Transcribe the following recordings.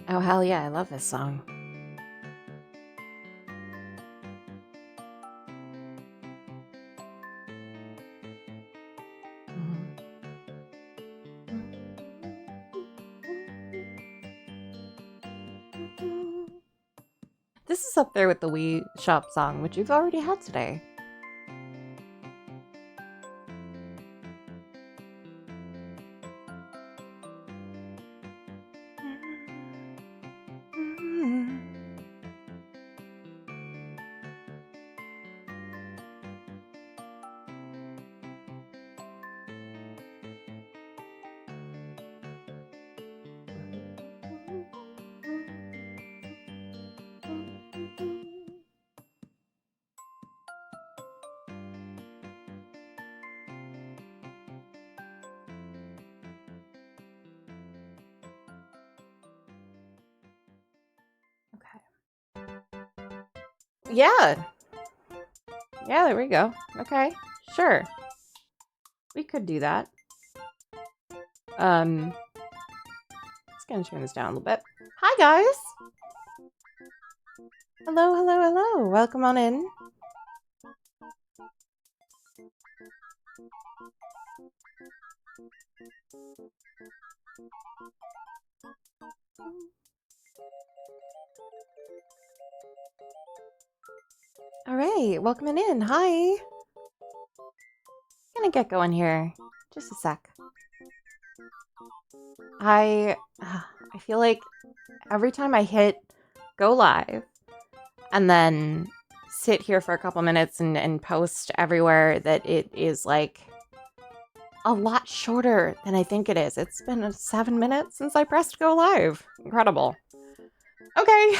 Oh, hell yeah, I love this song. This is up there with the Wii Shop song, which you've already had today. Yeah. Yeah, there we go. Okay. Sure. We could do that. Just gonna turn this down a little bit. Hi, guys. Hello, hello, hello. Welcome on in. All right, welcoming in. Hi. Gonna get going here. Just a sec. I feel like every time I hit go live and then sit here for a couple minutes and post everywhere that it is like a lot shorter than I think it is. It's been 7 minutes since I pressed go live. Incredible. Okay.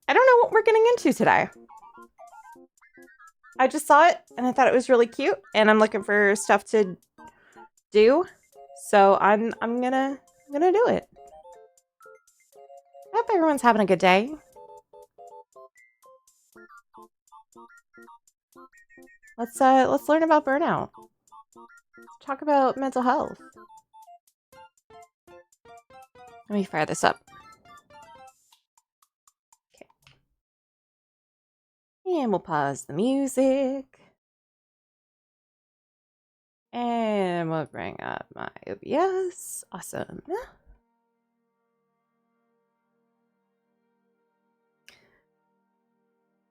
I don't know what we're getting into today. I just saw it and I thought it was really cute and I'm looking for stuff to do. So I'm gonna do it. I hope everyone's having a good day. Let's learn about burnout. Let's talk about mental health. Let me fire this up. Okay. And we'll pause the music. And we'll bring up my OBS. Awesome.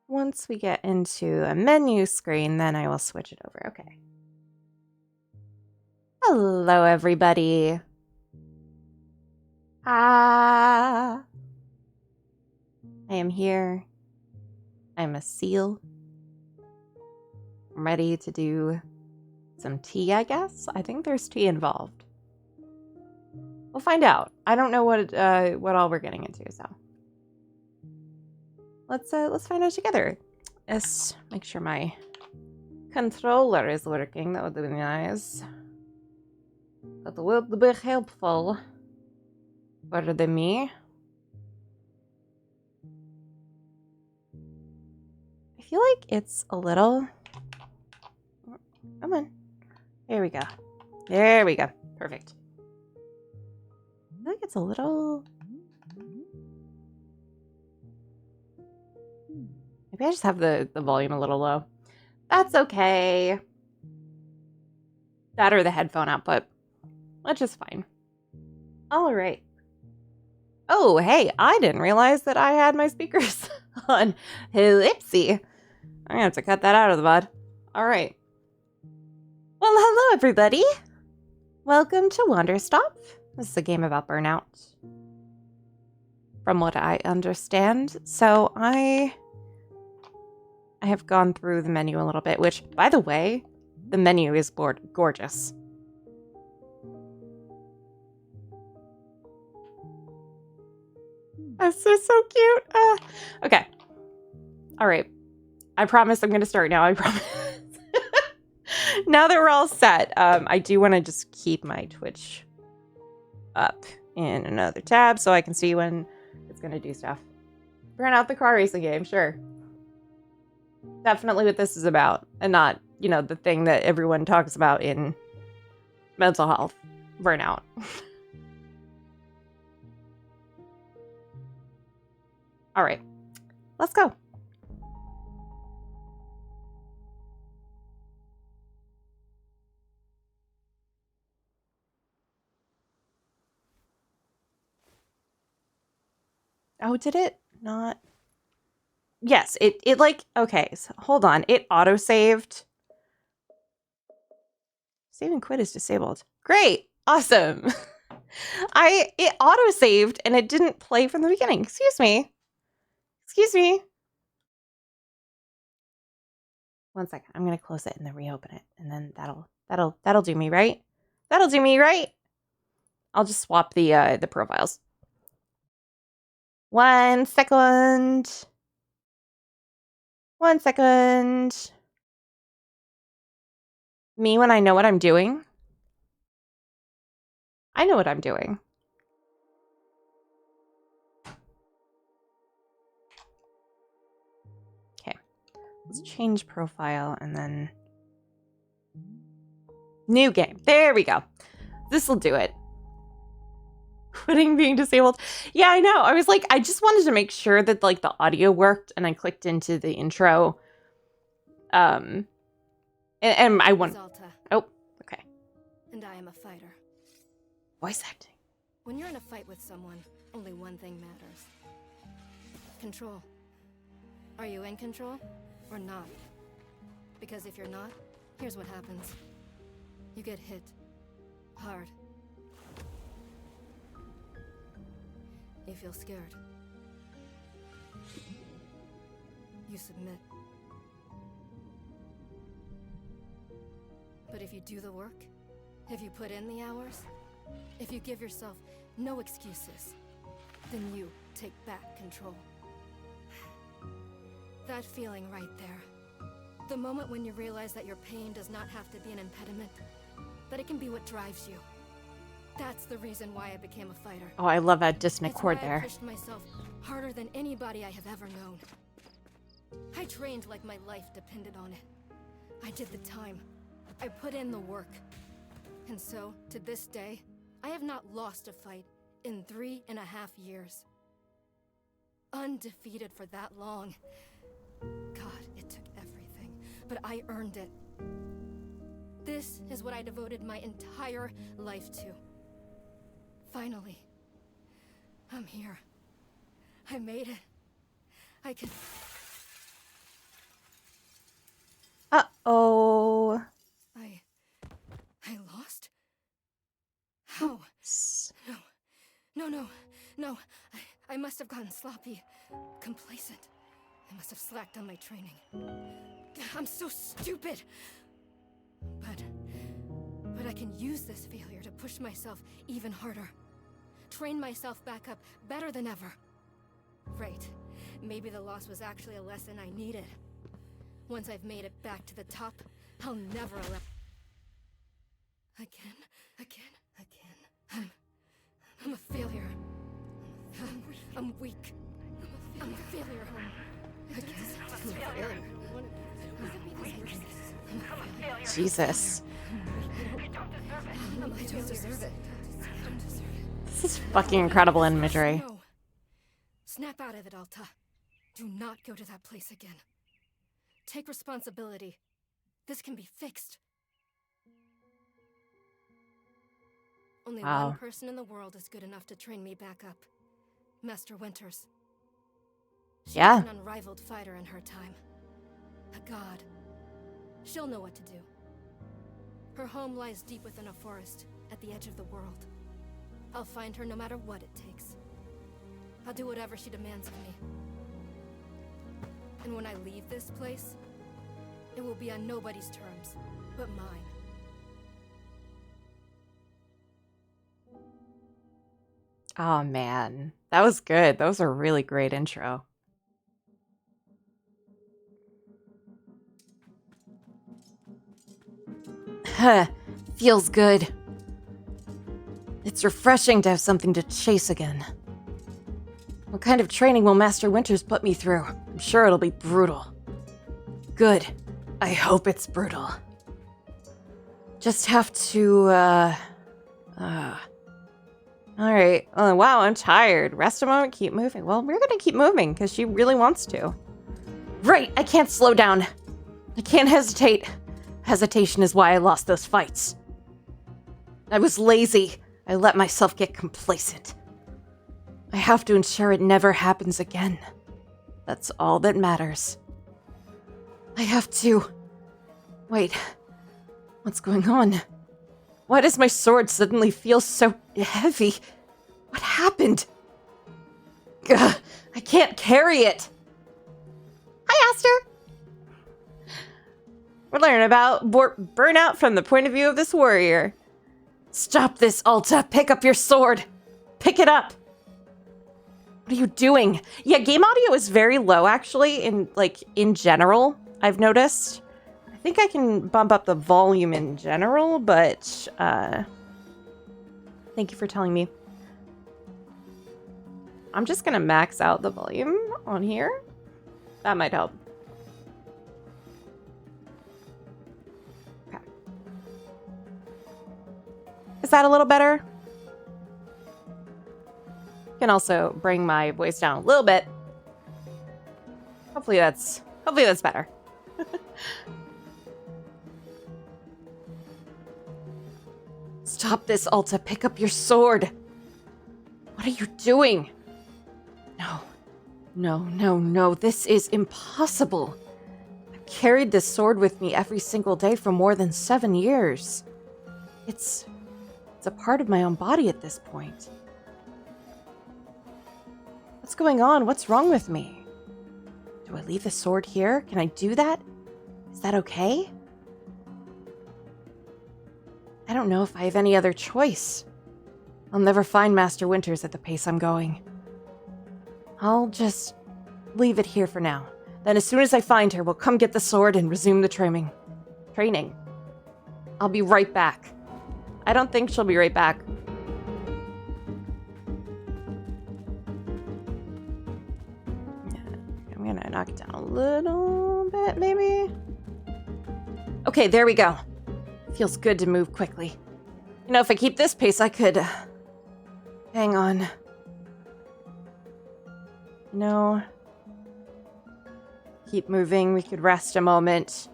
Once we get into a menu screen, then I will switch it over. Okay. Hello, everybody. I am here. I'm a seal. I'm ready to do some tea, I guess. I think there's tea involved. We'll find out. I don't know what all we're getting into, so let's find out together. Let's make sure my controller is working. That would be nice. That would be helpful for me. I feel like it's a little... Come on. There we go. There we go. Perfect. I feel like it's a little... Maybe I just have the volume a little low. That's okay. That or the headphone output. Which is fine. All right. Oh, hey, I didn't realize that I had my speakers on. Ellipsy. I'm going to have to cut that out of the bud. All right. Well, hello, everybody. Welcome to Wanderstop. This is a game about burnout, from what I understand. So I have gone through the menu a little bit, which, by the way, the menu is gorgeous. This is so cute. Okay. All right. I promise I'm going to start now. I promise. Now that we're all set, I do want to just keep my Twitch up in another tab so I can see when it's going to do stuff. Burn out the car racing game, sure. Definitely what this is about, and not, the thing that everyone talks about in mental health, burnout. All right, let's go. Oh, did it not? Yes, it like, okay, so hold on. It auto-saved. Save and quit is disabled. Great. Awesome. It auto-saved and it didn't play from the beginning. Excuse me. Excuse me. One second. I'm gonna close it and then reopen it. And then that'll do me, right? That'll do me, right? I'll just swap the profiles. 1 second. 1 second. Me when I know what I'm doing. I know what I'm doing. Okay. Let's change profile and then new game. There we go. This will do it. Quitting being disabled. Yeah, I know. I was like, I just wanted to make sure that like the audio worked, and I clicked into the intro. And I want. Oh, okay. And I am a fighter. Voice acting. When you're in a fight with someone, only one thing matters. Control. Are you in control or not? Because if you're not, here's what happens. You get hit. Hard. You feel scared. You submit. But if you do the work, if you put in the hours, if you give yourself no excuses, then you take back control. That feeling right there. The moment when you realize that your pain does not have to be an impediment, that it can be what drives you. That's the reason why I became a fighter. Oh, I love that dissonant chord I there. pushed myself harder than anybody I have ever known. I trained like my life depended on it. I did the time. I put in the work. And so, to this day, I have not lost a fight in 3.5 years. Undefeated for that long. God, it took everything, but I earned it. This is what I devoted my entire life to. Finally, I'm here. I made it. I can... Uh-oh. I lost? How? No. I must have gotten sloppy. Complacent. I must have slacked on my training. I'm so stupid. But I can use this failure to push myself even harder. Train myself back up better than ever. Right. Maybe the loss was actually a lesson I needed. Once I've made it back to the top, I'll never allow... Again. I'm a failure. I'm weak. I'm a failure. Jesus. I don't deserve it. This is fucking incredible imagery. No. Snap out of it, Alta. Do not go to that place again. Take responsibility. This can be fixed. Only one person in the world is good enough to train me back up. Master Winters. She was an unrivaled fighter in her time. A god. She'll know what to do. Her home lies deep within a forest, at the edge of the world. I'll find her no matter what it takes. I'll do whatever she demands of me. And when I leave this place, it will be on nobody's terms, but mine. Oh, man. That was good. That was a really great intro. Feels good. It's refreshing to have something to chase again. What kind of training will Master Winters put me through? I'm sure it'll be brutal. Good. I hope it's brutal. Just have to, Alright. Oh, wow, I'm tired. Rest a moment, keep moving. Well, we're gonna keep moving, because she really wants to. Right, I can't slow down. I can't hesitate. Hesitation is why I lost those fights. I was lazy. I let myself get complacent. I have to ensure it never happens again. That's all that matters. I have to... Wait. What's going on? Why does my sword suddenly feel so heavy? What happened? Ugh, I can't carry it. Hi, Aster. We're learning about burnout from the point of view of this warrior. Stop this, Alta. Pick up your sword. Pick it up. What are you doing? Yeah, game audio is very low, actually, in general, I've noticed. I think I can bump up the volume in general, but, thank you for telling me. I'm just gonna max out the volume on here. That might help. Okay. Is that a little better? Can also bring my voice down a little bit. Hopefully that's better. Stop this, Alta. Pick up your sword. What are you doing? No. This is impossible. I've carried this sword with me every single day for more than 7 years. It's a part of my own body at this point. What's going on? What's wrong with me? Do I leave the sword here? Can I do that? Is that okay? I don't know if I have any other choice. I'll never find Master Winters at the pace I'm going. I'll just leave it here for now. Then as soon as I find her, we'll come get the sword and resume the training. I'll be right back. I don't think she'll be right back. I'm gonna knock it down a little bit, maybe? Okay, there we go. Feels good to move quickly. You know, if I keep this pace, I could... hang on. No. Keep moving. We could rest a moment.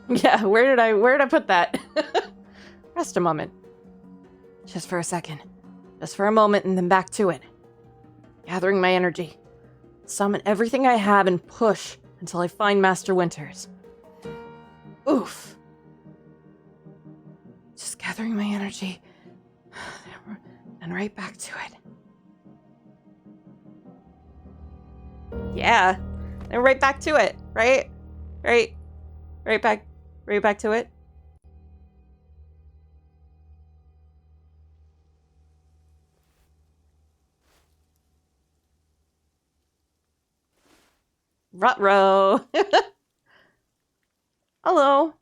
Yeah, where did I put that? Rest a moment. Just for a second. Just for a moment and then back to it. Gathering my energy. Summon everything I have and push until I find Master Winters. Oof. Just gathering my energy. And right back to it. Yeah. And right back to it, right? Right back to it. Ruh-roh. Hello.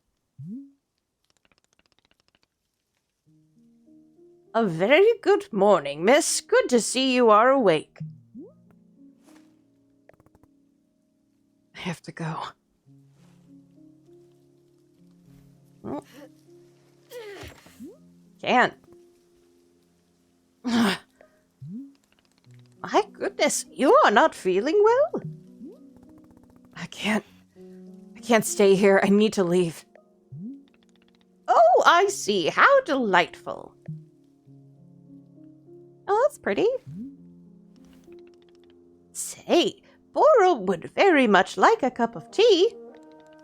A very good morning, miss. Good to see you are awake. I have to go. Oh. Can't. My goodness, you are not feeling well? I can't stay here. I need to leave. Oh, I see. How delightful. Oh, that's pretty. Say, Boro would very much like a cup of tea.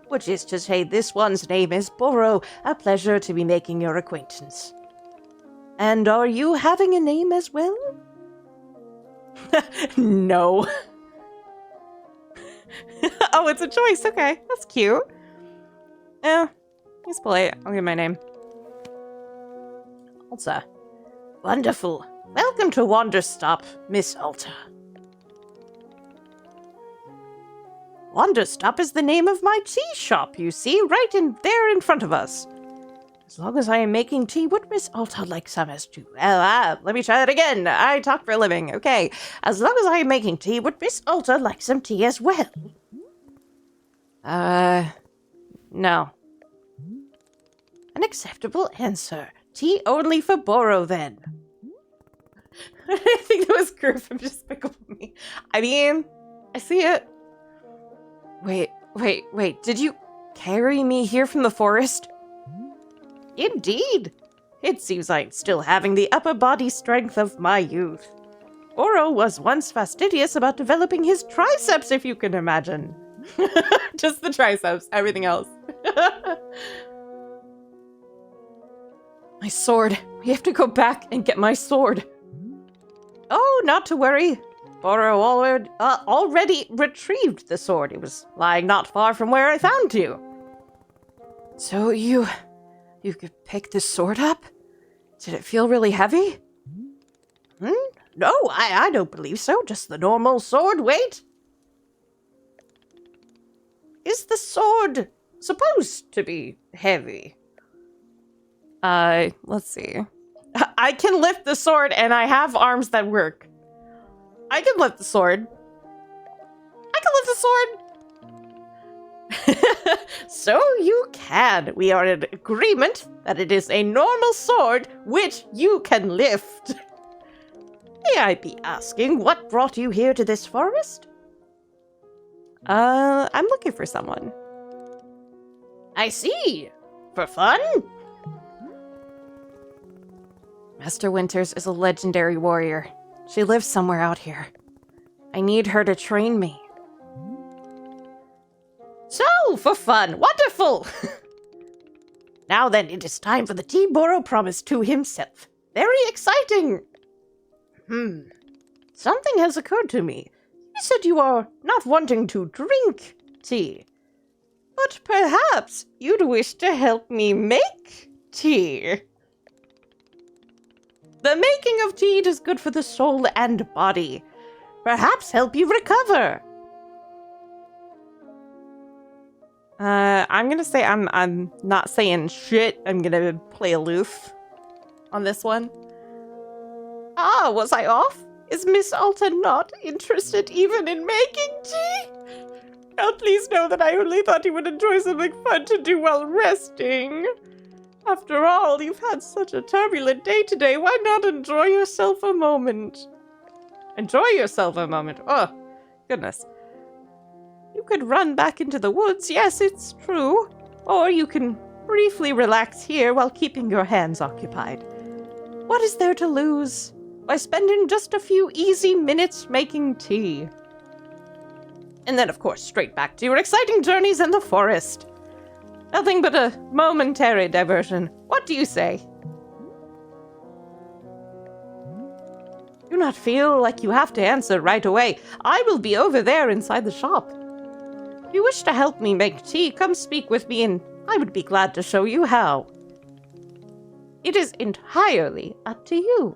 Which is to say, this one's name is Boro. A pleasure to be making your acquaintance. And are you having a name as well? No. Oh, it's a choice. Okay, that's cute. Yeah, he's polite. I'll give my name. Alta. Wonderful. Welcome to Wanderstop, Miss Alta. Wanderstop is the name of my tea shop, you see, right in there in front of us. As long as I am making tea, would Miss Alta like some as to... let me try that again. I talk for a living. Okay. As long as I am making tea, would Miss Alta like some tea as well? No. An acceptable answer. Tea only for Boro, then. I think that was Griff from Despicable Me. I mean, I see it. Wait. Did you carry me here from the forest? Indeed. It seems I'm still having the upper body strength of my youth. Boro was once fastidious about developing his triceps, if you can imagine. Just the triceps, everything else. My sword. We have to go back and get my sword. Oh, not to worry. Boro already retrieved the sword. It was lying not far from where I found you. So you could pick the sword up? Did it feel really heavy? No, I don't believe so. Just the normal sword weight. Is the sword supposed to be heavy? Let's see. I can lift the sword, and I have arms that work. I can lift the sword. So you can. We are in agreement that it is a normal sword which you can lift. May I be asking what brought you here to this forest? I'm looking for someone. I see. For fun? Master Winters is a legendary warrior. She lives somewhere out here. I need her to train me. So, for fun. Wonderful! Now then, it is time for the tea Boro promised to himself. Very exciting! Something has occurred to me. You said you are not wanting to drink tea. But perhaps you'd wish to help me make tea. The making of tea is good for the soul and body. Perhaps help you recover. I'm gonna say I'm not saying shit. I'm gonna play aloof on this one. Ah, was I off? Is Miss Alta not interested even in making tea? Now please know that I only thought you would enjoy something fun to do while resting. After all, you've had such a turbulent day today. Why not enjoy yourself a moment? Enjoy yourself a moment. Oh, goodness. You could run back into the woods, yes, it's true. Or you can briefly relax here while keeping your hands occupied. What is there to lose by spending just a few easy minutes making tea? And then, of course, straight back to your exciting journeys in the forest. Nothing but a momentary diversion. What do you say? Do not feel like you have to answer right away. I will be over there inside the shop. If you wish to help me make tea, come speak with me and I would be glad to show you how. It is entirely up to you.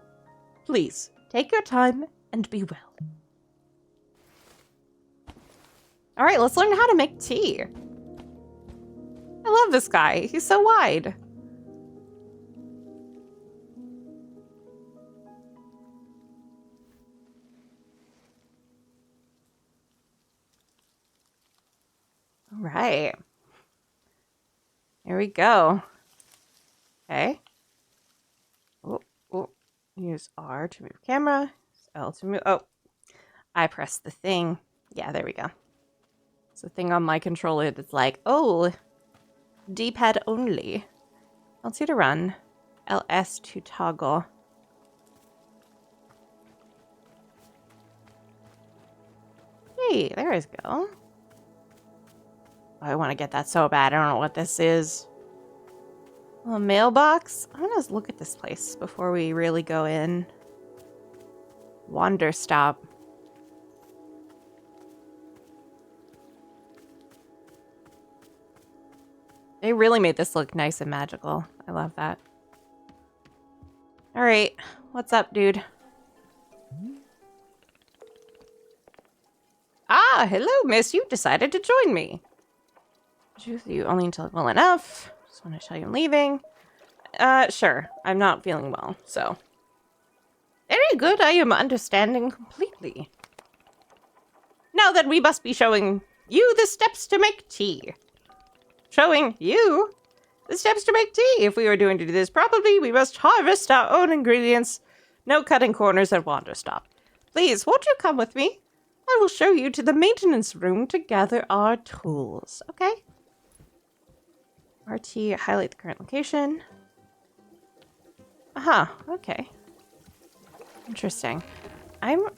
Please, take your time and be well. Alright, let's learn how to make tea. I love this guy. He's so wide. All right. Here we go. Okay. Oh. Use R to move camera. L to move. Oh, I pressed the thing. Yeah, there we go. It's a thing on my controller that's like, oh, D-pad only. L2 to run. LS to toggle. Hey, there we go. Oh, I want to get that so bad. I don't know what this is. A mailbox? I'm going to look at this place before we really go in. Wanderstop. They really made this look nice and magical. I love that. Alright, what's up, dude? Ah, hello, miss. You decided to join me. You only until well enough. Just want to tell you I'm leaving. Sure. I'm not feeling well, so. Very good. I am understanding completely. Now then, we must be showing you the steps to make tea. Showing you? The steps to make tea. If we are going to do this properly, we must harvest our own ingredients. No cutting corners at Wanderstop. Please, won't you come with me? I will show you to the maintenance room to gather our tools. Okay. RT, highlight the current location. Aha, okay. Interesting. Can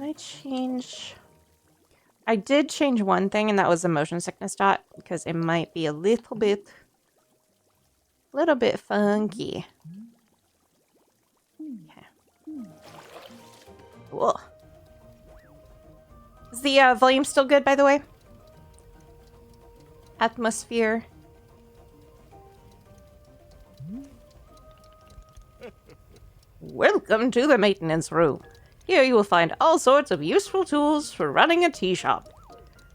I change? I did change one thing, and that was the motion sickness dot, because it might be a little bit funky. Okay. Cool. Is the volume still good, by the way? Atmosphere. Welcome to the maintenance room. Here you will find all sorts of useful tools for running a tea shop.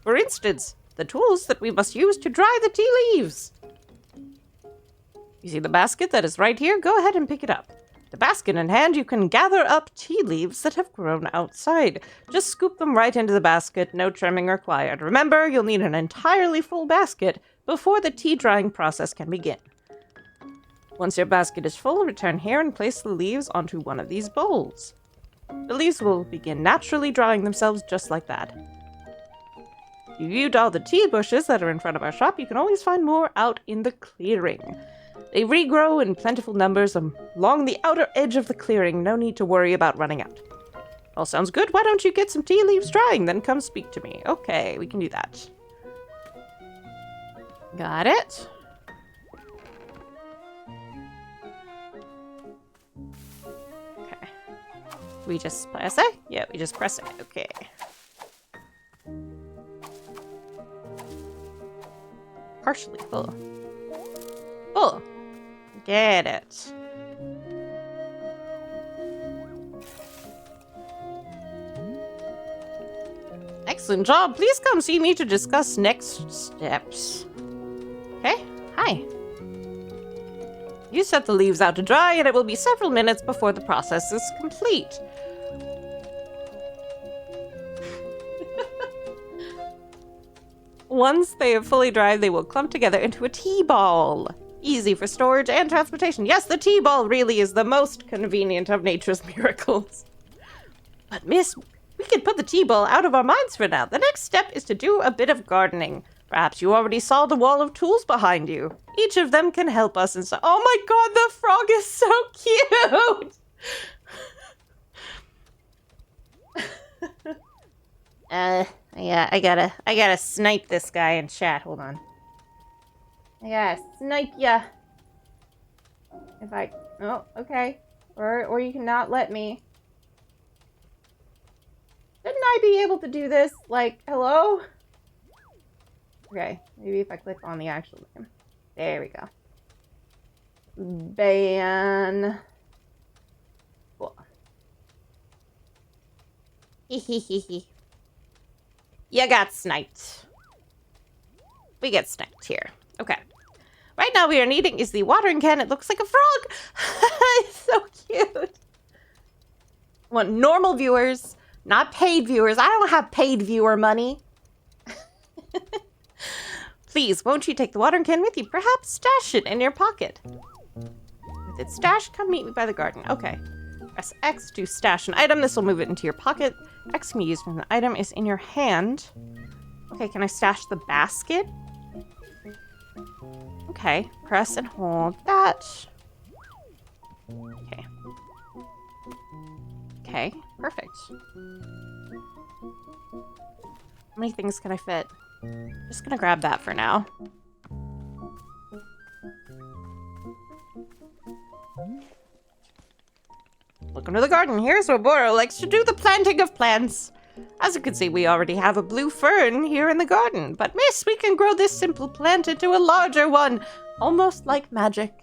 For instance, the tools that we must use to dry the tea leaves. You see the basket that is right here? Go ahead and pick it up. The basket in hand, you can gather up tea leaves that have grown outside. Just scoop them right into the basket, no trimming required. Remember, you'll need an entirely full basket before the tea drying process can begin. Once your basket is full, return here and place the leaves onto one of these bowls. The leaves will begin naturally drying themselves just like that. If you viewed all the tea bushes that are in front of our shop, you can always find more out in the clearing. They regrow in plentiful numbers along the outer edge of the clearing. No need to worry about running out. All sounds good. Why don't you get some tea leaves drying, then come speak to me. Okay, we can do that. Got it. Okay. We just press A? Yeah, we just press A. Okay. Partially full. Full. Get it. Excellent job. Please come see me to discuss next steps. Okay. Hi. You set the leaves out to dry, and it will be several minutes before the process is complete. Once they have fully dried, they will clump together into a tea ball. Easy for storage and transportation. Yes, the tea ball really is the most convenient of nature's miracles. But miss, we can put the tea ball out of our minds for now. The next step is to do a bit of gardening. Perhaps you already saw the wall of tools behind you. Each of them can help us in so— Oh my god, the frog is so cute! Yeah, I gotta snipe this guy in chat. Hold on. I gotta snipe ya. Oh, okay. Or you cannot let me. Shouldn't I be able to do this? Like, hello? Okay, maybe if I click on the actual name. There we go. Ban. Cool. Hehehehe. You got sniped. We get sniped here. Okay. Right now we are needing is the watering can. It looks like a frog. It's so cute. I want normal viewers, not paid viewers. I don't have paid viewer money. Please, won't you take the watering can with you? Perhaps stash it in your pocket. With it stashed, come meet me by the garden. Okay. Press X to stash an item. This will move it into your pocket. X can be used when the item is in your hand. Okay, can I stash the basket? Okay, press and hold that. Okay. Okay, perfect. How many things can I fit? Just gonna grab that for now. Welcome to the garden. Here's where Boro likes to do the planting of plants. As you can see, we already have a blue fern here in the garden. But miss, we can grow this simple plant into a larger one. Almost like magic.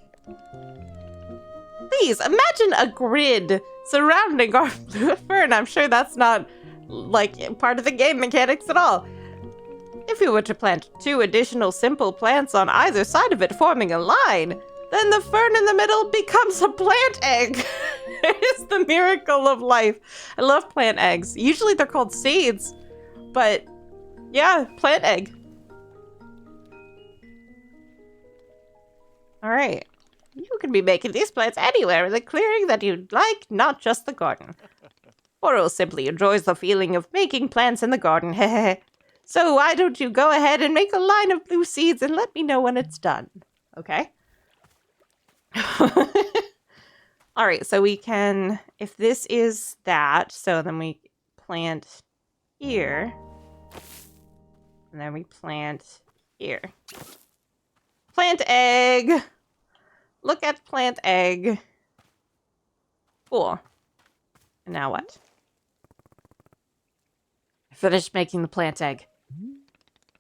Please, imagine a grid surrounding our blue fern. I'm sure that's not, like, part of the game mechanics at all. If we were to plant 2 additional simple plants on either side of it, forming a line, then the fern in the middle becomes a plant egg. It's the miracle of life. I love plant eggs. Usually they're called seeds, but yeah, plant egg. All right. You can be making these plants anywhere in the clearing that you'd like, not just the garden. Oro simply enjoys the feeling of making plants in the garden. So why don't you go ahead and make a line of blue seeds and let me know when it's done. Okay? All right, so we can, if this is that, so then we plant here. And then we plant here. Plant egg! Look at plant egg. Cool. And now what? I finished making the plant egg.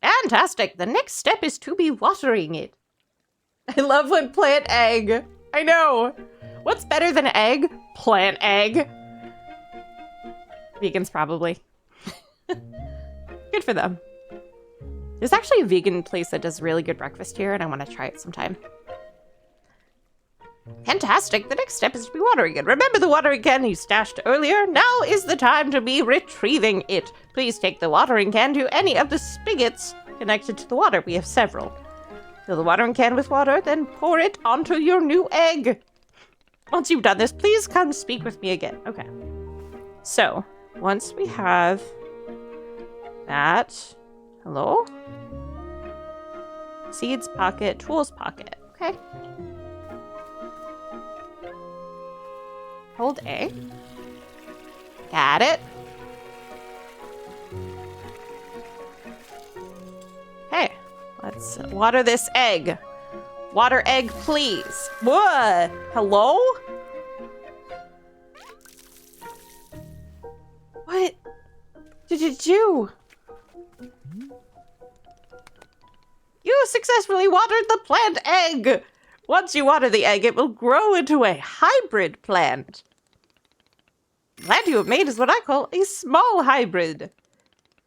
Fantastic! The next step is to be watering it. I love when plant egg. I know. What's better than egg? Plant egg. Vegans probably. Good for them. There's actually a vegan place that does really good breakfast here, and I want to try it sometime. Fantastic! The next step is to be watering it. Remember the watering can you stashed earlier? Now is the time to be retrieving it. Please take the watering can to any of the spigots connected to the water. We have several. Fill the watering can with water, then pour it onto your new egg. Once you've done this, please come speak with me again. Okay. So, once we have that... Hello? Seeds pocket, tools pocket. Okay. Hold A. Got it. Okay. Let's water this egg. Water egg, please. What? Hello? What did you do? You successfully watered the plant egg! Once you water the egg, it will grow into a hybrid plant. The plant you have made is what I call a small hybrid.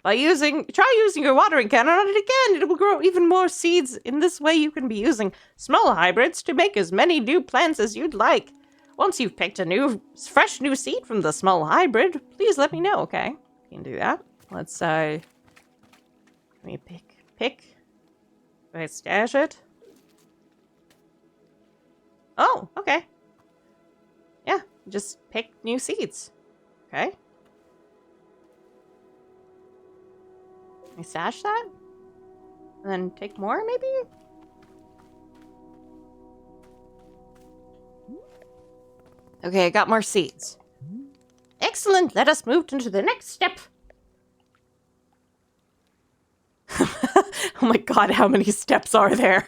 Try using your watering can on it again. It will grow even more seeds. In this way, you can be using small hybrids to make as many new plants as you'd like. Once you've picked a fresh new seed from the small hybrid, please let me know, okay? You can do that. Let's, let me pick. Do I stash it? Oh, okay. Yeah, just pick new seeds. Okay. Can I stash that? And then take more, maybe? Okay, I got more seeds. Excellent, let us move into the next step. Oh my god, how many steps are there?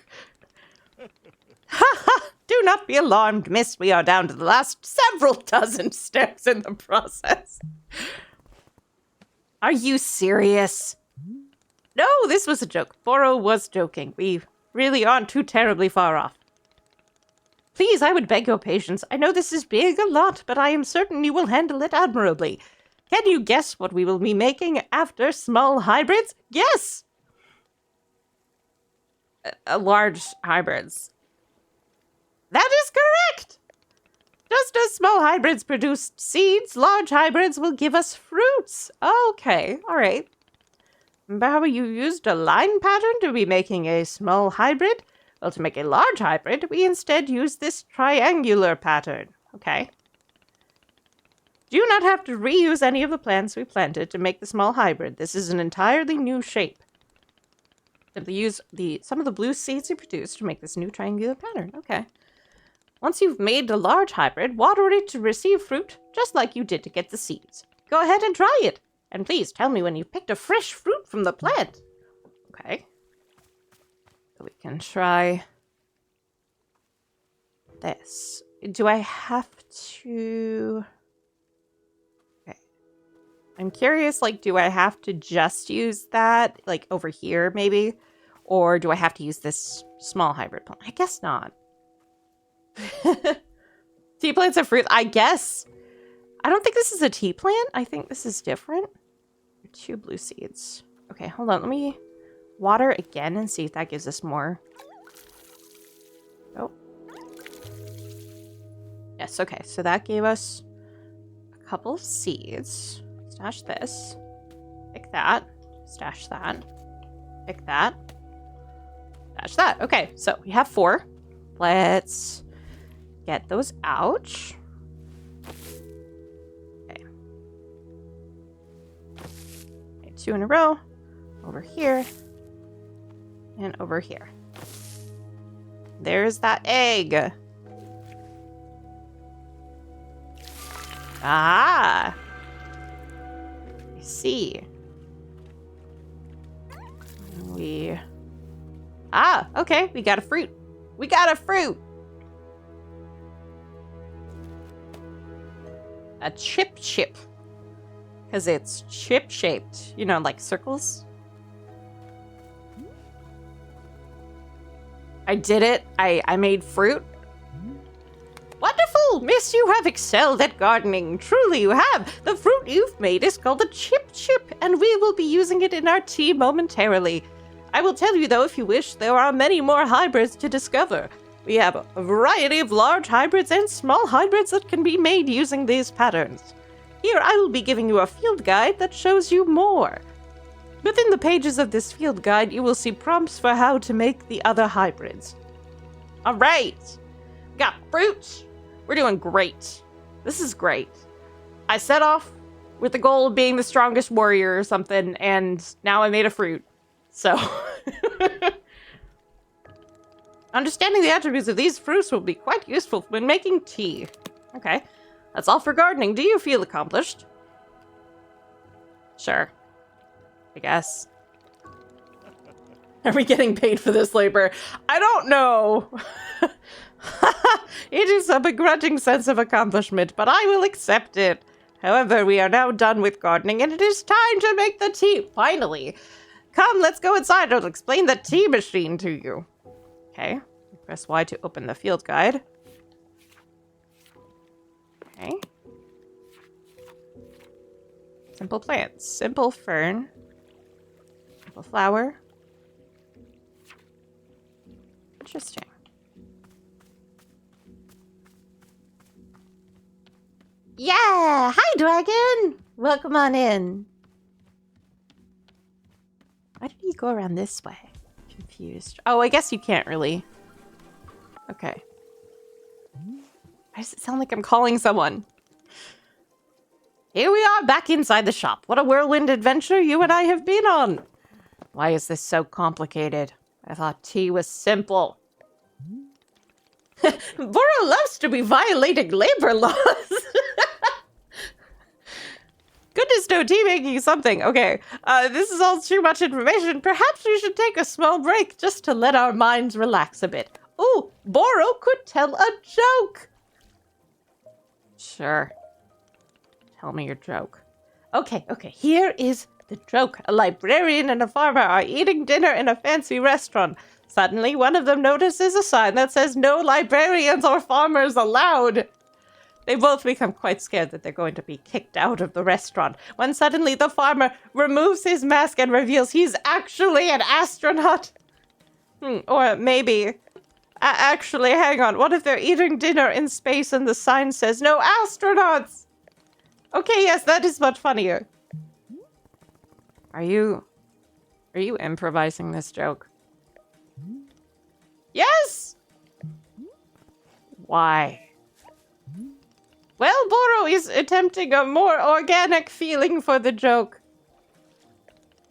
Haha! Do not be alarmed, miss. We are down to the last several dozen steps in the process. Are you serious? No, this was a joke. Boro was joking. We really aren't too terribly far off. Please, I would beg your patience. I know this is big a lot, but I am certain you will handle it admirably. Can you guess what we will be making after small hybrids? Yes! Large hybrids. That is correct! Just as small hybrids produce seeds, large hybrids will give us fruits. Okay, alright. How you used a line pattern to be making a small hybrid? Well, to make a large hybrid, we instead use this triangular pattern. Okay. Do not have to reuse any of the plants we planted to make the small hybrid. This is an entirely new shape. Simply use some of the blue seeds you produced to make this new triangular pattern. Okay. Once you've made a large hybrid, water it to receive fruit, just like you did to get the seeds. Go ahead and try it. And please tell me when you've picked a fresh fruit from the plant. Okay. So we can try this. Do I have to... Okay. I'm curious, like, do I have to just use that, like, over here, maybe? Or do I have to use this small hybrid plant? I guess not. Tea plants are fruit, I guess. I don't think this is a tea plant. I think this is different. 2 blue seeds. Okay, hold on. Let me water again and see if that gives us more. Oh. Yes, okay. So that gave us a couple of seeds. Stash this. Pick that. Stash that. Pick that. Stash that. Okay, so we have 4. Let's get those out. Okay. 2 in a row. Over here. And over here. There's that egg. Ah! I see. Okay, we got a fruit. We got a fruit! A chip. Because it's chip-shaped. You know, like circles. I did it. I made fruit. Wonderful! Miss, you have excelled at gardening. Truly you have. The fruit you've made is called a chip, and we will be using it in our tea momentarily. I will tell you, though, if you wish, there are many more hybrids to discover. We have a variety of large hybrids and small hybrids that can be made using these patterns. Here, I will be giving you a field guide that shows you more. Within the pages of this field guide, you will see prompts for how to make the other hybrids. All right. Got fruits. We're doing great. This is great. I set off with the goal of being the strongest warrior or something, and now I made a fruit. So, understanding the attributes of these fruits will be quite useful when making tea. Okay, that's all for gardening. Do you feel accomplished? Sure. I guess. Are we getting paid for this labor? I don't know. It is a begrudging sense of accomplishment, but I will accept it. However, we are now done with gardening, and it is time to make the tea. Finally. Come, let's go inside. I'll explain the tea machine to you. Okay. Press Y to open the field guide. Okay. Simple plants. Simple fern. Simple flower. Interesting. Yeah! Hi, dragon! Welcome on in. Why did you go around this way? Confused. Oh, I guess you can't really. Okay. Why does it sound like I'm calling someone? Here we are back inside the shop. What a whirlwind adventure you and I have been on. Why is this so complicated? I thought tea was simple. Boro loves to be violating labor laws. Goodness, no, tea making something. Okay, this is all too much information. Perhaps we should take a small break just to let our minds relax a bit. Ooh, Boro could tell a joke. Sure. Tell me your joke. Okay, here is the joke. A librarian and a farmer are eating dinner in a fancy restaurant. Suddenly, one of them notices a sign that says no librarians or farmers allowed. They both become quite scared that they're going to be kicked out of the restaurant, when suddenly the farmer removes his mask and reveals he's actually an astronaut. Or maybe... actually, hang on. What if they're eating dinner in space and the sign says no astronauts? Okay, yes, that is much funnier. Are you improvising this joke? Yes! Why? Well, Boro is attempting a more organic feeling for the joke.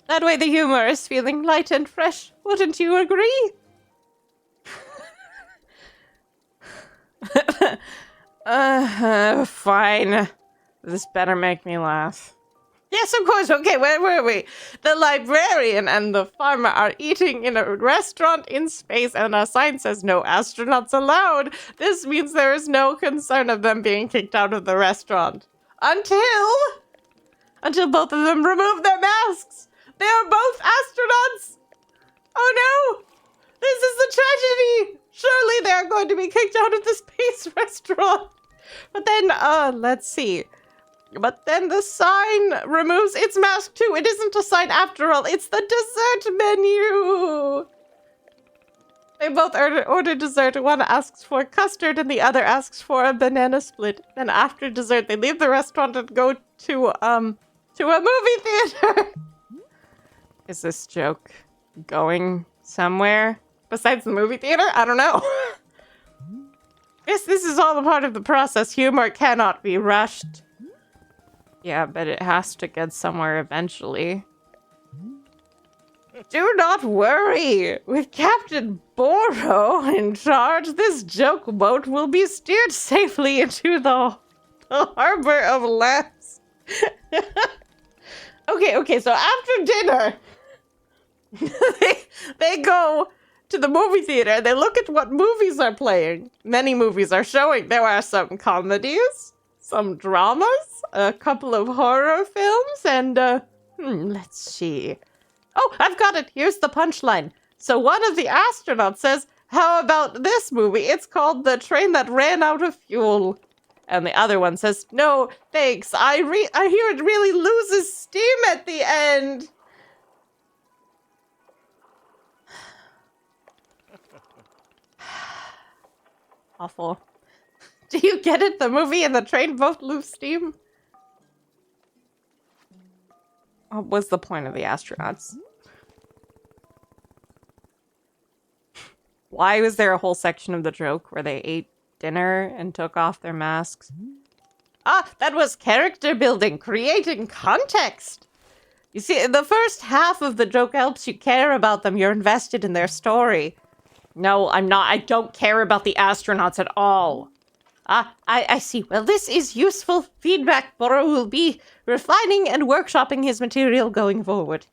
That way the humor is feeling light and fresh. Wouldn't you agree? Fine. This better make me laugh. Yes, of course. Okay, where were we? The librarian and the farmer are eating in a restaurant in space, and a sign says no astronauts allowed. This means there is no concern of them being kicked out of the restaurant. Until both of them remove their masks. They are both astronauts. Oh no! This is a tragedy! Surely they are going to be kicked out of the space restaurant. But then, let's see. But then the sign removes its mask too. It isn't a sign after all. It's the dessert menu. They both order dessert. One asks for custard and the other asks for a banana split. Then after dessert, they leave the restaurant and go to a movie theater. Is this joke going somewhere besides the movie theater? I don't know. Yes, this is all a part of the process. Humor cannot be rushed. Yeah, but it has to get somewhere eventually. Do not worry! With Captain Boro in charge, this joke boat will be steered safely into the harbor of Lance. Okay, so after dinner, they go to the movie theater and they look at what movies are playing. Many movies are showing. There are some comedies, some dramas, a couple of horror films, and, let's see. Oh, I've got it. Here's the punchline. So one of the astronauts says, how about this movie? It's called The Train That Ran Out of Fuel. And the other one says, no, thanks. I hear it really loses steam at the end. Awful. Do you get it? The movie and the train both lose steam? What was the point of the astronauts? Why was there a whole section of the joke where they ate dinner and took off their masks? Ah, that was character building, creating context. You see, the first half of the joke helps you care about them. You're invested in their story. No, I'm not. I don't care about the astronauts at all. Ah, I see. Well, this is useful feedback. Boro will be refining and workshopping his material going forward.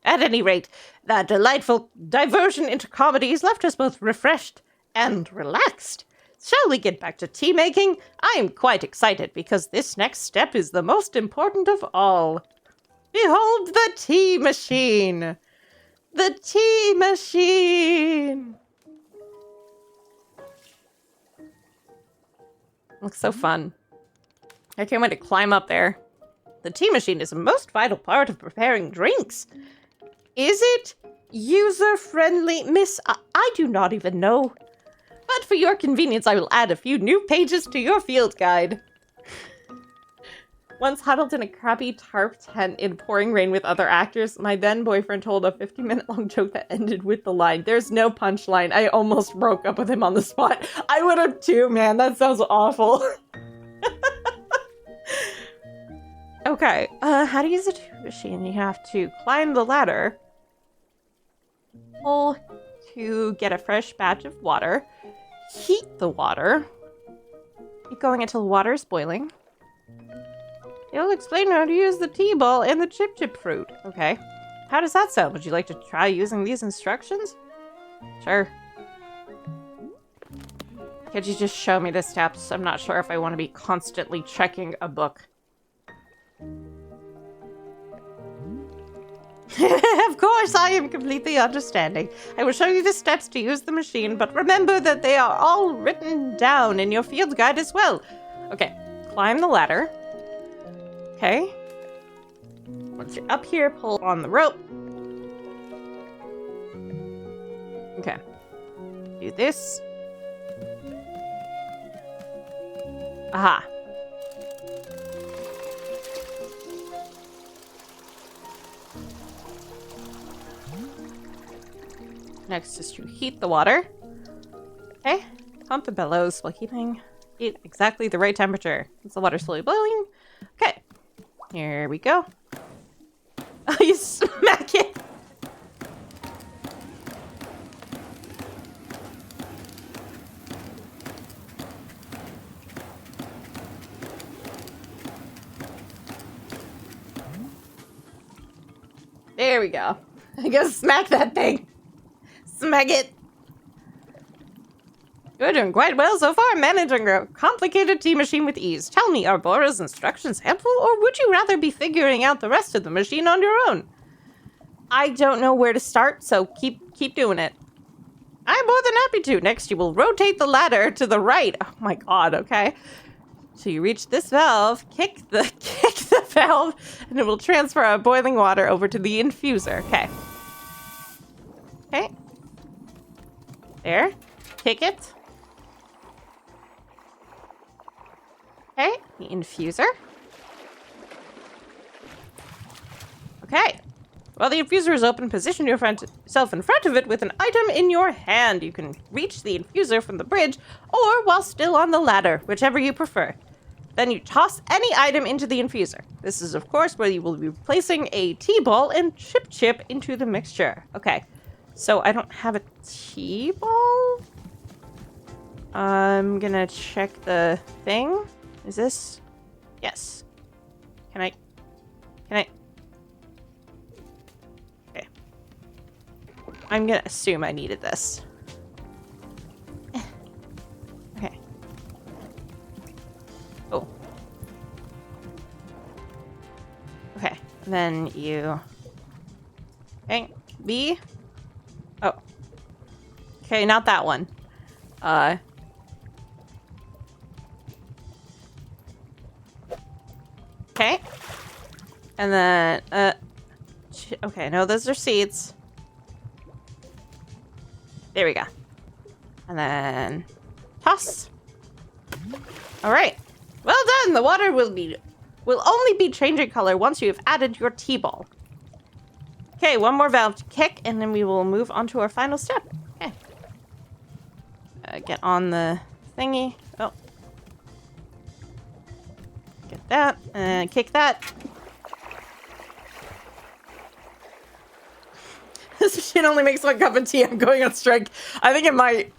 At any rate, that delightful diversion into comedy has left us both refreshed and relaxed. Shall we get back to tea making? I am quite excited because this next step is the most important of all. Behold the tea machine! The tea machine! Looks so fun. I can't wait to climb up there. The tea machine is a most vital part of preparing drinks. Is it user-friendly, Miss? I do not even know. But for your convenience, I will add a few new pages to your field guide. Once huddled in a crappy tarp tent in pouring rain with other actors, my then-boyfriend told a 50-minute-long joke that ended with the line, "There's no punchline." I almost broke up with him on the spot. I would have too, man. That sounds awful. Okay, how to use a tea machine? You have to climb the ladder. Pull to get a fresh batch of water. Heat the water. Keep going until the water is boiling. It'll explain how to use the tea ball and the chip fruit. Okay. How does that sound? Would you like to try using these instructions? Sure. Could you just show me the steps? I'm not sure if I want to be constantly checking a book. Of course, I am completely understanding. I will show you the steps to use the machine, but remember that they are all written down in your field guide as well. Okay, climb the ladder. Okay. Once you're up here, pull on the rope. Okay. Do this. Aha. Next is to heat the water. Okay. Pump the bellows while keeping it exactly the right temperature. Is the water slowly boiling? Okay. Here we go. Oh, you smack it! There we go. I gotta smack that thing. Smack it. You're doing quite well so far, managing a complicated tea machine with ease. Tell me, are Bora's instructions helpful, or would you rather be figuring out the rest of the machine on your own? I don't know where to start, so keep doing it. I'm more than happy to. Next, you will rotate the ladder to the right. Oh my god, okay. So you reach this valve, kick the valve, and it will transfer our boiling water over to the infuser. Okay. Okay. There. Kick it. Okay, the infuser. Okay. While the infuser is open, position your friend yourself in front of it with an item in your hand. You can reach the infuser from the bridge or while still on the ladder, whichever you prefer. Then you toss any item into the infuser. This is, of course, where you will be placing a T-ball and chip into the mixture. Okay, so I don't have a T-ball? I'm gonna check the thing. Is this? Yes. Can I? Okay. I'm gonna assume I needed this. Okay. Oh. Okay. And then you. Okay. B. Oh. Okay, not that one. Okay. And then, okay, no, those are seeds. There we go. And then, toss. All right. Well done. The water will only be changing color once you have added your T-ball. Okay, one more valve to kick, and then we will move on to our final step. Okay. Get on the thingy. Oh. Get that, and kick that. This shit only makes one cup of tea. I'm going on strike. I think it might.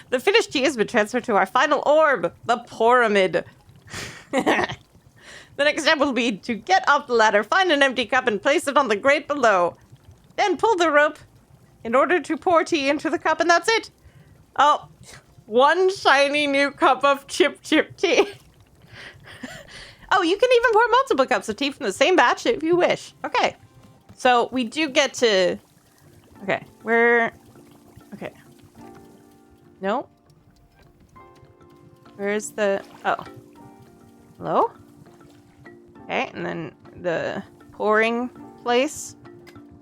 The finished tea has been transferred to our final orb, the pyramid. The next step will be to get off the ladder, find an empty cup, and place it on the grate below. Then pull the rope in order to pour tea into the cup, and that's it. Oh, one shiny new cup of chip tea. Oh, you can even pour multiple cups of tea from the same batch if you wish. Okay. So we do get to... Okay, okay. No? Where's the... Oh. Hello? Okay, and then the pouring place.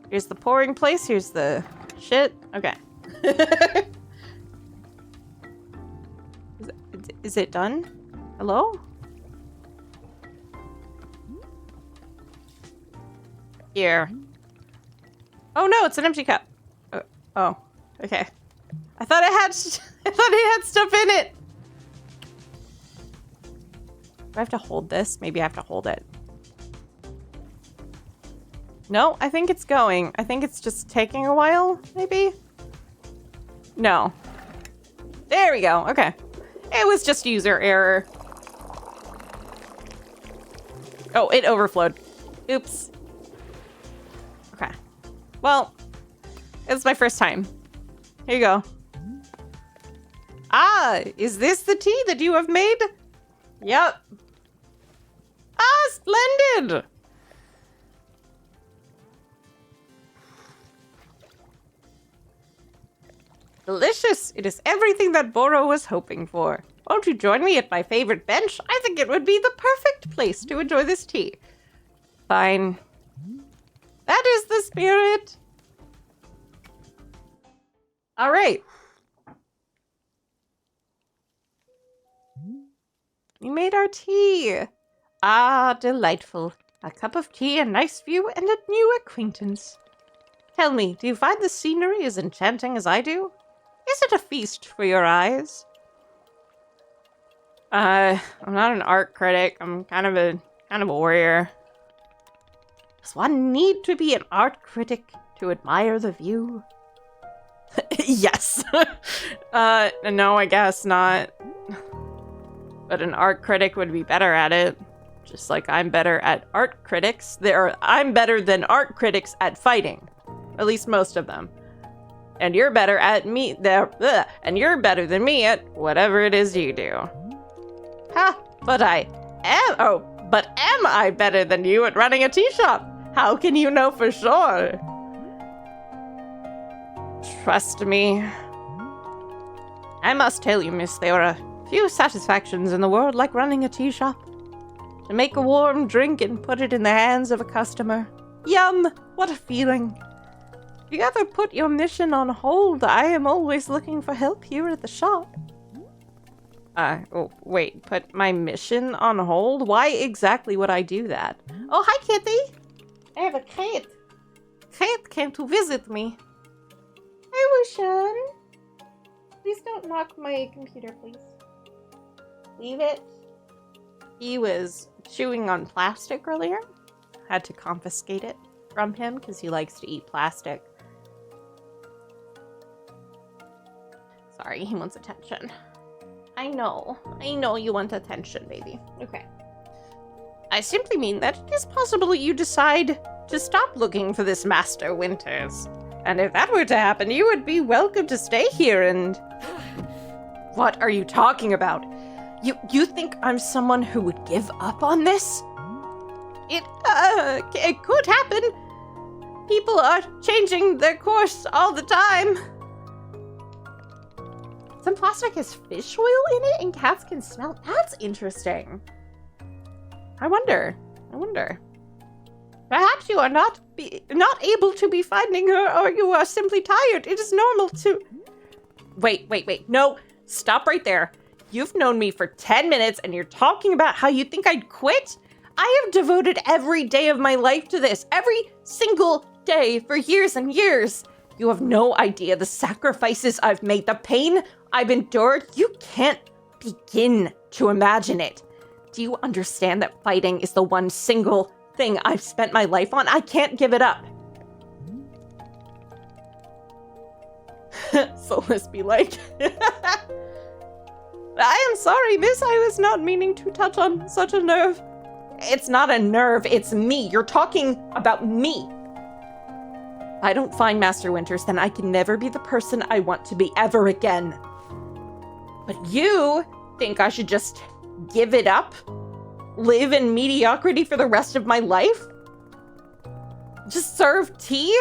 Here's the pouring place. Here's the shit. Okay. Is it done? Hello? Here. Oh no, it's an empty cup. Oh, okay. I thought it had stuff in it. Do I have to hold this? Maybe I have to hold it. No, I think it's going. I think it's just taking a while, maybe? No. There we go. Okay. It was just user error. Oh, it overflowed. Oops. Okay. Well, it's my first time. Here you go. Ah, is this the tea that you have made? Yep. Ah, splendid! Delicious! It is everything that Boro was hoping for. Won't you join me at my favorite bench? I think it would be the perfect place to enjoy this tea. Fine. That is the spirit! Alright. We made our tea. Ah, delightful. A cup of tea, a nice view, and a new acquaintance. Tell me, do you find the scenery as enchanting as I do? Is it a feast for your eyes? I'm not an art critic. I'm kind of a warrior. Does one need to be an art critic to admire the view? Yes. No, I guess not. But an art critic would be better at it. Just like I'm better at art critics. I'm better than art critics at fighting. At least most of them. And you're better at me and you're better than me at whatever it is you do. Ha! But am I better than you at running a tea shop? How can you know for sure? Trust me. I must tell you, miss, there are few satisfactions in the world like running a tea shop. To make a warm drink and put it in the hands of a customer. Yum! What a feeling. If you ever put your mission on hold, I am always looking for help here at the shop. Oh, wait, put my mission on hold? Why exactly would I do that? Oh, hi, Kitty! I have a cat. cat came to visit me. Hi, Wushan. Please don't knock my computer, please. Leave it. He was chewing on plastic earlier. Had to confiscate it from him because he likes to eat plastic. Sorry, he wants attention. I know you want attention, baby. Okay. I simply mean that it is possible you decide to stop looking for this Master Winters. And if that were to happen, you would be welcome to stay here and... What are you talking about? You think I'm someone who would give up on this? It could happen. People are changing their course all the time. Some plastic has fish oil in it and cats can smell. That's interesting. I wonder. Perhaps you are not able to be finding her, or you are simply tired. It is normal to... Wait. No, stop right there. You've known me for 10 minutes and you're talking about how you think I'd quit? I have devoted every day of my life to this. Every single day for years and years. You have no idea the sacrifices I've made, the pain I've endured. You can't begin to imagine it. Do you understand that fighting is the one single thing I've spent my life on? I can't give it up. So let's be like... I am sorry, miss. I was not meaning to touch on such a nerve. It's not a nerve, it's me. You're talking about me. If I don't find Master Winters, then I can never be the person I want to be ever again. But you think I should just give it up? Live in mediocrity for the rest of my life? Just serve tea?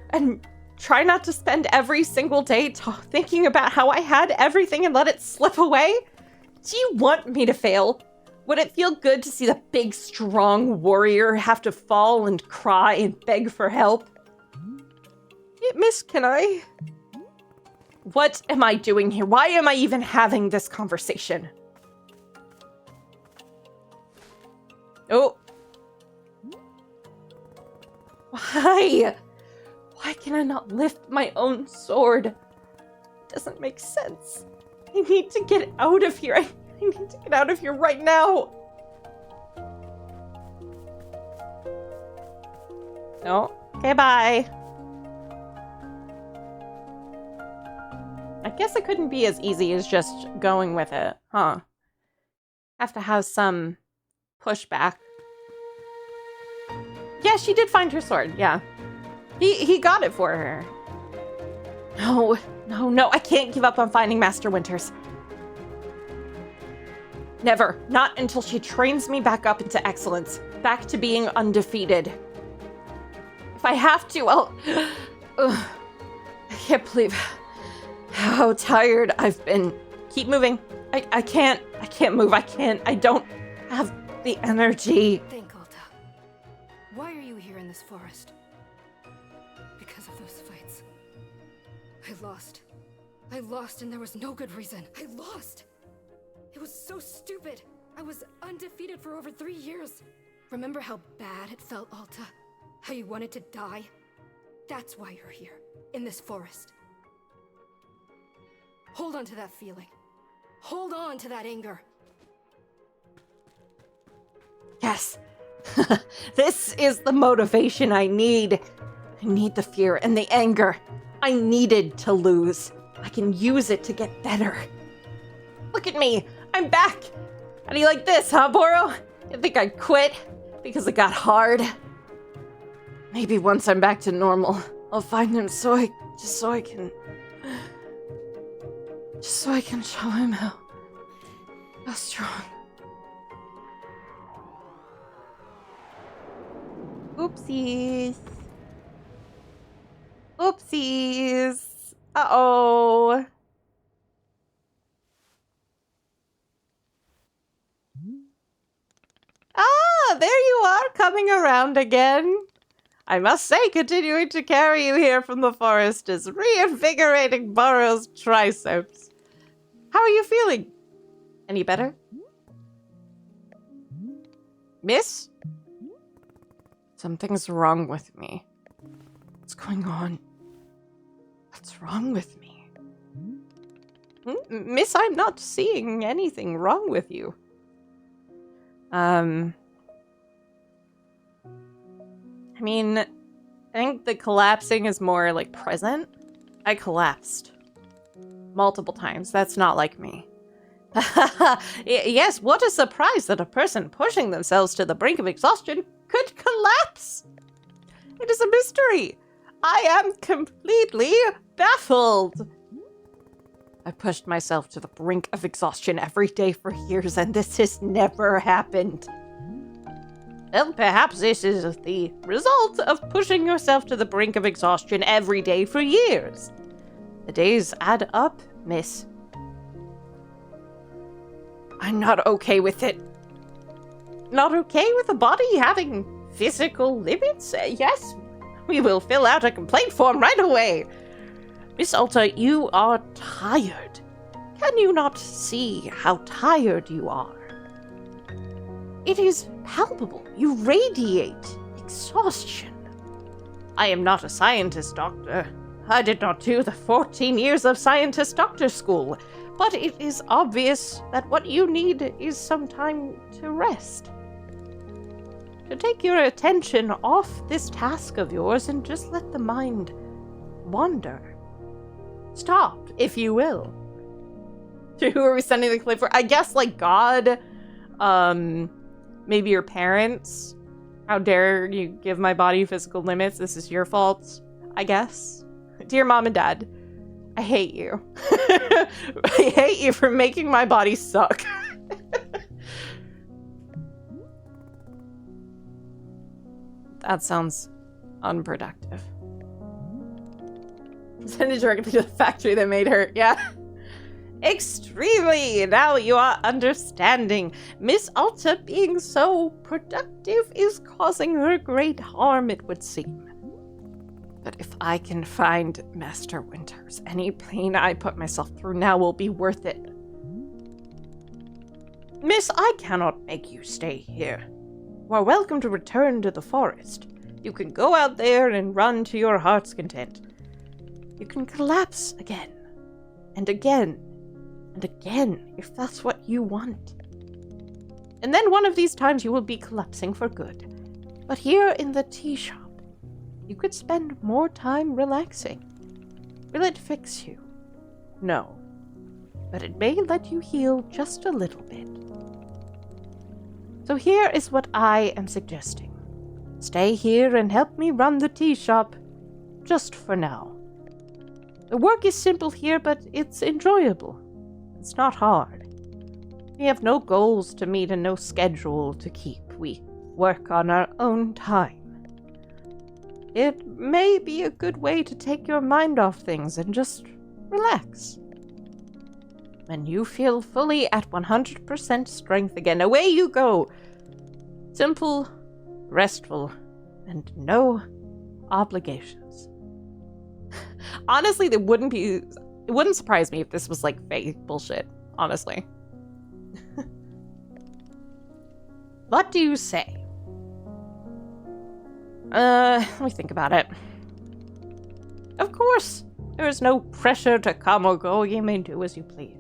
And try not to spend every single day thinking about how I had everything and let it slip away? Do you want me to fail? Would it feel good to see the big, strong warrior have to fall and cry and beg for help? Miss, can I? What am I doing here? Why am I even having this conversation? Oh. Why? Why can I not lift my own sword? It doesn't make sense. I need to get out of here. I need to get out of here right now. No. Okay, bye. I guess it couldn't be as easy as just going with it, huh? Have to have some pushback. Yeah, she did find her sword, yeah. He got it for her. No, I can't give up on finding Master Winters. Never. Not until she trains me back up into excellence. Back to being undefeated. If I have to, I'll... I can't believe how tired I've been. Keep moving. I can't move. I don't have the energy. Think, Alta. Why are you here in this forest? Because of those fights. I lost and there was no good reason. I lost! It was so stupid. I was undefeated for over 3 years. Remember how bad it felt, Alta? How you wanted to die? That's why you're here, in this forest. Hold on to that feeling. Hold on to that anger. Yes. This is the motivation I need. I need the fear and the anger. I needed to lose. I can use it to get better. Look at me. I'm back. How do you like this, huh, Boro? You think I'd quit because it got hard? Maybe once I'm back to normal, I'll find him so I can show him how strong. Oopsies. Oopsies. Uh-oh. Ah, there you are, coming around again. I must say, continuing to carry you here from the forest is reinvigorating Burrow's triceps. How are you feeling? Any better? Miss? Something's wrong with me. going on? What's wrong with me? Miss, I'm not seeing anything wrong with you. I mean, I think the collapsing is more like present. I collapsed multiple times. That's not like me. Yes, what a surprise that a person pushing themselves to the brink of exhaustion could collapse. It is a mystery. I am completely baffled. I pushed myself to the brink of exhaustion every day for years, and this has never happened. Well, perhaps this is the result of pushing yourself to the brink of exhaustion every day for years. The days add up, miss. I'm not okay with it. Not okay with the body having physical limits? Yes, we will fill out a complaint form right away. Miss Alta, you are tired. Can you not see how tired you are? It is palpable. You radiate exhaustion. I am not a scientist, doctor. I did not do the 14 years of scientist doctor school, but it is obvious that what you need is some time to rest. To take your attention off this task of yours and just let the mind wander. Stop, if you will. To who are we sending the clip for? I guess, like, God, maybe your parents. How dare you give my body physical limits? This is your fault, I guess. Dear mom and dad, I hate you. I hate you for making my body suck. That sounds unproductive. Send it directly to the factory that made her. Yeah. Extremely! Now you are understanding. Miss Alta being so productive is causing her great harm, it would seem. But if I can find Master Winters, any pain I put myself through now will be worth it. Miss, I cannot make you stay here. You are welcome to return to the forest. You can go out there and run to your heart's content. You can collapse again, and again, and again, if that's what you want. And then one of these times you will be collapsing for good. But here in the tea shop, you could spend more time relaxing. Will it fix you? No. But it may let you heal just a little bit. So here is what I am suggesting. Stay here and help me run the tea shop, just for now. The work is simple here, but it's enjoyable. It's not hard. We have no goals to meet and no schedule to keep. We work on our own time. It may be a good way to take your mind off things and just relax. When you feel fully at 100% strength again, away you go. Simple, restful, and no obligations. Honestly, it wouldn't surprise me if this was like fake bullshit, honestly. What do you say? Let me think about it. Of course, there is no pressure to come or go. You may do as you please.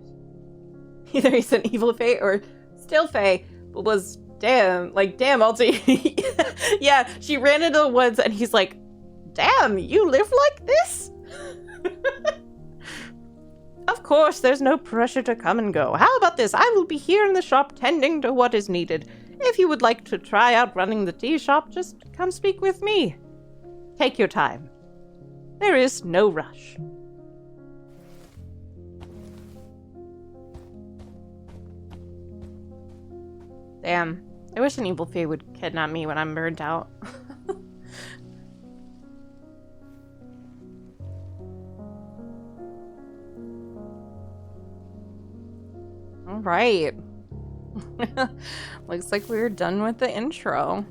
Either he's an evil fae or still fae, but was damn, Alti. Yeah, she ran into the woods and he's like, damn, you live like this? Of course, there's no pressure to come and go. How about this? I will be here in the shop tending to what is needed. If you would like to try out running the tea shop, just come speak with me. Take your time. There is no rush. Damn. I wish an evil fae would kidnap me when I'm burnt out. Alright. Looks like we're done with the intro.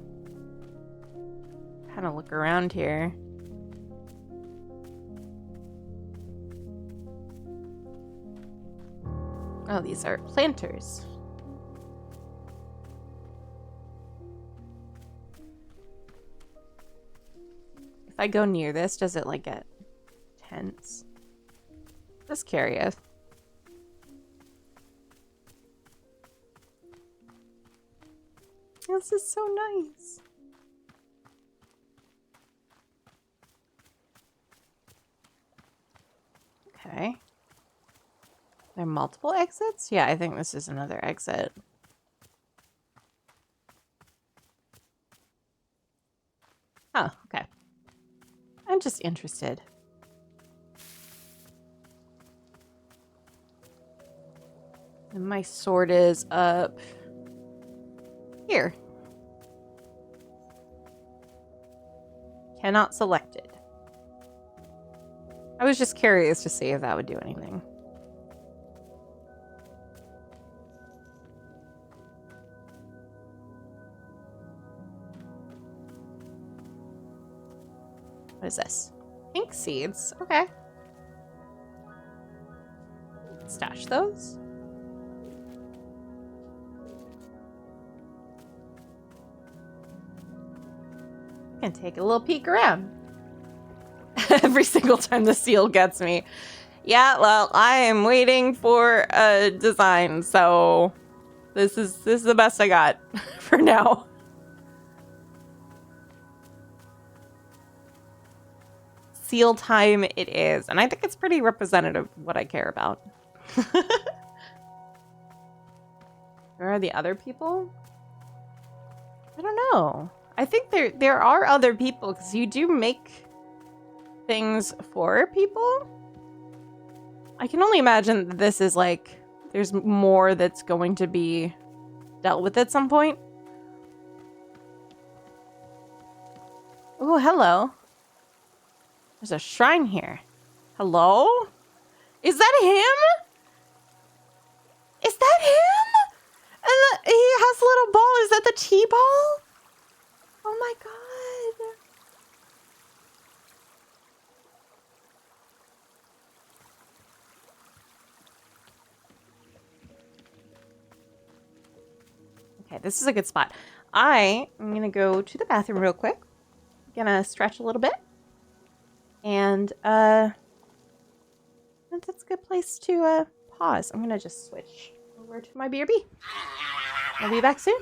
Kind of look around here. Oh, these are planters. I go near this, does it like get tense? Just curious. This is so nice. Okay. There are multiple exits? Yeah, I think this is another exit. Oh, okay. I'm just interested. And my sword is up here. Cannot select it. I was just curious to see if that would do anything. What is this? Pink seeds. Okay. Stash those. And take a little peek around. Every single time the seal gets me. Yeah, well, I am waiting for a design, so this is the best I got for now. Seal time it is, and I think it's pretty representative of what I care about. Where are the other people? I don't know. I think there are other people, because you do make things for people. I can only imagine that this is like, there's more that's going to be dealt with at some point. Oh, hello. There's a shrine here. Hello? Is that him? Is that him? And he has a little ball. Is that the T-ball? Oh my god. Okay, this is a good spot. I am going to go to the bathroom real quick. Gonna stretch a little bit. And that's a good place to pause. I'm going to just switch over to my BRB. I'll be back soon.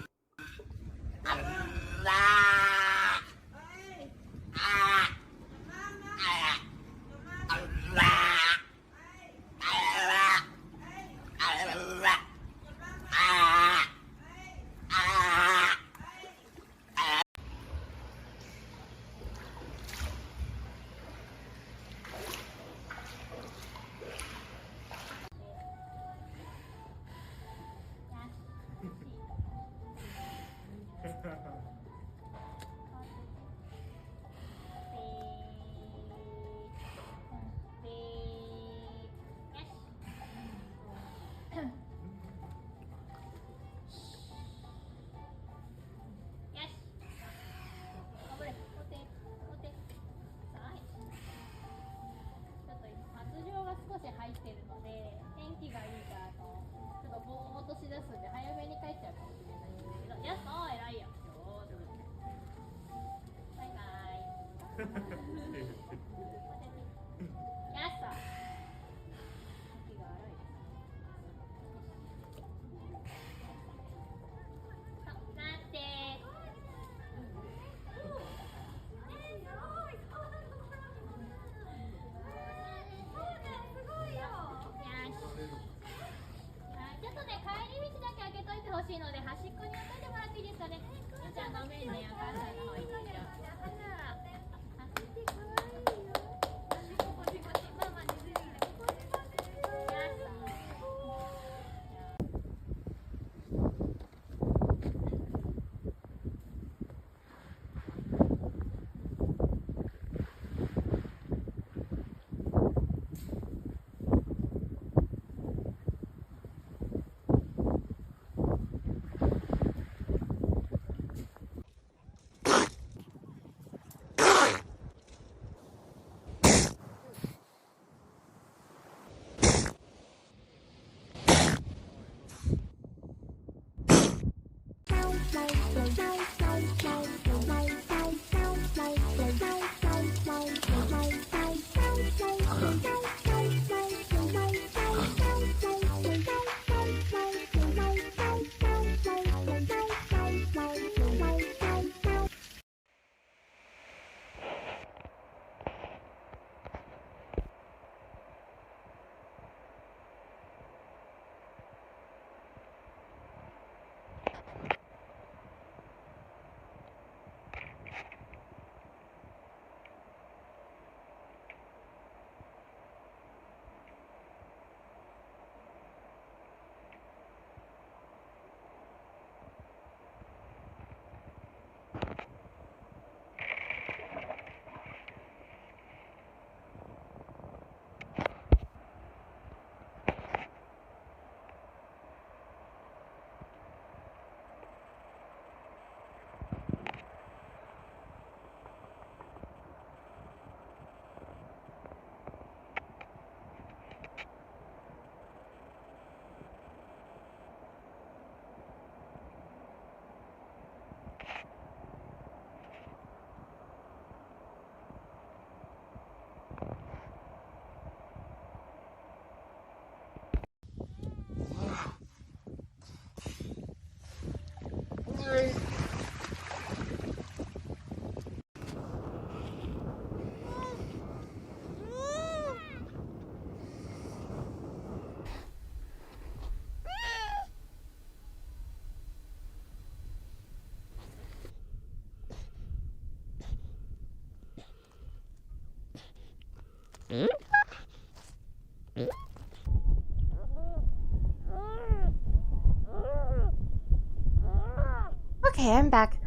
Okay, I'm back.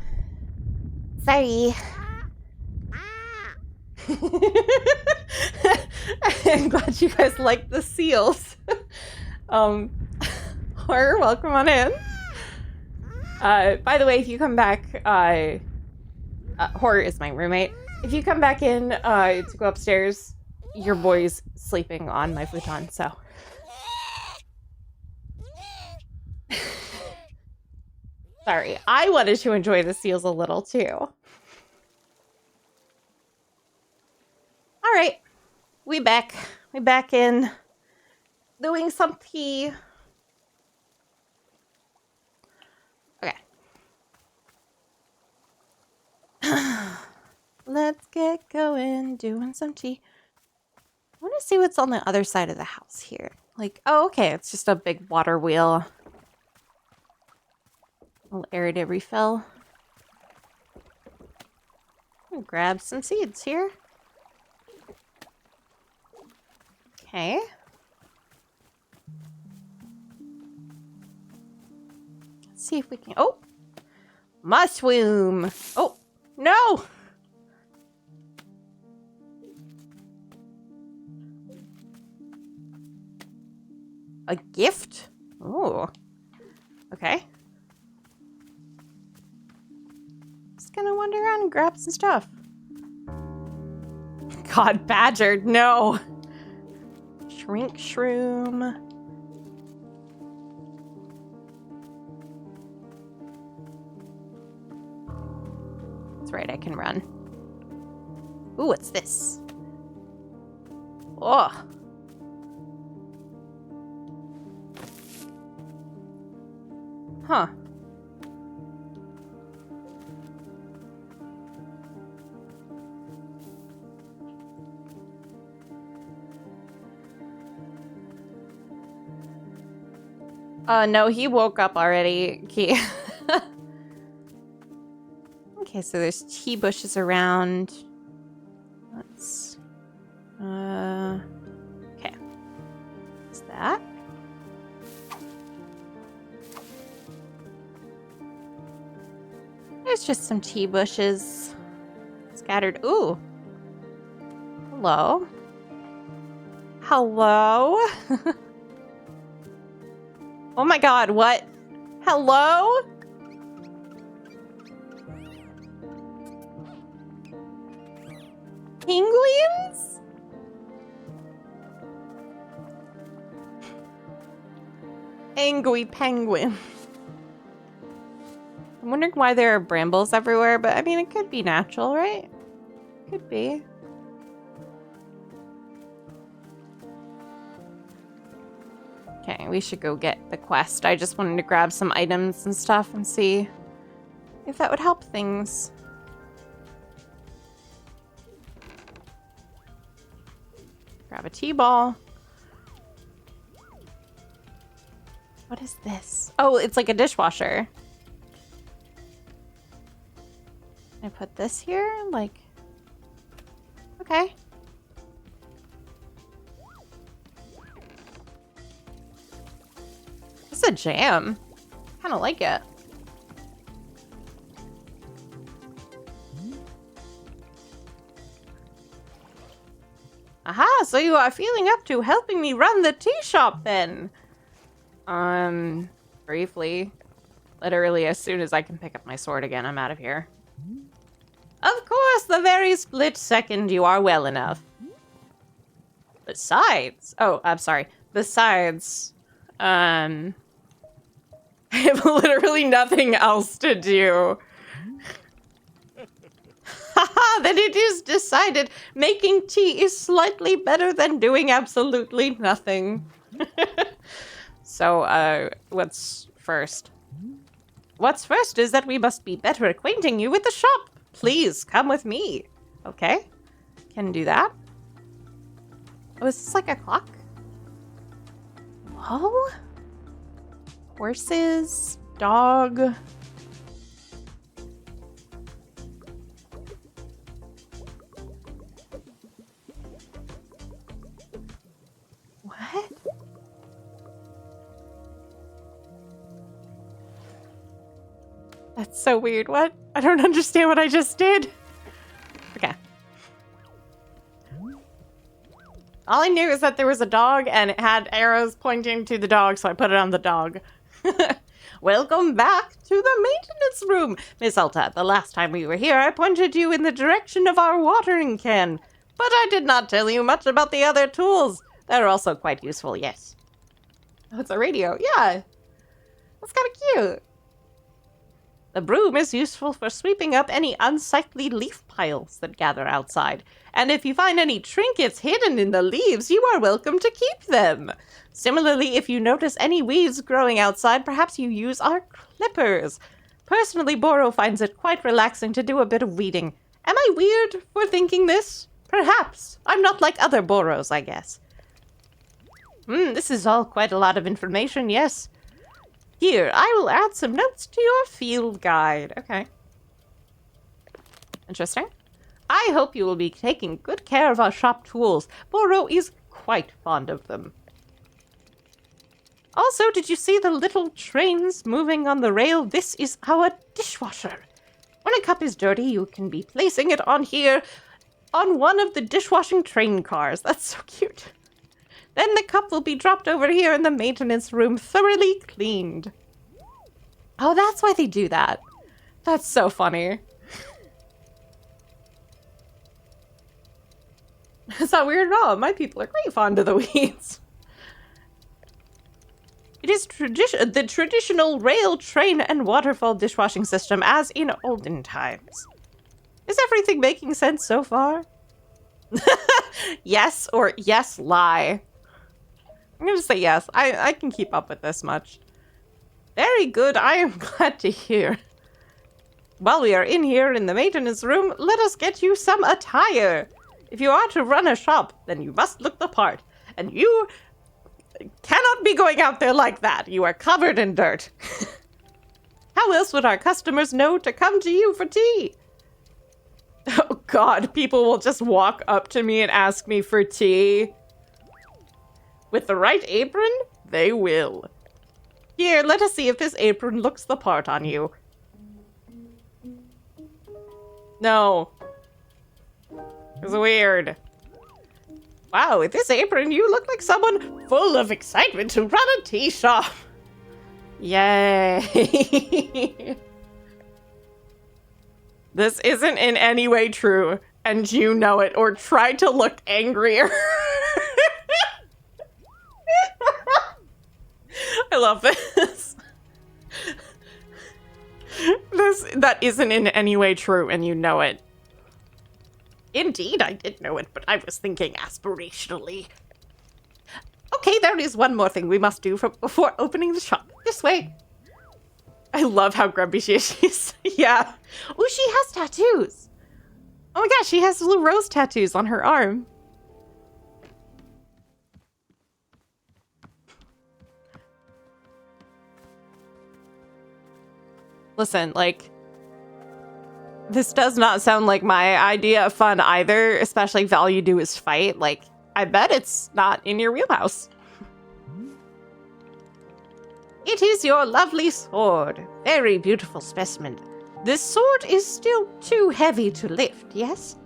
Sorry. I'm glad you guys like the seals. Horror, welcome on in. By the way, if you come back, Horror is my roommate. If you come back in to go upstairs, your boy's sleeping on my futon, so. Sorry, I wanted to enjoy the seals a little too. All right, we back. We back in doing some tea. Okay. Let's get going, doing some tea. I want to see what's on the other side of the house here. Like, oh, okay, it's just a big water wheel. A little area to refill. I'll grab some seeds here. Okay. Let's see if we can... Oh! Mushroom! Oh, no! A gift? Oh. Okay. Just gonna wander around and grab some stuff. God, badgered, no! Shrink shroom. That's right, I can run. Ooh, what's this? Oh. Huh. No, he woke up already. Okay. Okay, so there's tea bushes around. Let's... okay. What's that? There's just some tea bushes scattered. Ooh. Hello. Hello? Oh my god, what? Hello? Penguins? Angry penguin. I'm wondering why there are brambles everywhere, but I mean, it could be natural, right? Could be. Okay, we should go get the quest. I just wanted to grab some items and stuff and see if that would help things. Grab a tea ball. What is this? Oh, it's like a dishwasher. Can I put this here? Like, okay. It's a jam. Kind of like it. Aha, so you are feeling up to helping me run the tea shop then? Briefly. Literally, as soon as I can pick up my sword again, I'm out of here. Of course, the very split second you are well enough. Besides... Oh, I'm sorry. Besides, I have literally nothing else to do. Haha, then it is decided. Making tea is slightly better than doing absolutely nothing. So, what's first? what's first is that we must be better acquainting you with the shop. Please, come with me. Okay. Can do that. Oh, is this like a clock? Whoa. Horses. Dog. What? That's so weird. What? I don't understand what I just did. Okay. All I knew is that there was a dog and it had arrows pointing to the dog, so I put it on the dog. Welcome back to the maintenance room, Miss Alta. The last time we were here, I pointed you in the direction of our watering can. But I did not tell you much about the other tools. They're also quite useful, yes. Oh, it's a radio. Yeah. That's kind of cute. The broom is useful for sweeping up any unsightly leaf piles that gather outside. And if you find any trinkets hidden in the leaves, you are welcome to keep them. Similarly, if you notice any weeds growing outside, perhaps you use our clippers. Personally, Boro finds it quite relaxing to do a bit of weeding. Am I weird for thinking this? Perhaps. I'm not like other Boros, I guess. This is all quite a lot of information, yes. Here, I will add some notes to your field guide. Okay. Interesting. I hope you will be taking good care of our shop tools. Boro is quite fond of them. Also, did you see the little trains moving on the rail? This is our dishwasher. When a cup is dirty, you can be placing it on here, on one of the dishwashing train cars. That's so cute. Then the cup will be dropped over here in the maintenance room, thoroughly cleaned. Oh, that's why they do that. That's so funny. It's not weird at all. My people are quite fond of the weeds. It is the traditional rail, train, and waterfall dishwashing system as in olden times. Is everything making sense so far? Yes or yes lie. I'm going to say yes. I can keep up with this much. Very good. I am glad to hear. While we are in here in the maintenance room, let us get you some attire. If you are to run a shop, then you must look the part. And you cannot be going out there like that. You are covered in dirt. How else would our customers know to come to you for tea? Oh God, people will just walk up to me and ask me for tea. With the right apron, they will. Here, let us see if this apron looks the part on you. No. It's weird. Wow, with this apron, you look like someone full of excitement to run a tea shop. Yay. This isn't in any way true, and you know it, or try to look angrier. I love this. That isn't in any way true, and you know it. Indeed, I did know it, but I was thinking aspirationally. Okay, there is one more thing we must do before opening the shop. This way. I love how grumpy she is. She's, yeah. Oh, she has tattoos. Oh my gosh, she has little rose tattoos on her arm. Listen, like, this does not sound like my idea of fun either, especially if all you do is fight. Like, I bet it's not in your wheelhouse. It is your lovely sword. Very beautiful specimen. This sword is still too heavy to lift, yes?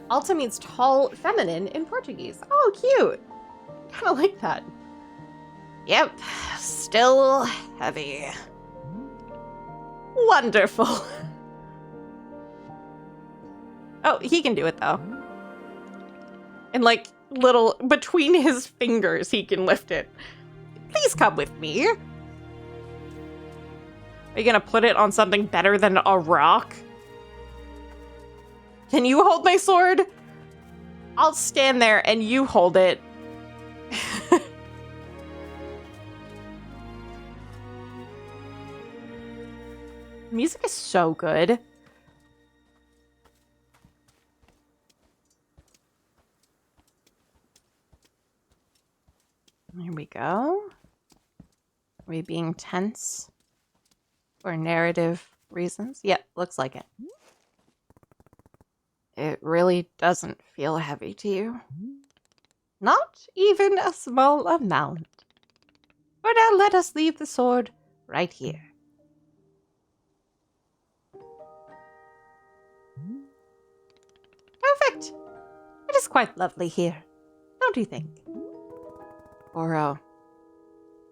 Alta means tall, feminine in Portuguese. Oh, cute. Kind of like that. Yep, still heavy. Wonderful. Oh, he can do it, though. And, like, little, between his fingers, he can lift it. Please come with me. Are you gonna put it on something better than a rock? Can you hold my sword? I'll stand there and you hold it. Music is so good. Here we go. Are we being tense for narrative reasons? Yep, looks like it. It really doesn't feel heavy to you. Not even a small amount. For now, let us leave the sword right here. Perfect! It is quite lovely here, don't you think? Oro,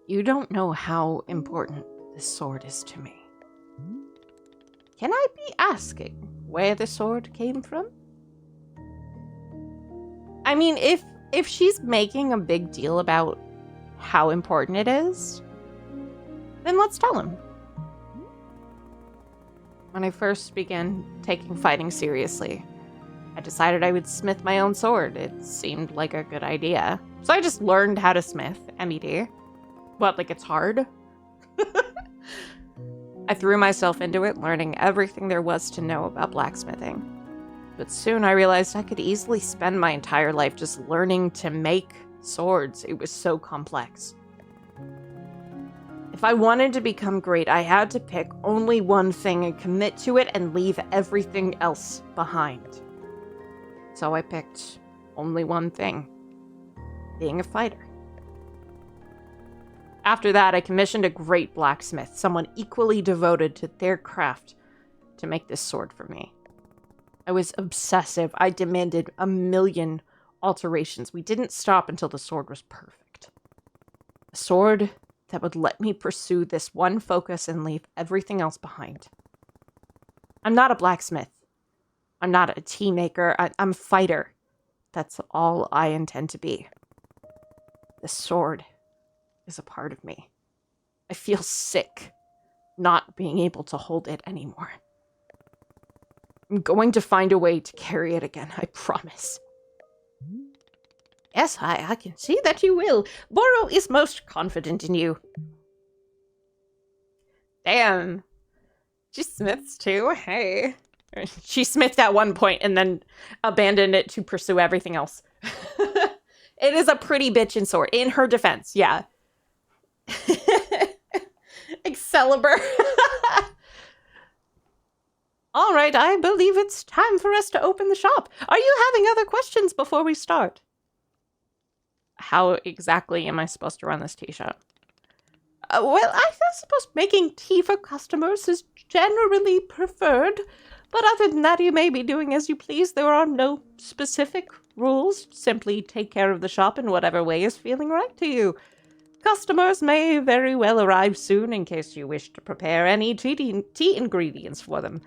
you don't know how important this sword is to me. Can I be asking where the sword came from? I mean, if she's making a big deal about how important it is, then let's tell him. When I first began taking fighting seriously, I decided I would smith my own sword. It seemed like a good idea. So I just learned how to smith, MED. What, like it's hard? I threw myself into it, learning everything there was to know about blacksmithing. But soon I realized I could easily spend my entire life just learning to make swords. It was so complex. If I wanted to become great, I had to pick only one thing and commit to it and leave everything else behind. So I picked only one thing: being a fighter. After that, I commissioned a great blacksmith, someone equally devoted to their craft, to make this sword for me. I was obsessive. I demanded 1,000,000 alterations. We didn't stop until the sword was perfect. A sword that would let me pursue this one focus and leave everything else behind. I'm not a blacksmith. I'm not a tea maker. I'm a fighter. That's all I intend to be. The sword is a part of me. I feel sick not being able to hold it anymore. I'm going to find a way to carry it again, I promise. Yes, I can see that you will. Boro is most confident in you. Damn. She smiths too? Hey. She smithed at one point and then abandoned it to pursue everything else. It is a pretty bitchin' sword. In her defense, yeah. Excalibur. All right, I believe it's time for us to open the shop. Are you having other questions before we start? How exactly am I supposed to run this tea shop? Well, I suppose making tea for customers is generally preferred, but other than that, you may be doing as you please. There are no specific rules. Simply take care of the shop in whatever way is feeling right to you. Customers may very well arrive soon in case you wish to prepare any tea ingredients for them.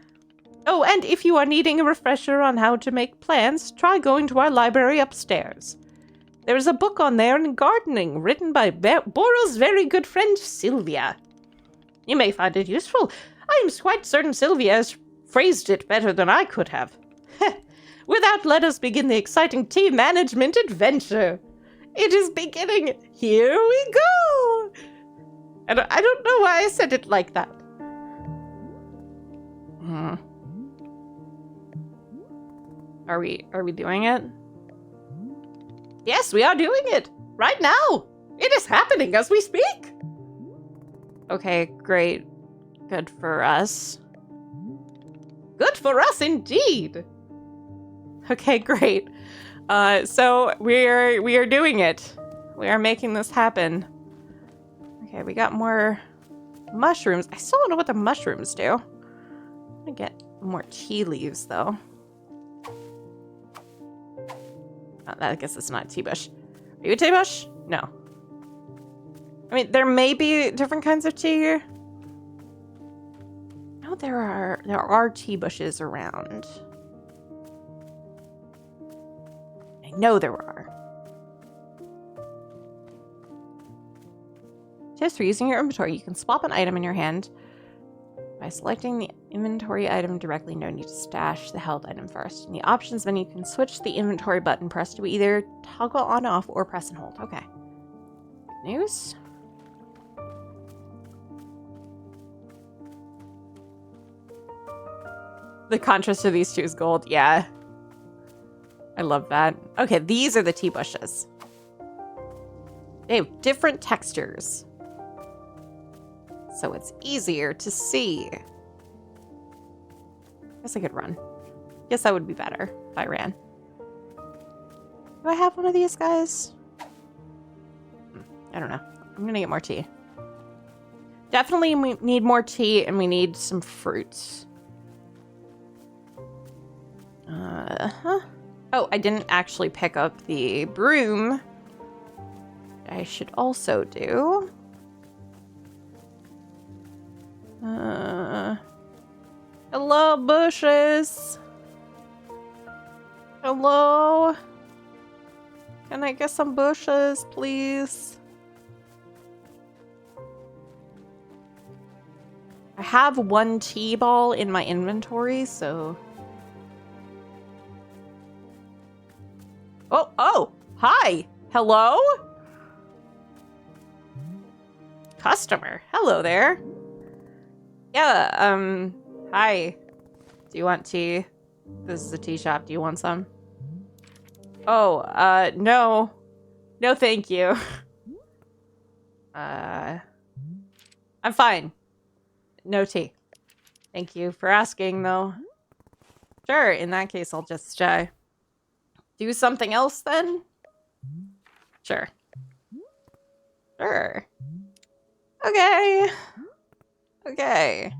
Oh, and if you are needing a refresher on how to make plants, try going to our library upstairs. There is a book on there in gardening, written by Boro's very good friend, Sylvia. You may find it useful. I am quite certain Sylvia has phrased it better than I could have. With that, let us begin the exciting tea management adventure. It is beginning. Here we go. And I don't know why I said it like that. Are we doing it? Yes, we are doing it. Right now. It is happening as we speak. Okay, great. Good for us. Good for us indeed. Okay, great. So we are doing it. We are making this happen. Okay, we got more mushrooms. I still don't know what the mushrooms do. I'm gonna get more tea leaves though. I guess it's not a tea bush. Are you a tea bush? No. I mean, there may be different kinds of tea. No, there are tea bushes around. I know there are. Tips for using your inventory. You can swap an item in your hand by selecting the Inventory item directly. No need to stash the held item first. In the options menu, you can switch the inventory button. Press to either toggle on off or press and hold. Okay. Good news. The contrast of these two is gold. Yeah. I love that. Okay, these are the tea bushes. They have different textures. So it's easier to see. Guess I could run. Guess that would be better if I ran. Do I have one of these guys? I don't know. I'm gonna get more tea. Definitely we need more tea and we need some fruits. Oh, I didn't actually pick up the broom. I should also do. Hello, bushes. Hello. Can I get some bushes, please? I have one tea ball in my inventory, so... Oh, hi. Hello? Customer. Hello there. Yeah, hi. Do you want tea? This is a tea shop. Do you want some? Oh, no. No, thank you. I'm fine. No tea. Thank you for asking, though. Sure, in that case, I'll just, do something else, then? Sure. Sure. Okay. Okay.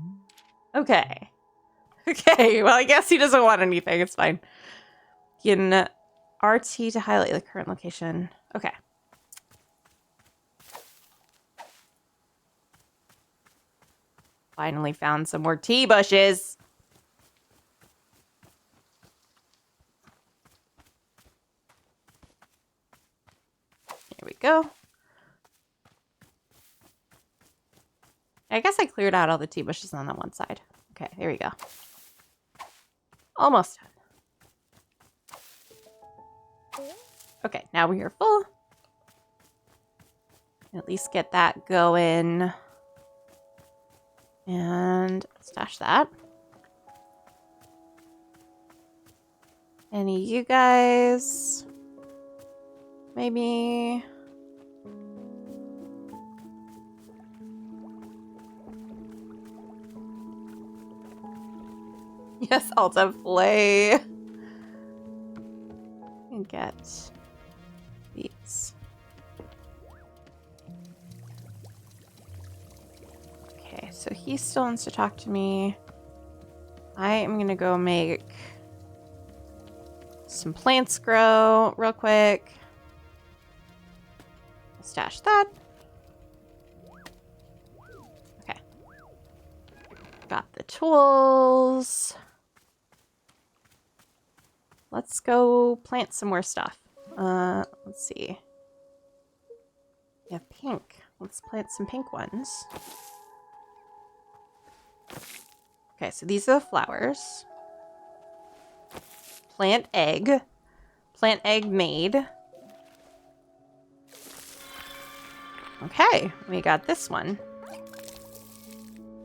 Okay. Okay, well, I guess he doesn't want anything. It's fine. You can RT to highlight the current location. Okay. Finally found some more tea bushes. Here we go. I guess I cleared out all the tea bushes on that one side. Okay, there we go. Almost done. Okay, now we are full. At least get that going. And stash that. Any of you guys? Maybe... Yes, I'll play. And get these. Okay, so he still wants to talk to me. I am gonna go make some plants grow real quick. Stash that. Okay. Got the tools. Let's go plant some more stuff. Let's see. We have pink. Let's plant some pink ones. Okay, so these are the flowers. Plant egg. Plant egg made. Okay, we got this one.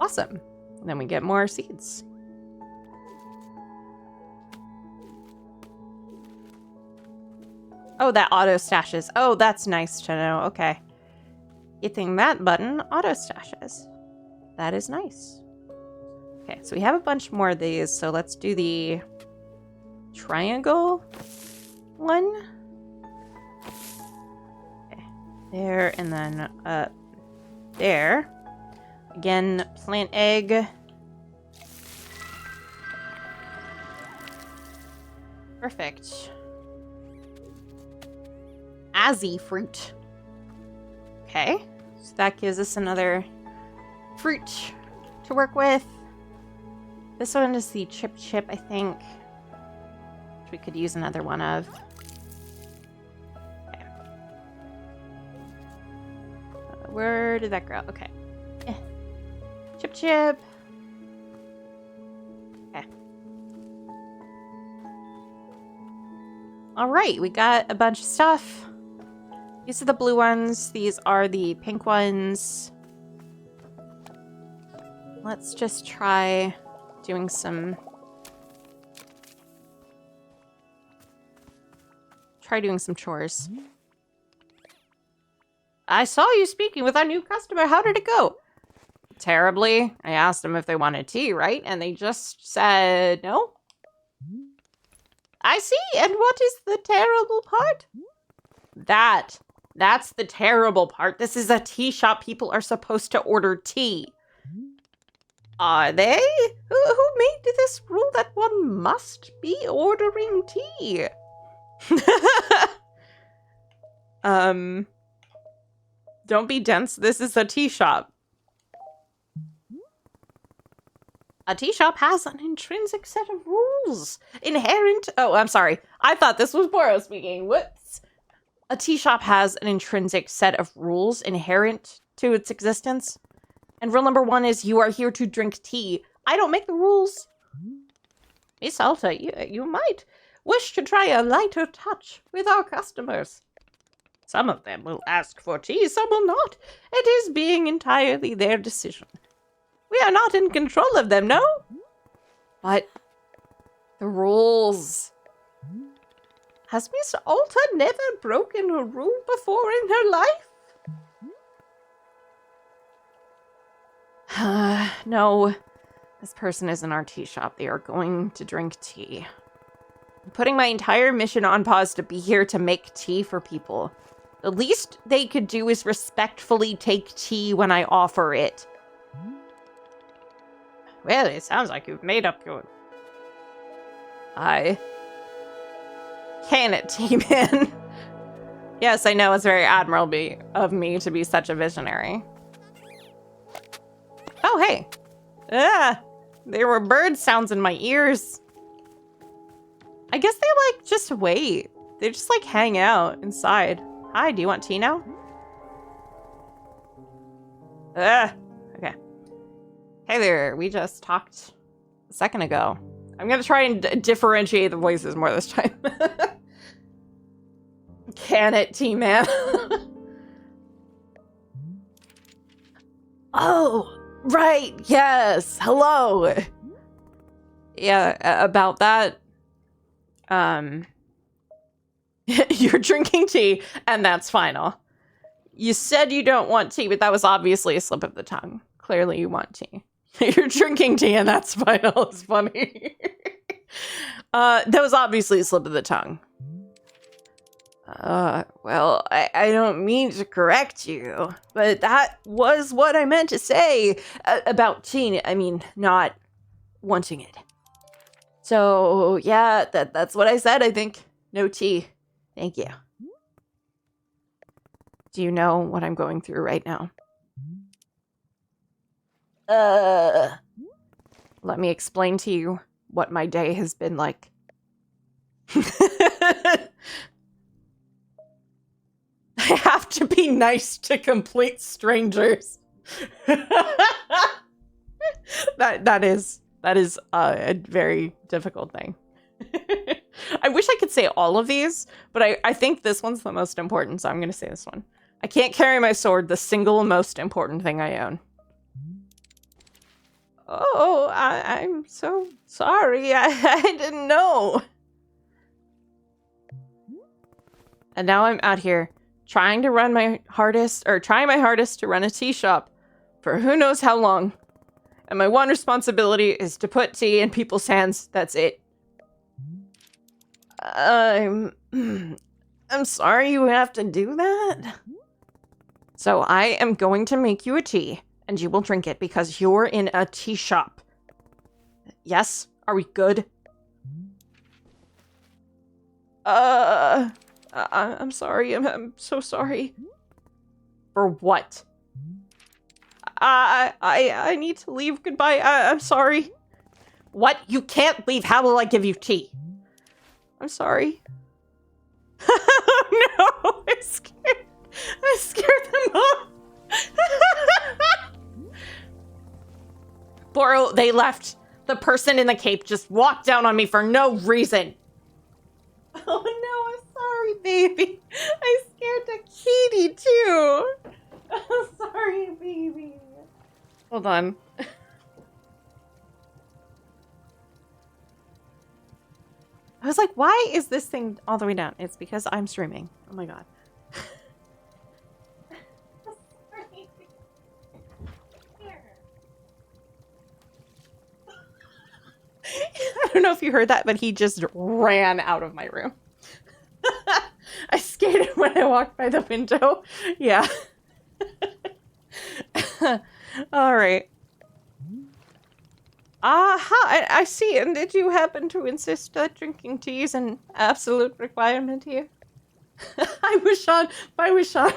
Awesome. And then we get more seeds. Oh, that auto stashes. Oh, that's nice to know. Okay. Hitting that button auto stashes. That is nice. Okay, so we have a bunch more of these, so let's do the triangle one. Okay, there, and then up there. Again, plant egg. Perfect. Azzy fruit. Okay, so that gives us another fruit to work with. This one is the chip, I think, which we could use another one of. Okay. Where did that grow? Okay. Chip. All right, we got a bunch of stuff. These are the blue ones. These are the pink ones. Let's just try doing some... chores. I saw you speaking with our new customer. How did it go? Terribly. I asked them if they wanted tea, right? And they just said no. I see. And what is the terrible part? That's the terrible part. This is a tea shop. People are supposed to order tea. Are they? Who made this rule that one must be ordering tea? Don't be dense. This is a tea shop. A tea shop has an intrinsic set of rules inherent. Oh, I'm sorry. I thought this was Boro speaking. Whoops. A tea shop has an intrinsic set of rules inherent to its existence. And rule number 1 is you are here to drink tea. I don't make the rules. Miss Alta, you might wish to try a lighter touch with our customers. Some of them will ask for tea, some will not. It is being entirely their decision. We are not in control of them, no? But the rules. Has Miss Alta never broken a rule before in her life? No. This person is in our tea shop. They are going to drink tea. I'm putting my entire mission on pause to be here to make tea for people. The least they could do is respectfully take tea when I offer it. Well, it sounds like you've made up your... Can it, T-Man? Yes, I know it's very admirable of me to be such a visionary. Oh, hey. There were bird sounds in my ears. I guess they, like, just wait. They just, like, hang out inside. Hi, do you want tea now? Okay. Hey there, we just talked a second ago. I'm gonna try and differentiate the voices more this time. Can it, T-Man? Oh, right, yes, hello. Yeah, about that. You're drinking tea, and that's final. You said you don't want tea, but that was obviously a slip of the tongue. Clearly you want tea. You're drinking tea, and that's final. It's funny. That was obviously a slip of the tongue. Well, I don't mean to correct you, but that was what I meant to say about tea. I mean, not wanting it. So, yeah, that's what I said, I think. No tea. Thank you. Do you know what I'm going through right now? Let me explain to you what my day has been like. I have to be nice to complete strangers. That is a very difficult thing. I wish I could say all of these, but I think this one's the most important, so I'm going to say this one. I can't carry my sword, the single most important thing I own. Oh, I'm so sorry. I didn't know. And now I'm out here trying my hardest to run a tea shop for who knows how long. And my one responsibility is to put tea in people's hands. That's it. I'm sorry you have to do that. So I am going to make you a tea, and you will drink it because you're in a tea shop. Yes? Are we good? I'm sorry. I'm so sorry. For what? I need to leave. Goodbye. I'm sorry. What? You can't leave. How will I give you tea? I'm sorry. Oh no! I scared them off. Boro, they left. The person in the cape just walked down on me for no reason. Oh no, baby. I scared the kitty too. Sorry, baby. Hold on. I was like, why is this thing all the way down? It's because I'm streaming. Oh my god. I don't know if you heard that, but he just ran out of my room. I scared him when I walked by the window. Yeah. All right. Aha, I see. And did you happen to insist that drinking tea is an absolute requirement here? I wish on.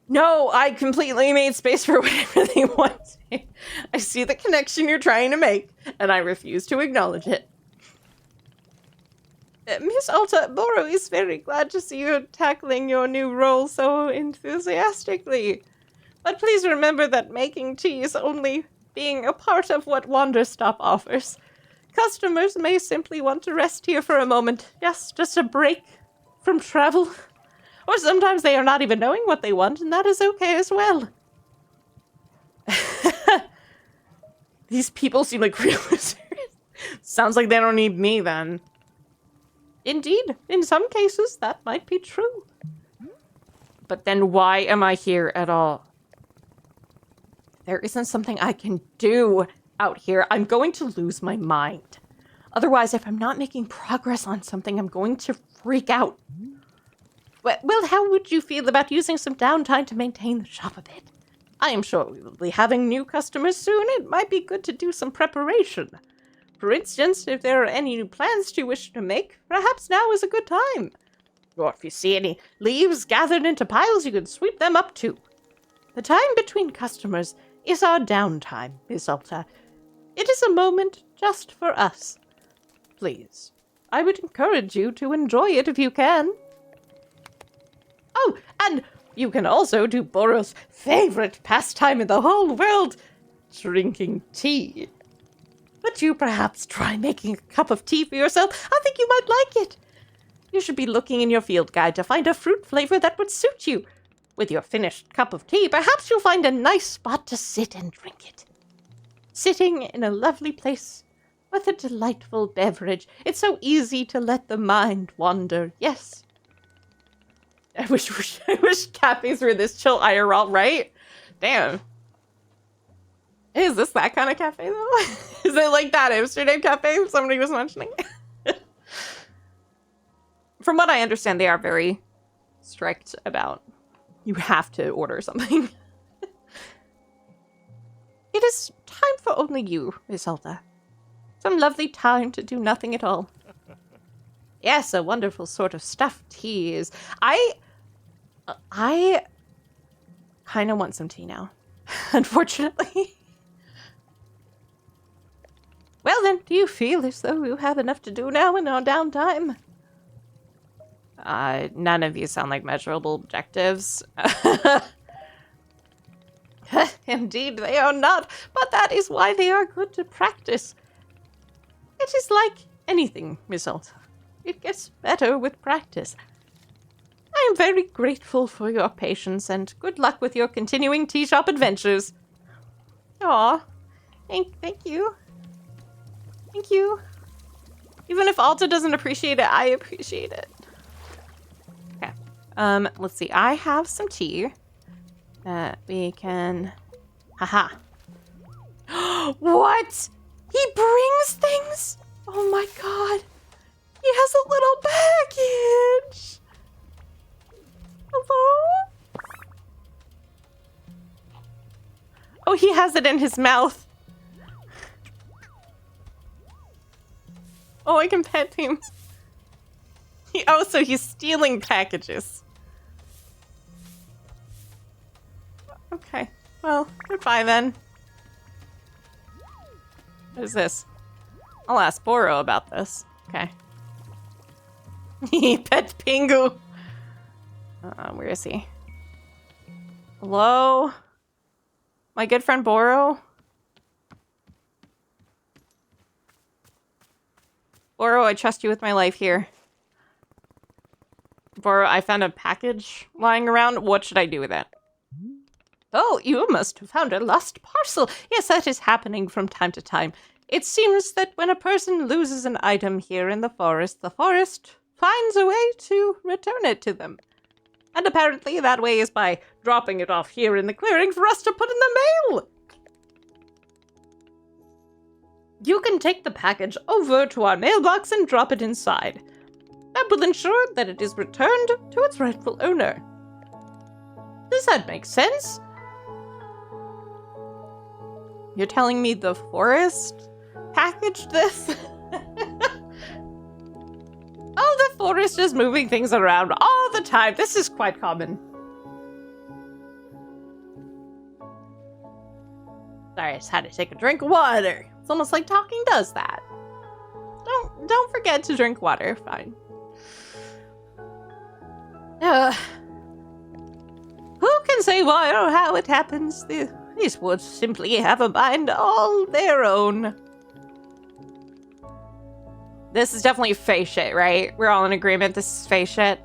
No, I completely made space for whatever they wanted. I see the connection you're trying to make, and I refuse to acknowledge it. Miss Alta, Boro is very glad to see you tackling your new role so enthusiastically. But please remember that making tea is only being a part of what Wanderstop offers. Customers may simply want to rest here for a moment. Yes, just a break from travel. Or sometimes they are not even knowing what they want, and that is okay as well. These people seem like real losers. Sounds like they don't need me, then. Indeed, in some cases, that might be true. But then why am I here at all? There isn't something I can do out here. I'm going to lose my mind. Otherwise, if I'm not making progress on something, I'm going to freak out. Well, how would you feel about using some downtime to maintain the shop a bit? I am sure we will be having new customers soon. It might be good to do some preparation. For instance, if there are any new plans you wish to make, perhaps now is a good time. Or if you see any leaves gathered into piles, you can sweep them up too. The time between customers is our downtime, Miss Alta. It is a moment just for us. Please, I would encourage you to enjoy it if you can. Oh, and you can also do Boro's favorite pastime in the whole world, drinking tea. Would you perhaps try making a cup of tea for yourself? I think you might like it. You should be looking in your field guide to find a fruit flavor that would suit you. With your finished cup of tea, perhaps you'll find a nice spot to sit and drink it. Sitting in a lovely place with a delightful beverage. It's so easy to let the mind wander, yes. I wish cafes were this chill IRL, right? Damn. Is this that kind of cafe, though? Is it like that Amsterdam cafe somebody was mentioning? From what I understand, they are very strict about you have to order something. It is time for only you, Miss Alta. Some lovely time to do nothing at all. Yes, a wonderful sort of stuffed teas. I kind of want some tea now, unfortunately. Well then, do you feel as though you have enough to do now in our downtime? None of you sound like measurable objectives. Indeed, they are not, but that is why they are good to practice. It is like anything, Miss Alta. It gets better with practice. I am very grateful for your patience, and good luck with your continuing tea shop adventures. Aw, thank you. Thank you. Even if Alta doesn't appreciate it, I appreciate it. Okay. Let's see. I have some tea that we can... Haha. What? He brings things? Oh my god. He has a little package. Hello? Oh, he has it in his mouth. Oh, I can pet him. So he's stealing packages. Okay. Well, goodbye then. What is this? I'll ask Boro about this. Okay. Pet Pingu. Where is he? Hello? My good friend Boro? Boro, I trust you with my life here. Boro, I found a package lying around. What should I do with it? Oh, you must have found a lost parcel. Yes, that is happening from time to time. It seems that when a person loses an item here in the forest finds a way to return it to them. And apparently that way is by dropping it off here in the clearing for us to put in the mail. You can take the package over to our mailbox and drop it inside. That will ensure that it is returned to its rightful owner. Does that make sense? You're telling me the forest packaged this? Oh, the forest is moving things around all the time. This is quite common. Sorry, I just had to take a drink of water. It's almost like talking does that. Don't forget to drink water. Fine. Who can say why or how it happens? These woods simply have a mind all their own. This is definitely Fae shit, right? We're all in agreement this is Fae shit.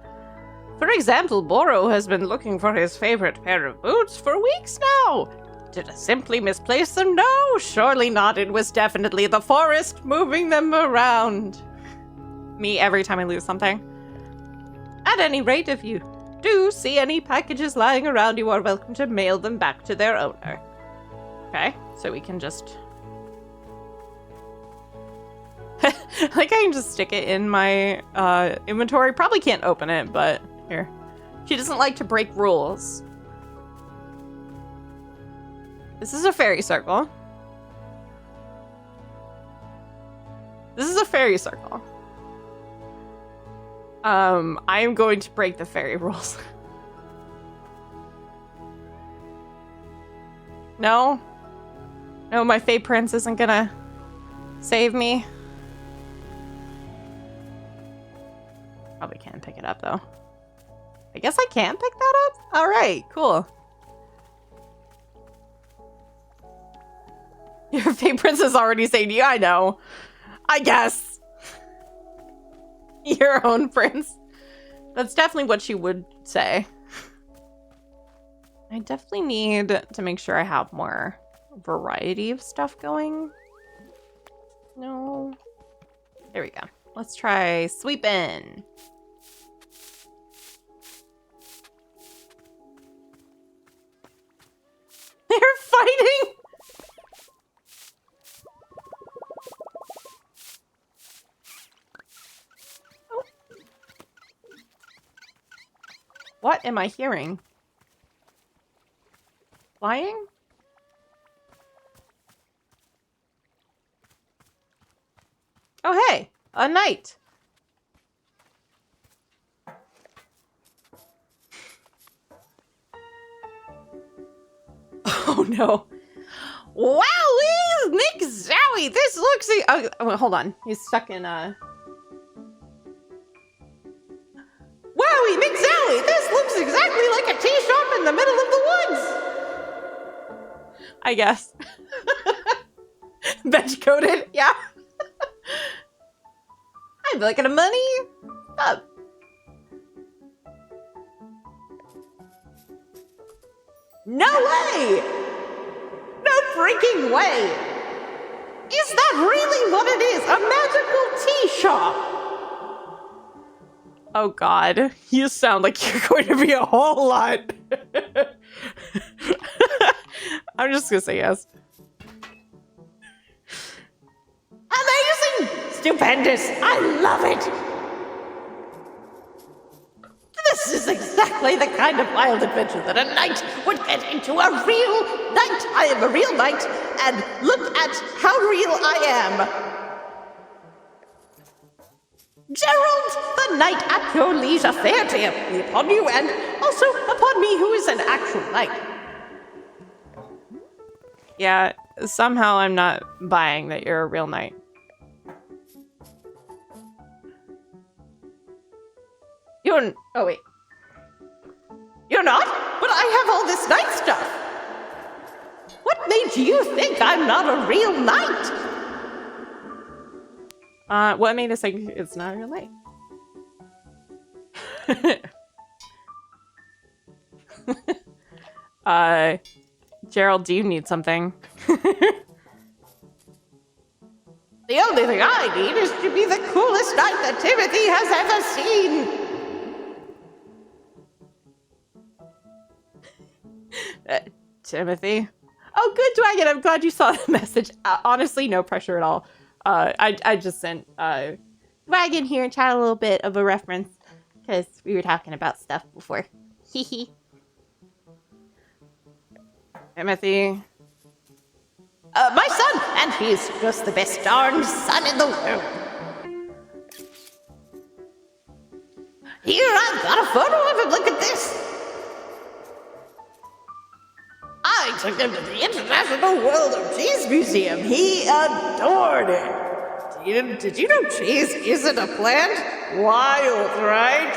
For example, Boro has been looking for his favorite pair of boots for weeks now. Did I simply misplace them? No, surely not. It was definitely the forest moving them around. Me every time I lose something. At any rate, if you do see any packages lying around, you are welcome to mail them back to their owner. Okay, so we can just... like, I can just stick it in my inventory. Probably can't open it, but here. She doesn't like to break rules. This is a fairy circle. This is a fairy circle. I am going to break the fairy rules. No? No, my Fae Prince isn't gonna save me. Probably can't pick it up, though. I guess I can pick that up? Alright, cool. Your Fae Prince is already saying, yeah, I know. I guess. Your own prince. That's definitely what she would say. I definitely need to make sure I have more variety of stuff going. No. There we go. Let's try sweeping. They're fighting! Oh. What am I hearing? Flying? Oh, hey! A knight! Oh no. Wowee! Nick Zowie! This looks... Oh, wait, hold on. He's stuck in Wowie, Mick Zowie! This looks exactly like a tea shop in the middle of the woods! I guess. Veg coated? Yeah. I'm looking at money. Up. No way! No freaking way! Is that really what it is? A magical tea shop? Oh god, you sound like you're going to be a whole lot. I'm just gonna say yes. Amazing! Stupendous! I love it! This is exactly the kind of wild adventure that a knight would get into. A real knight! I am a real knight, and look at how real I am! Gerald, the knight at your leisure, fair to be upon you, and also upon me, who is an actual knight. Yeah, somehow I'm not buying that you're a real knight. Oh wait. You're not? But I have all this knight stuff. What made you think I'm not a real knight? What made us think it's not real night? Gerald, do you need something? The only thing I need is to be the coolest knight that Timothy has ever seen. Timothy? Oh, good, Dwagon. I'm glad you saw the message. Honestly, no pressure at all. I just sent Dwagon here and chat a little bit of a reference because we were talking about stuff before. Hehe. Timothy. My son, and he's just the best darned son in the world. Here, I've got a photo of him. Look at this. I took him to the International World of Cheese Museum. He adored it. Did you know cheese isn't a plant? Wild, right?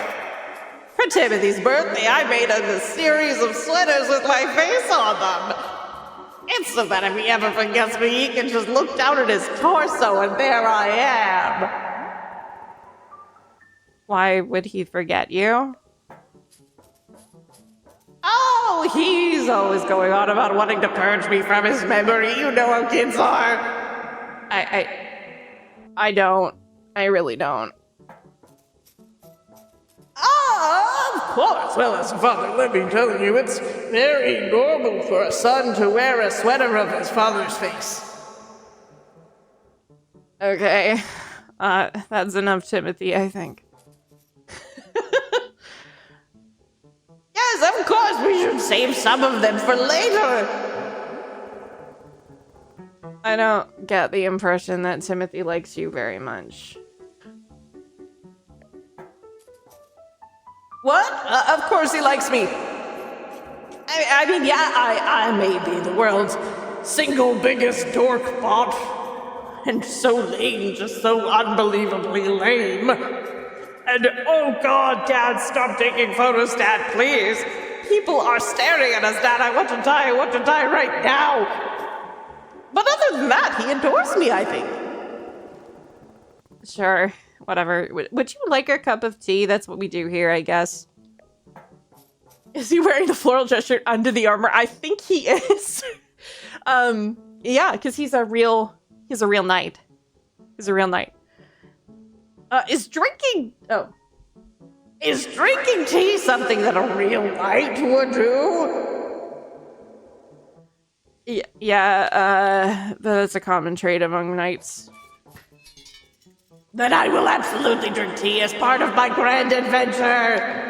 For Timothy's birthday, I made him a series of sweaters with my face on them. It's so that if he ever forgets me, he can just look down at his torso and there I am. Why would he forget you? Oh, he's always going on about wanting to purge me from his memory. You know how kids are. I don't. I really don't. Oh, of course. Well, as father, let me tell you, it's very normal for a son to wear a sweater of his father's face. Okay. That's enough, Timothy, I think. Yes, of course, we should save some of them for later. I don't get the impression that Timothy likes you very much. What? Of course he likes me. I mean, yeah, I may be the world's single biggest dork bot. And so lame, just so unbelievably lame. And oh god, Dad, stop taking photos, Dad, please. People are staring at us, Dad. I want to die right now. But other than that, he adores me, I think. Sure, whatever. Would you like a cup of tea? That's what we do here, I guess. Is he wearing the floral dress shirt under the armor? I think he is. Yeah, because he's a real knight. He's a real knight. Is drinking tea something that a real knight would do? Yeah, that's a common trait among knights. Then I will absolutely drink tea as part of my grand adventure.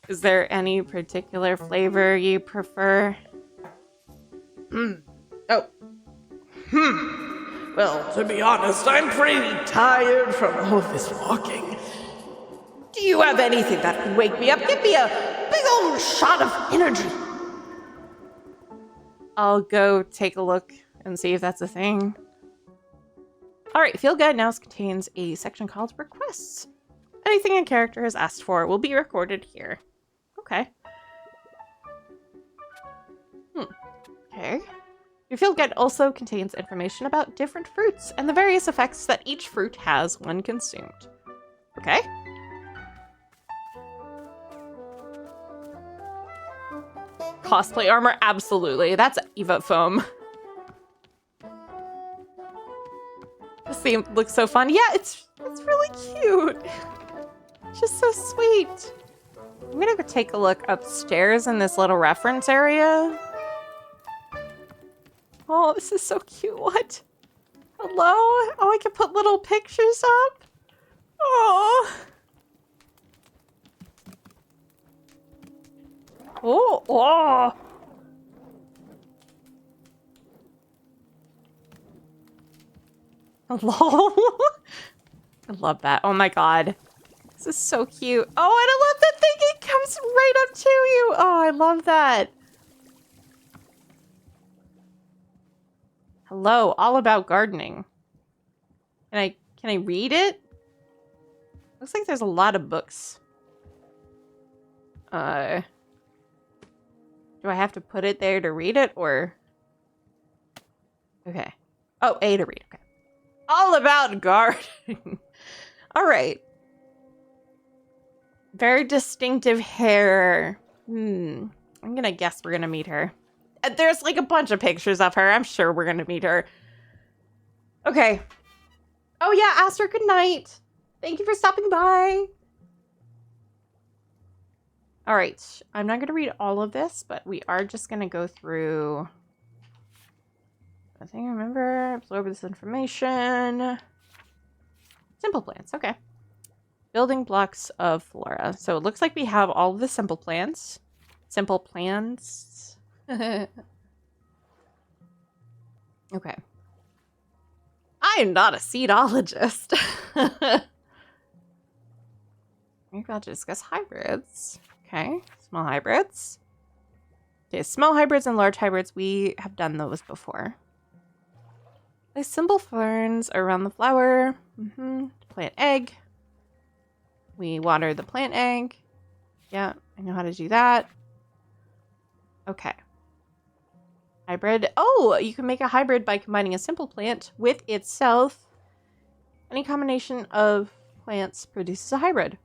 Is there any particular flavor you prefer? Well, to be honest, I'm pretty tired from all of this walking. Do you have anything that could wake me up? Give me a big old shot of energy. I'll go take a look and see if that's a thing. Alright, Feel Good now contains a section called Requests. Anything a character has asked for will be recorded here. Okay. Okay. Your Feel Good also contains information about different fruits and the various effects that each fruit has when consumed. Okay? Cosplay armor? Absolutely. That's Eva foam. This theme looks so fun. Yeah, it's really cute. It's just so sweet. I'm gonna go take a look upstairs in this little reference area. Oh, this is so cute. What? Hello? Oh, I can put little pictures up? Oh. Oh, oh. Hello? I love that. Oh my god. This is so cute. Oh, and I love that thing. It comes right up to you. Oh, I love that. Hello, all about gardening. Can I read it? Looks like there's a lot of books. Do I have to put it there to read it, or? Okay. Oh, A to read, okay. All about gardening. All right. Very distinctive hair. I'm gonna guess we're gonna meet her. There's like a bunch of pictures of her. I'm sure we're gonna meet her. Okay. Oh yeah, asked her good night. Thank you for stopping by. All right. I'm not gonna read all of this, but we are just gonna go through. I think I remember. Absorb this information. Simple plants. Okay. Building blocks of flora. So it looks like we have all of the simple plants. Simple plants. Okay. I am not a seedologist. We're about to discuss hybrids. Okay. Small hybrids. Okay, small hybrids and large hybrids. We have done those before. Place simple ferns around the flower. Plant egg. We water the plant egg. Yeah, I know how to do that. Okay. Hybrid. Oh, you can make a hybrid by combining a simple plant with itself. Any combination of plants produces a hybrid.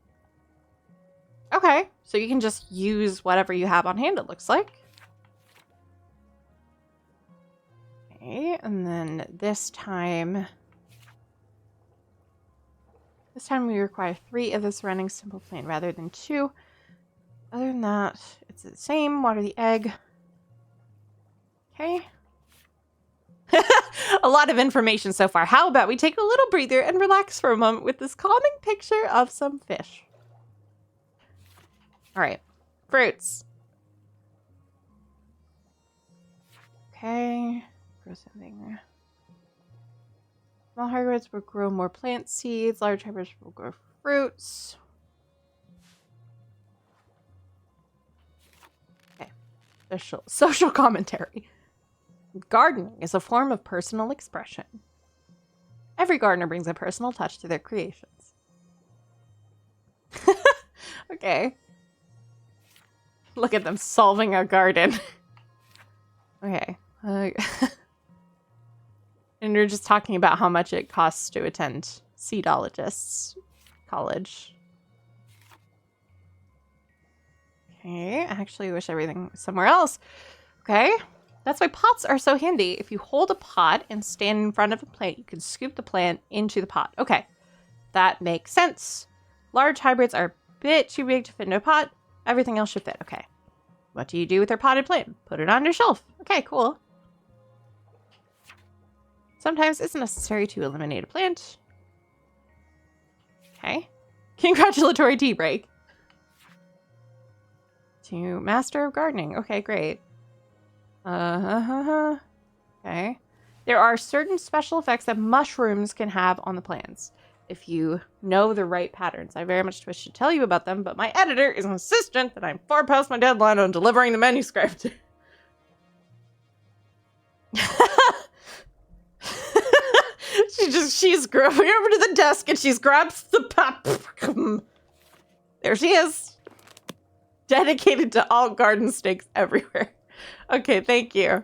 Okay, so you can just use whatever you have on hand, it looks like. Okay, and then this time we require 3 of the surrounding simple plant rather than 2. Other than that, it's the same. Water the egg. Okay. A lot of information so far. How about we take a little breather and relax for a moment with this calming picture of some fish. All right. Fruits. Okay. Grow something. Small hybrids will grow more plant seeds. Large hybrids will grow fruits. Okay. Social commentary. Gardening is a form of personal expression. Every gardener brings a personal touch to their creations. Okay. Look at them solving a garden. Okay. And you're just talking about how much it costs to attend seedologists college. Okay, I actually wish everything was somewhere else. Okay, that's why pots are so handy. If you hold a pot and stand in front of a plant, you can scoop the plant into the pot. Okay, that makes sense. Large hybrids are a bit too big to fit in a pot. Everything else should fit. Okay. What do you do with your potted plant? Put it on your shelf. Okay, cool. Sometimes it's necessary to eliminate a plant. Okay. Congratulatory tea break. To Master of Gardening. Okay, great. Okay. There are certain special effects that mushrooms can have on the plants if you know the right patterns. I very much wish to tell you about them, but my editor is insistent that I'm far past my deadline on delivering the manuscript. She's going over to the desk and she's grabs the pop. There she is. Dedicated to all garden stakes everywhere. Okay, thank you.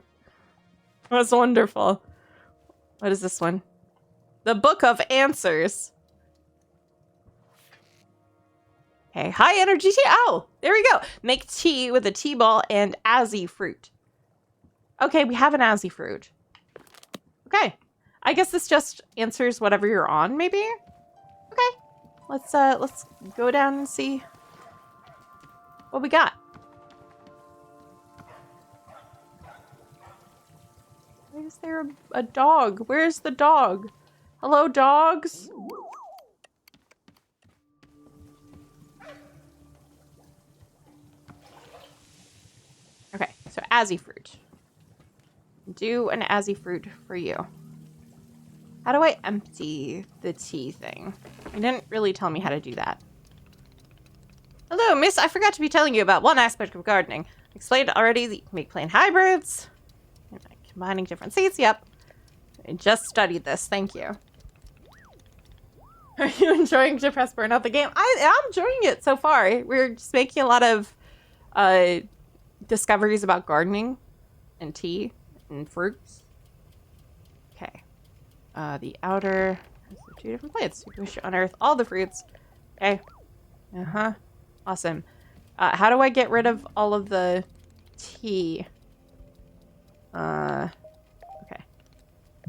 That's wonderful. What is this one? The Book of Answers. Okay, high energy tea. Oh, there we go. Make tea with a tea ball and azzy fruit. Okay, we have an azzy fruit. Okay. I guess this just answers whatever you're on, maybe? Okay. Let's go down and see what we got. Why is there a dog? Where's the dog? Hello, dogs? Okay, so azzy fruit. Do an azzy fruit for you. How do I empty the tea thing? It didn't really tell me how to do that. Hello, miss. I forgot to be telling you about one aspect of gardening. I explained already that you can make plant hybrids. And combining different seeds. Yep. I just studied this. Thank you. Are you enjoying Depressed Burnout the game? I am enjoying it so far. We're just making a lot of discoveries about gardening and tea and fruits. Okay. The outer. So 2 different plates. We wish to unearth all the fruits. Okay. Uh-huh. Awesome. How do I get rid of all of the tea? Okay.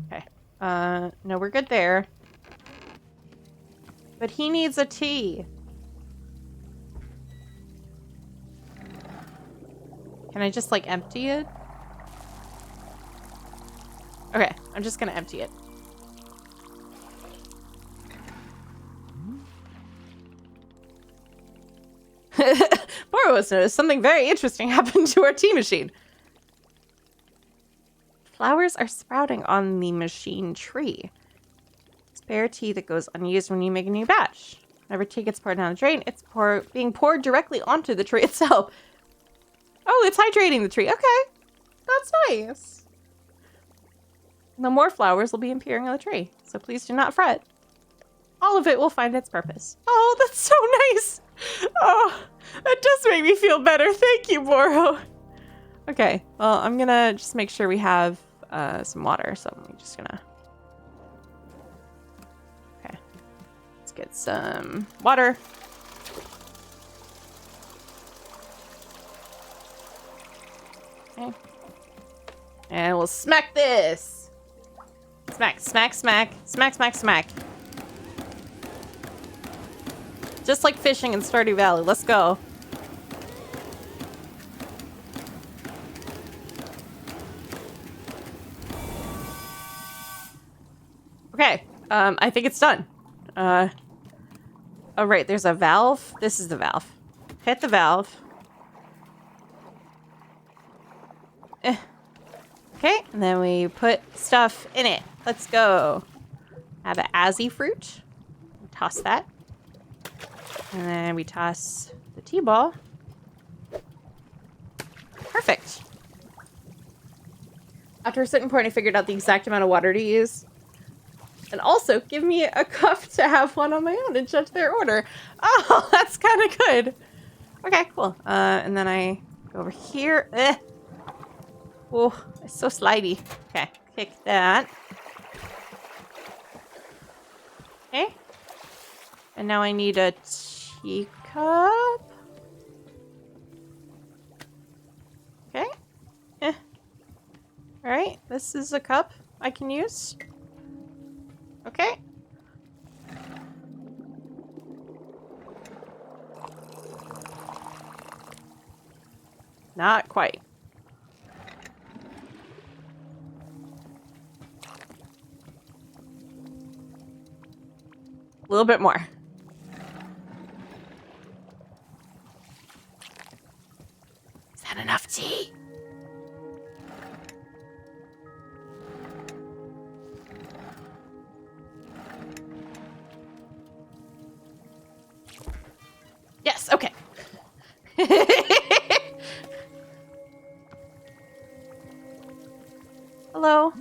Okay. No, we're good there. But he needs a tea. Can I just, like, empty it? Okay, I'm just gonna empty it. Boros noticed something very interesting happened to our tea machine. Flowers are sprouting on the machine tree. Spare tea that goes unused when you make a new batch. Whenever tea gets poured down the drain, it's being poured directly onto the tree itself. Oh, it's hydrating the tree. Okay, that's nice. No more flowers will be appearing on the tree, so please do not fret. All of it will find its purpose. Oh, that's so nice. Oh, that does make me feel better. Thank you, Boro. Okay, well, I'm gonna just make sure we have some water, so I'm just gonna... Okay, let's get some water. Okay. And we'll smack this. Smack, smack, smack, smack, smack, smack. Just like fishing in Stardew Valley. Let's go. Okay, I think it's done. Oh, right, there's a valve. This is the valve. Hit the valve. Okay, and then we put stuff in it. Let's go. Have an Azzy fruit. Toss that. And then we toss the tea ball. Perfect. After a certain point, I figured out the exact amount of water to use. And also, give me a cup to have one on my own and judge their order. Oh, that's kind of good. Okay, cool. And then I go over here. Oh, it's so slidey. Okay, kick that. Okay. And now I need a teacup. Okay. Alright, this is a cup I can use. Okay. Not quite. A little bit more. Is that enough tea? Yes, okay. Hello.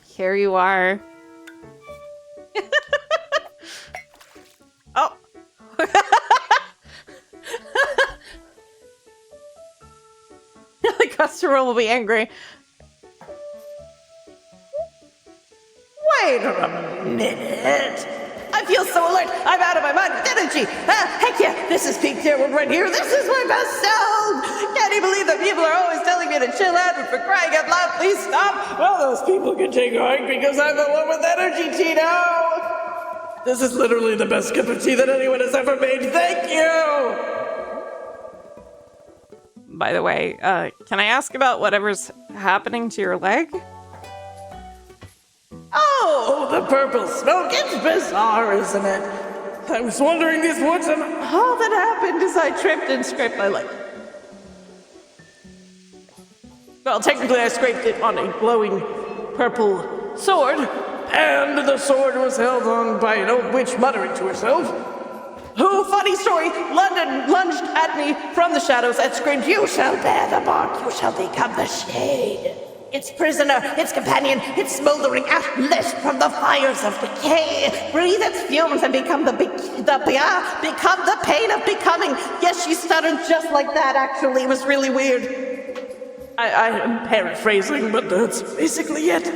Here you are. Oh. The customer will be angry. Wait a minute. I feel so alert. I'm out of my mind with energy. Heck yeah, this is peak tier right here. This is my best sound. Can't you believe that people are always telling me to chill out, and for crying out loud, please stop? Well, those people can take a hike because I'm the one with energy tea now. This is literally the best cup of tea that anyone has ever made. Thank you. By the way, can I ask about whatever's happening to your leg? Oh, the purple smoke. It's bizarre, isn't it? I was wandering these woods and all that happened is I tripped and scraped my leg. Well, technically I scraped it on a glowing purple sword, and the sword was held on by an old witch muttering to herself. Oh, funny story, London lunged at me from the shadows and screamed, "You shall bear the mark, you shall become the shade. Its prisoner, its companion, its smoldering outlet from the fires of decay. Breathe its fumes and become become the pain of becoming." Yes, she stuttered just like that, actually. It was really weird. I am paraphrasing, but that's basically it.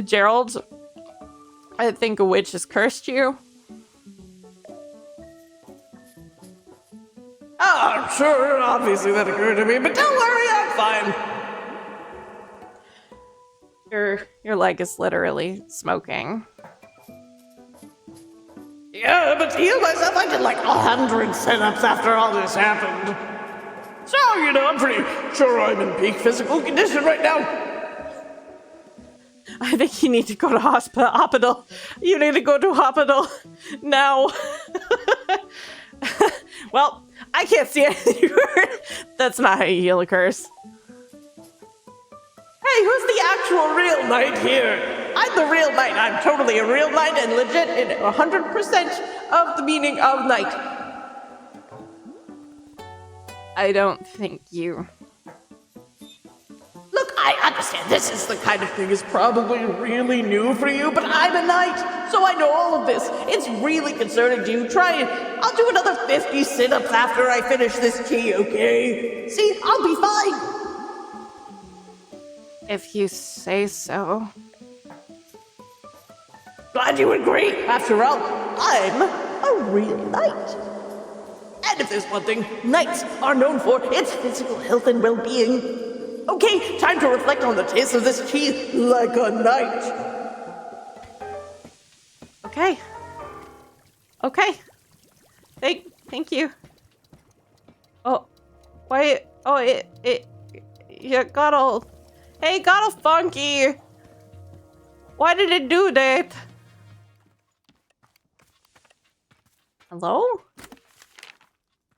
Gerald, I think a witch has cursed you. Oh, sure, obviously that occurred to me, but don't worry, I'm fine. Your leg is literally smoking. Yeah, but to heal myself, I did like 100 sit-ups after all this happened. So, I'm pretty sure I'm in peak physical condition right now. I think you need to go to hospital. You need to go to hospital now. Well, I can't see anything. That's not how you heal a curse. Hey, who's the actual real knight here? I'm the real knight. I'm totally a real knight and legit in 100% of the meaning of knight. I don't think you... Look, I understand this is the kind of thing is probably really new for you, but I'm a knight, so I know all of this. It's really concerning to you. Try it. I'll do another 50 sit-ups after I finish this tea, okay? See, I'll be fine. If you say so. Glad you agree. After all, I'm a real knight. And if there's one thing knights are known for, it's physical health and well-being. Okay, time to reflect on the taste of this tea like a knight. Okay. Thank you. Oh, wait. Oh, you got all... Hey, got all funky. Why did it do that? Hello?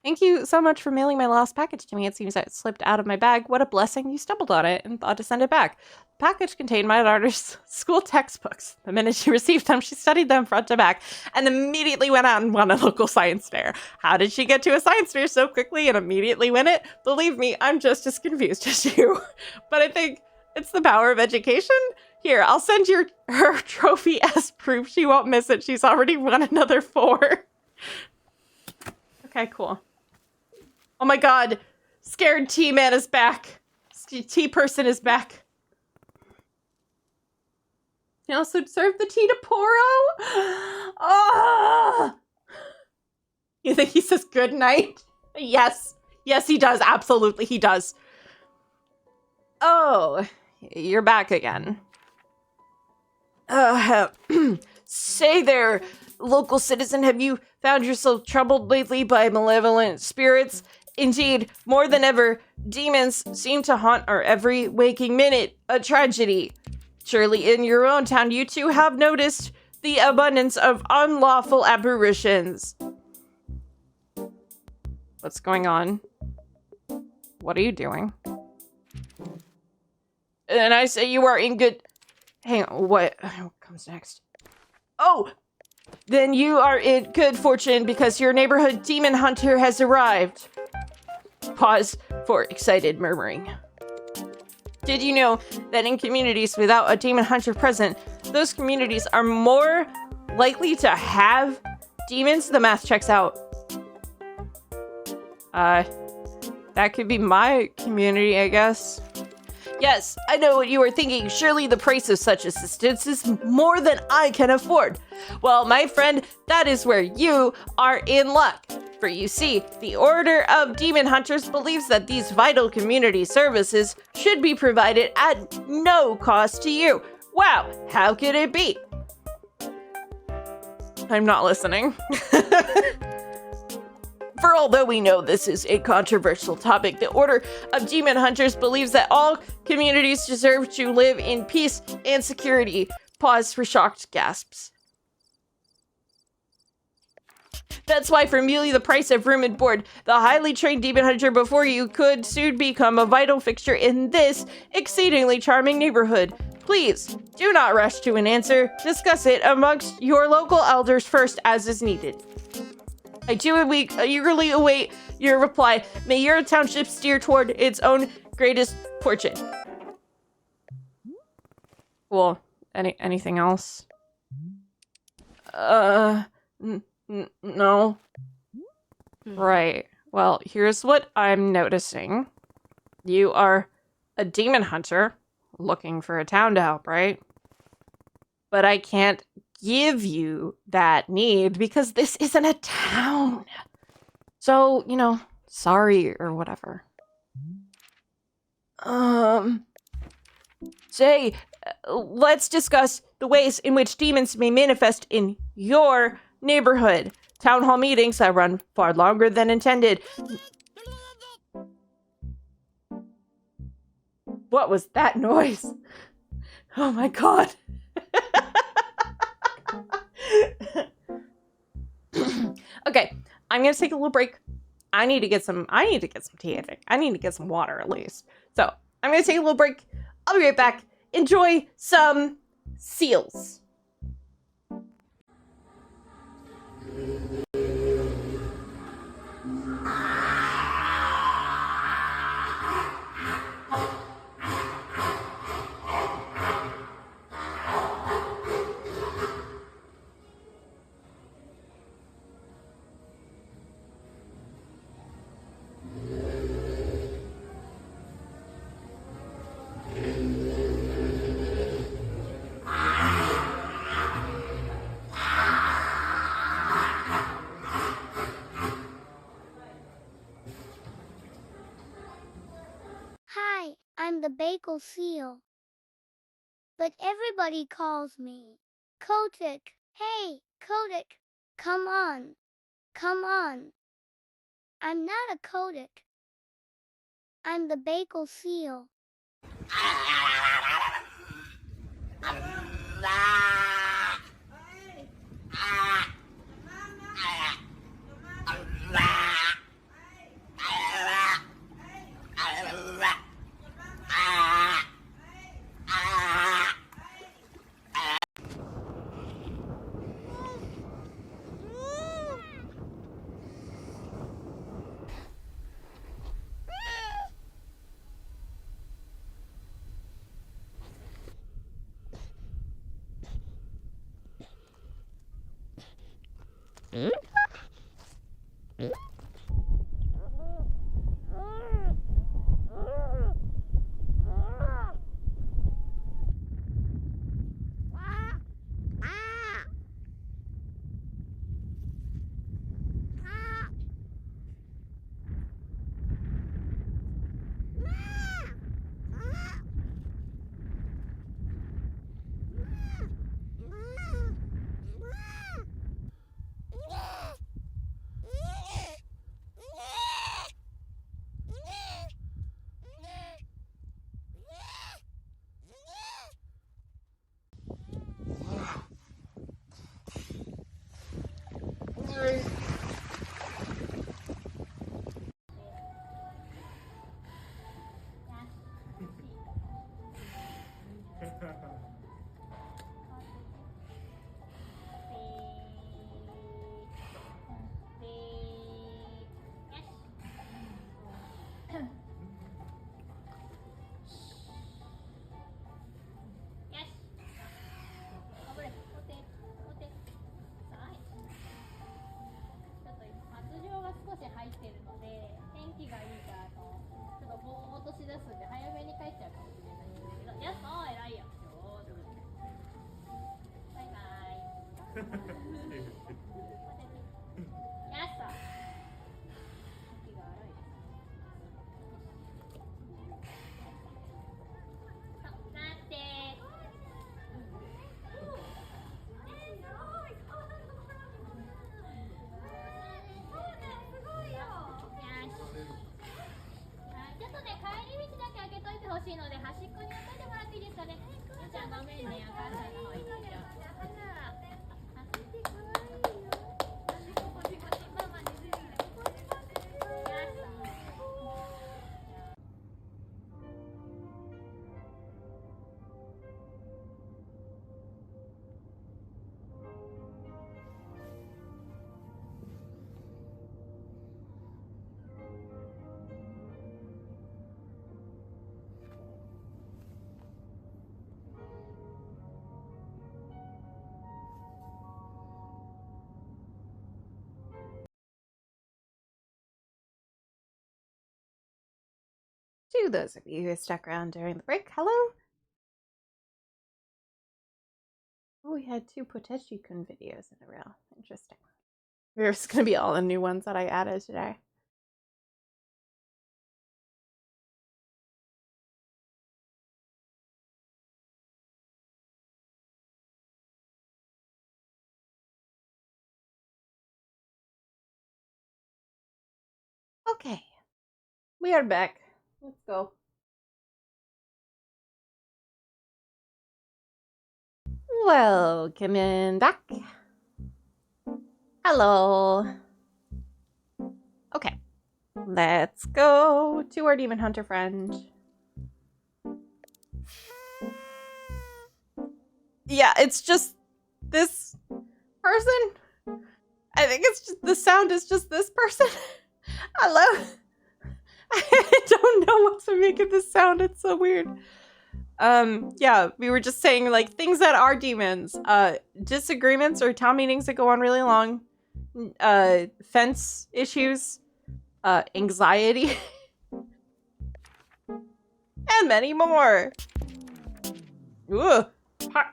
Thank you so much for mailing my lost package to me. It seems that it slipped out of my bag. What a blessing. You stumbled on it and thought to send it back. The package contained my daughter's school textbooks. The minute she received them, she studied them front to back and immediately went out and won a local science fair. How did she get to a science fair so quickly and immediately win it? Believe me, I'm just as confused as you. But I think it's the power of education. Here, I'll send her trophy as proof. She won't miss it. She's already won another 4. Okay, cool. Oh my god. Scared T-Man is back. T-person is back. You also serve the tea to Poro? Oh! You think he says good night? Yes. Yes, he does. Absolutely, he does. Oh, you're back again. Say there, local citizen, have you found yourself troubled lately by malevolent spirits? Indeed, more than ever, demons seem to haunt our every waking minute. A tragedy. Surely in your own town, you too have noticed the abundance of unlawful apparitions. What's going on? What are you doing? And I say you are in good... Hang on, what comes next? Oh! Then you are in good fortune because your neighborhood demon hunter has arrived. Pause for excited murmuring. Did you know that in communities without a demon hunter present, those communities are more likely to have demons? The math checks out. That could be my community, I guess. Yes, I know what you are thinking. Surely the price of such assistance is more than I can afford. Well, my friend, that is where you are in luck. For you see, the Order of Demon Hunters believes that these vital community services should be provided at no cost to you. Wow, how could it be? I'm not listening. For although we know this is a controversial topic, the Order of Demon Hunters believes that all communities deserve to live in peace and security. Pause for shocked gasps. That's why for merely the price of room and board, the highly trained demon hunter before you could soon become a vital fixture in this exceedingly charming neighborhood. Please, do not rush to an answer. Discuss it amongst your local elders first as is needed. I eagerly await your reply. May your township steer toward its own greatest fortune. Cool. Anything else? No. Right. Well, here's what I'm noticing. You are a demon hunter looking for a town to help, right? but I can't give you that need because this isn't a town. So, sorry or whatever. Say, let's discuss the ways in which demons may manifest in your neighborhood. Town hall meetings have run far longer than intended. What was that noise? Oh my god. Okay, I'm gonna take a little break. I need to get some tea, I think. I need to get some water at least. So I'm gonna take a little break. I'll be right back. Enjoy some seals. Hi, I'm the bagel seal. But everybody calls me Kotick. Hey, Kotick, come on. Come on. I'm not a Kotick. I'm the bagel seal. To those of you who stuck around during the break, hello. Oh, we had 2 Potechi-kun videos in a row. Interesting. There's gonna be all the new ones that I added today. Okay. We are back. Let's go. Welcome in back. Hello. Okay. Let's go to our demon hunter friend. Yeah, it's just this person. I think it's just the sound is just this person. Hello. I don't know what to make of this sound. It's so weird. Yeah, we were just saying like things that are demons. Disagreements or town meetings that go on really long. Fence issues. Anxiety. And many more. Ugh.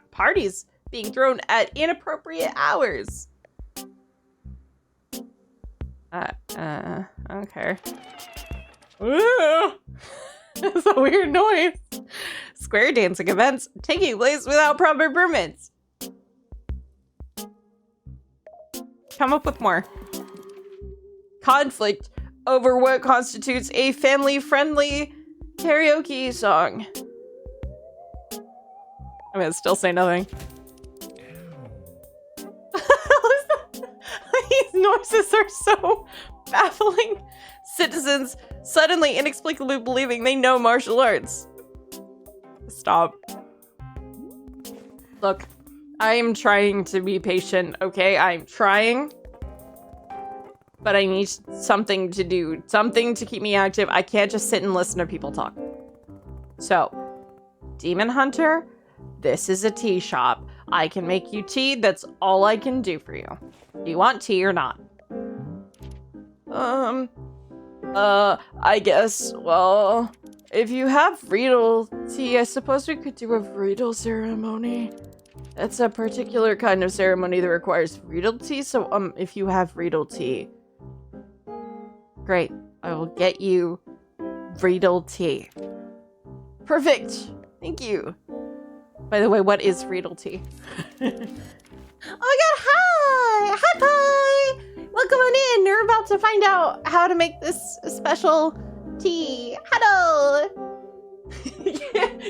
Parties being thrown at inappropriate hours. Okay. That's a weird noise. Square dancing events taking place without proper permits. Come up with more. Conflict over what constitutes a family-friendly karaoke song. I'm gonna still say nothing. These noises are so baffling. Citizens suddenly inexplicably believing they know martial arts. Stop. Look, I am trying to be patient, okay? I'm trying. But I need something to do. Something to keep me active. I can't just sit and listen to people talk. So, Demon Hunter, this is a tea shop. I can make you tea. That's all I can do for you. Do you want tea or not? I guess, well, if you have Riedel tea, I suppose we could do a Riedel ceremony. That's a particular kind of ceremony that requires Riedel tea, so, if you have Riedel tea. Great. I will get you Riedel tea. Perfect. Thank you. By the way, what is Riedel tea? Oh my god, hi! Hi, Pie! Welcome on in. We're about to find out how to make this special tea. Hello!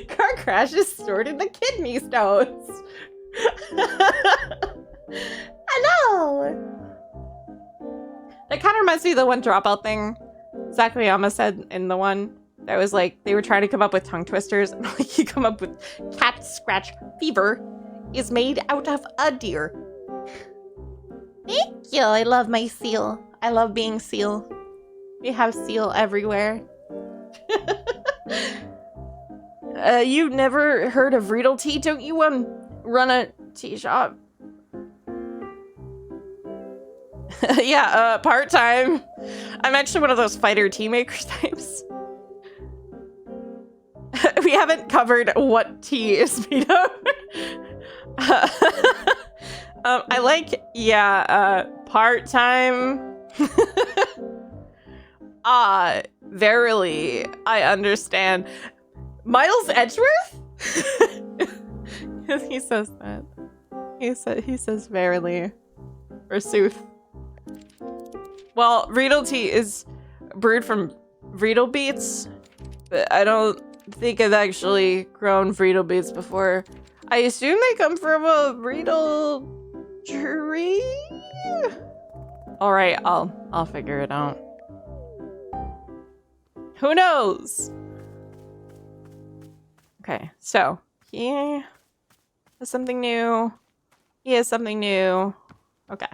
Car crashes stored in the kidney stones. Hello! That kind of reminds me of the one dropout thing Zakayama said in the one that was like, they were trying to come up with tongue twisters, and like you come up with cat scratch fever is made out of a deer. Thank you. I love my seal. I love being seal. We have seal everywhere. You've never heard of Riedel tea? Don't you run a tea shop? Yeah, part-time. I'm actually one of those fighter tea makers types. We haven't covered what tea is made of. I like, yeah, part-time. Verily, I understand. Miles Edgeworth? He says that. He says verily. Forsooth. Well, Riedel tea is brewed from Riedel beets, but I don't think I've actually grown Riedel beets before. I assume they come from a Riedel tree? Alright, I'll figure it out. Who knows? Okay, so he has something new. He has something new. Okay.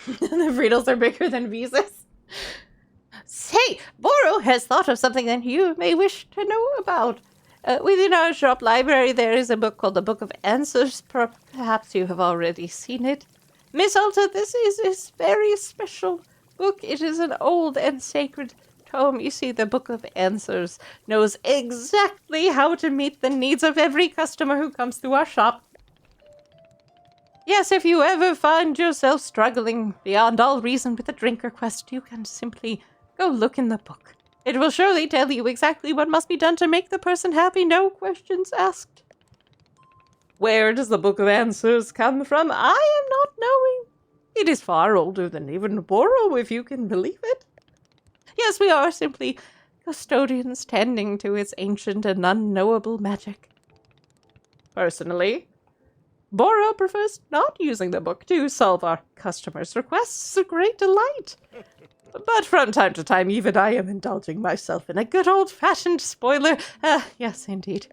The Riedels are bigger than visas. Say, Boro has thought of something that you may wish to know about. Within our shop library, there is a book called the Book of Answers. Perhaps you have already seen it. Miss Alta, this is a very special book. It is an old and sacred home. You see, the Book of Answers knows exactly how to meet the needs of every customer who comes through our shop. Yes, if you ever find yourself struggling beyond all reason with a drink request, you can simply go look in the book. It will surely tell you exactly what must be done to make the person happy, no questions asked. Where does the Book of Answers come from? I am not knowing. It is far older than even Boro, if you can believe it. Yes, we are simply custodians tending to its ancient and unknowable magic. Personally, Boro prefers not using the book to solve our customers' requests. A great delight. But from time to time, even I am indulging myself in a good old-fashioned spoiler. Yes, indeed.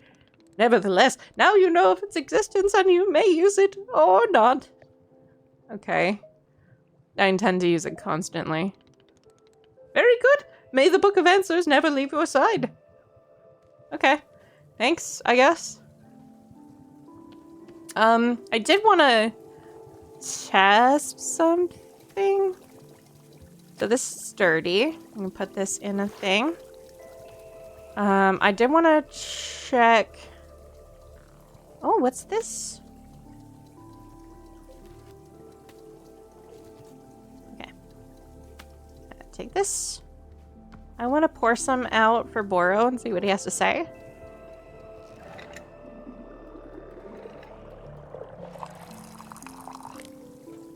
Nevertheless, now you know of its existence and you may use it or not. Okay. I intend to use it constantly. Very good. May the Book of Answers never leave your side. Okay. Thanks, I guess. I did want to test something. So this is sturdy. I'm going to put this in a thing. I did want to check... Oh, what's this? Okay. Take this. I want to pour some out for Boro and see what he has to say.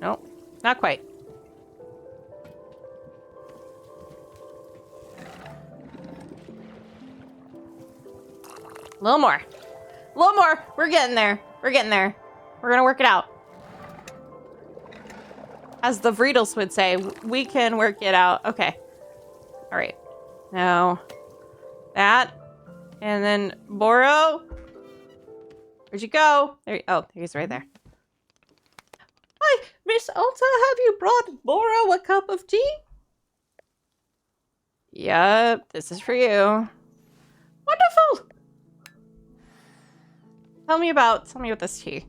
Nope, not quite. A little more. A little more. We're getting there. We're getting there. We're gonna work it out. As the Vreedles would say, we can work it out. Okay. All right. Now, that. And then Boro. Where'd you go? There. Oh, he's right there. Hi, Miss Alta. Have you brought Boro a cup of tea? Yep, this is for you. Wonderful. Tell me about this tea.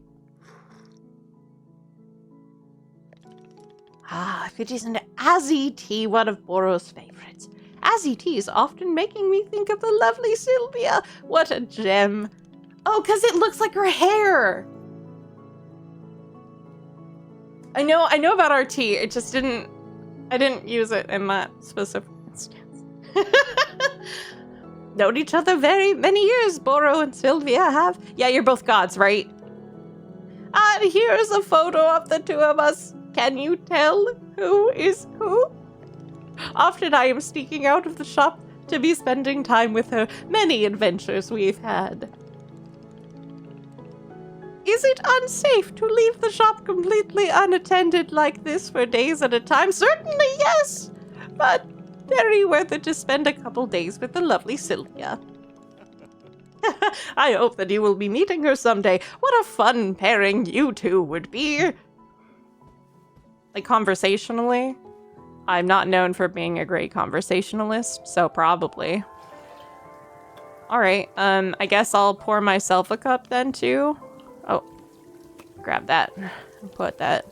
It is an Azzy tea, one of Boro's favorites. Azzy tea is often making me think of the lovely Sylvia. What a gem. Oh, because it looks like her hair. I know about our tea. It just didn't... I didn't use it in that specific instance. Known each other very many years, Boro and Sylvia have. Yeah, you're both gods, right? And here's a photo of the two of us. Can you tell who is who? Often I am sneaking out of the shop to be spending time with her. Many adventures we've had. Is it unsafe to leave the shop completely unattended like this for days at a time? Certainly, yes. But very worth it to spend a couple days with the lovely Sylvia. I hope that you will be meeting her someday. What a fun pairing you two would be. Like, conversationally, I'm not known for being a great conversationalist, so probably. Alright, I guess I'll pour myself a cup then, too. Oh, grab that and put that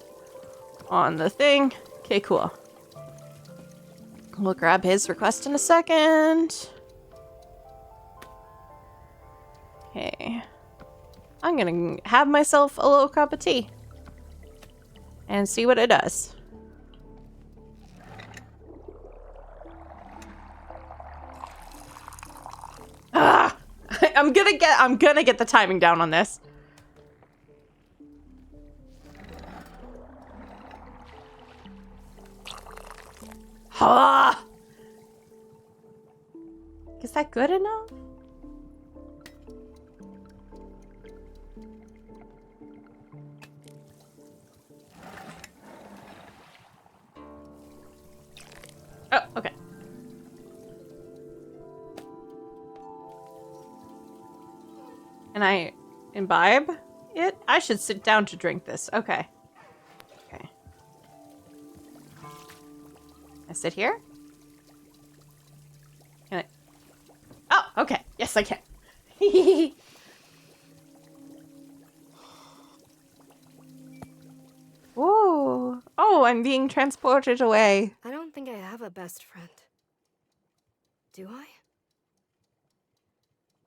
on the thing. Okay, cool. We'll grab his request in a second. Okay. I'm gonna have myself a little cup of tea. And see what it does. Ah! I'm gonna get the timing down on this. Ah! Is that good enough? Oh, okay. Can I imbibe it? I should sit down to drink this. Okay. Okay. I sit here? Can I? Oh, okay. Yes, I can. Ooh. Oh, I'm being transported away. I don't think I have a best friend. Do I?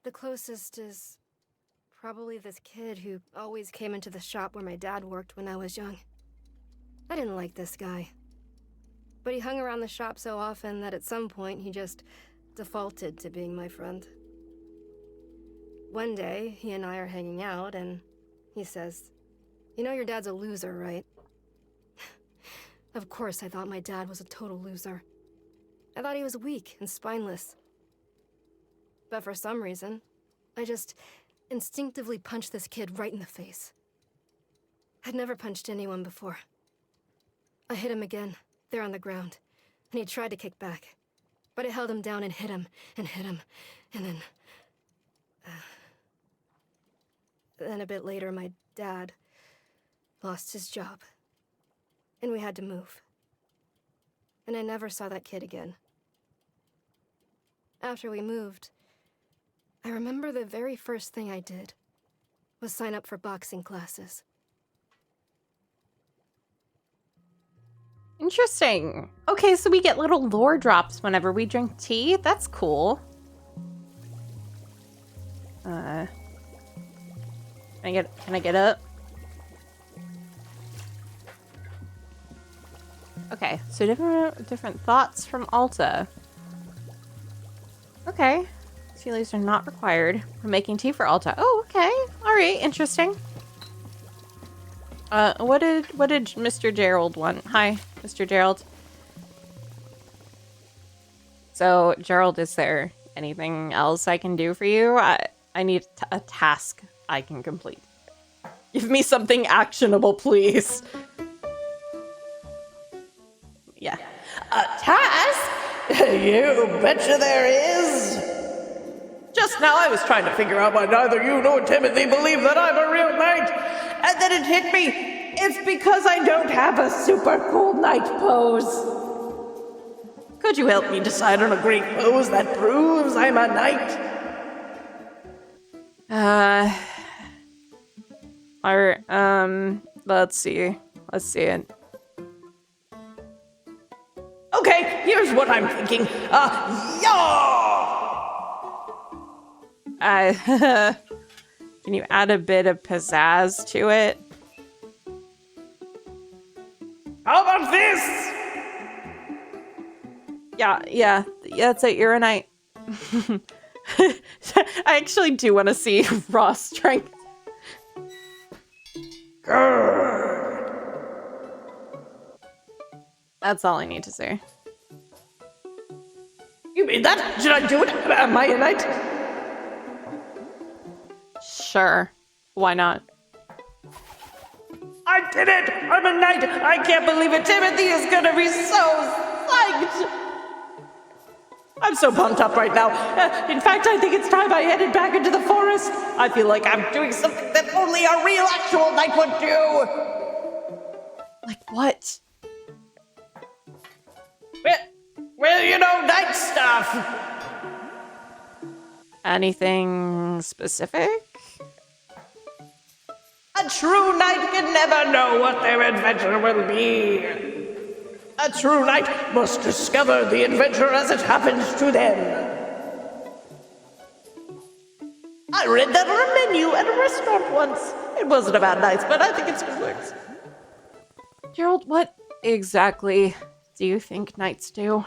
The closest is probably this kid who always came into the shop where my dad worked when I was young. I didn't like this guy. But he hung around the shop so often that at some point he just defaulted to being my friend. One day, he and I are hanging out, and he says, "You know your dad's a loser, right?" Of course, I thought my dad was a total loser. I thought he was weak and spineless. But for some reason, I just instinctively punched this kid right in the face. I'd never punched anyone before. I hit him again, there on the ground, and he tried to kick back. But I held him down and hit him, and hit him, and then... Then a bit later, my dad lost his job, and we had to move. And I never saw that kid again. After we moved, I remember the very first thing I did was sign up for boxing classes. Interesting. Okay, so we get little lore drops whenever we drink tea. That's cool. Can I get up? Okay, so different thoughts from Alta. Okay. Tea leaves are not required for making tea for Alta. Oh, okay. Alright, interesting. What did Mr. Gerald want? Hi, Mr. Gerald. So, Gerald, is there anything else I can do for you? I need a task I can complete. Give me something actionable, please. Yeah. A task? You betcha there is. Just now I was trying to figure out why neither you nor Timothy believe that I'm a real knight. And then it hit me. It's because I don't have a super cool knight pose. Could you help me decide on a great pose that proves I'm a knight? Let's see. Let's see it. Okay, here's what I'm thinking. Can you add a bit of pizzazz to it? How about this? Yeah, that's it. You're a knight. I actually do want to see raw strength. That's all I need to say. You mean that? Should I do it? Am I a knight? Sure. Why not? I did it! I'm a knight! I can't believe it! Timothy is gonna be so psyched! I'm so pumped up right now. In fact, I think it's time I headed back into the forest. I feel like I'm doing something that only a real actual knight would do. Like what? Well, you know, knight stuff. Anything specific? A true knight can never know what their adventure will be. A true knight must discover the adventure as it happens to them. I read that on a menu at a restaurant once. It wasn't about knights, but I think it's good works. Gerald, what exactly do you think knights do?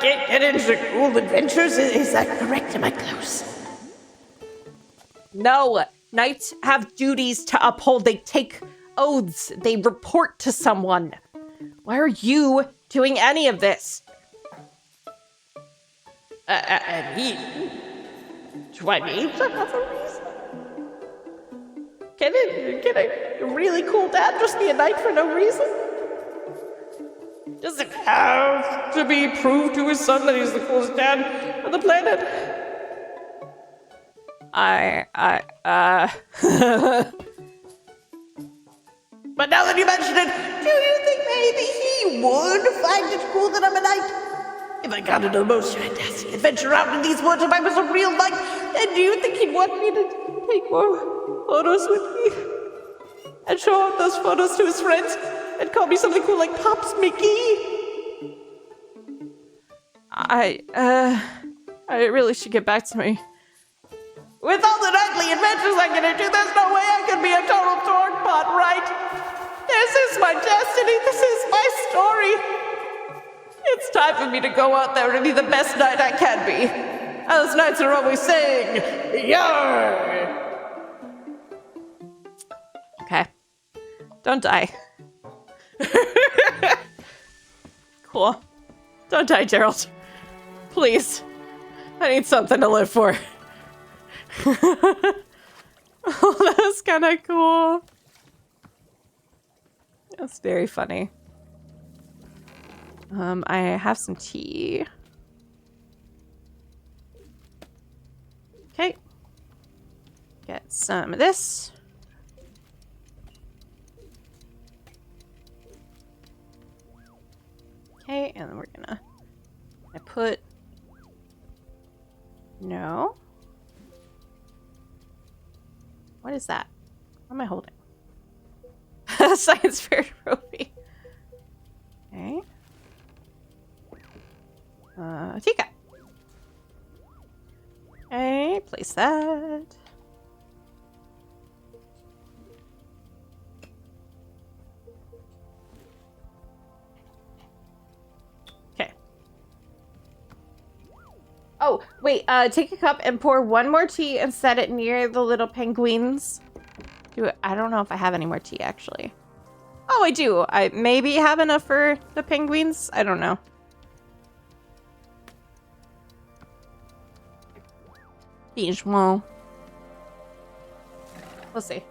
Get into cool adventures? Is that correct? Am I close? No, knights have duties to uphold. They take oaths. They report to someone. Why are you doing any of this? I mean, do I need to have a reason? Can a really cool dad just be a knight for no reason? Does it have to be proved to his son that he's the coolest dad on the planet? But now that you mention it, do you think maybe he would find it cool that I'm a knight? If I got into the most fantastic adventure out in these woods, if I was a real knight, then do you think he'd want me to take more photos with me? And show off those photos to his friends? And call me something cool like Pops Mickey? I really should get back to me. With all the nightly adventures I get into, there's no way I could be a total dorkbot, right? This is my destiny. This is my story. It's time for me to go out there and be the best knight I can be. As knights are always saying, "Yar!" Okay. Don't die. Cool. Don't die, Gerald. Please. I need something to live for. Oh, that's kind of cool. That's very funny. I have some tea. Okay. Get some of this. Okay, and then we're gonna put... No. What is that? What am I holding? Science fair trophy. Okay. Teacup. Okay, place that. Okay. Oh, wait, take a cup and pour one more tea and set it near the little penguins. I don't know if I have any more tea, actually. Oh, I do. I maybe have enough for the penguins. I don't know. Well, we'll see.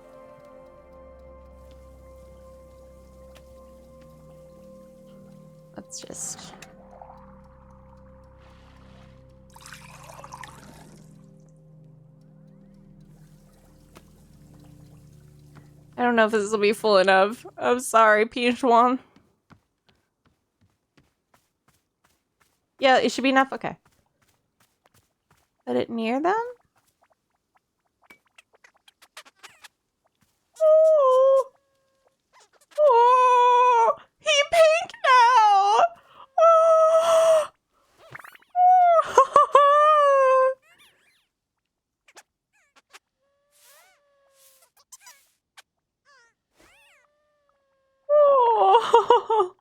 Let's just... I don't know if this will be full enough. I'm sorry, Pijuan. Yeah, it should be enough. Okay. Put it near them? Oh! Oh! He pink now! Oh! Oh! Oh!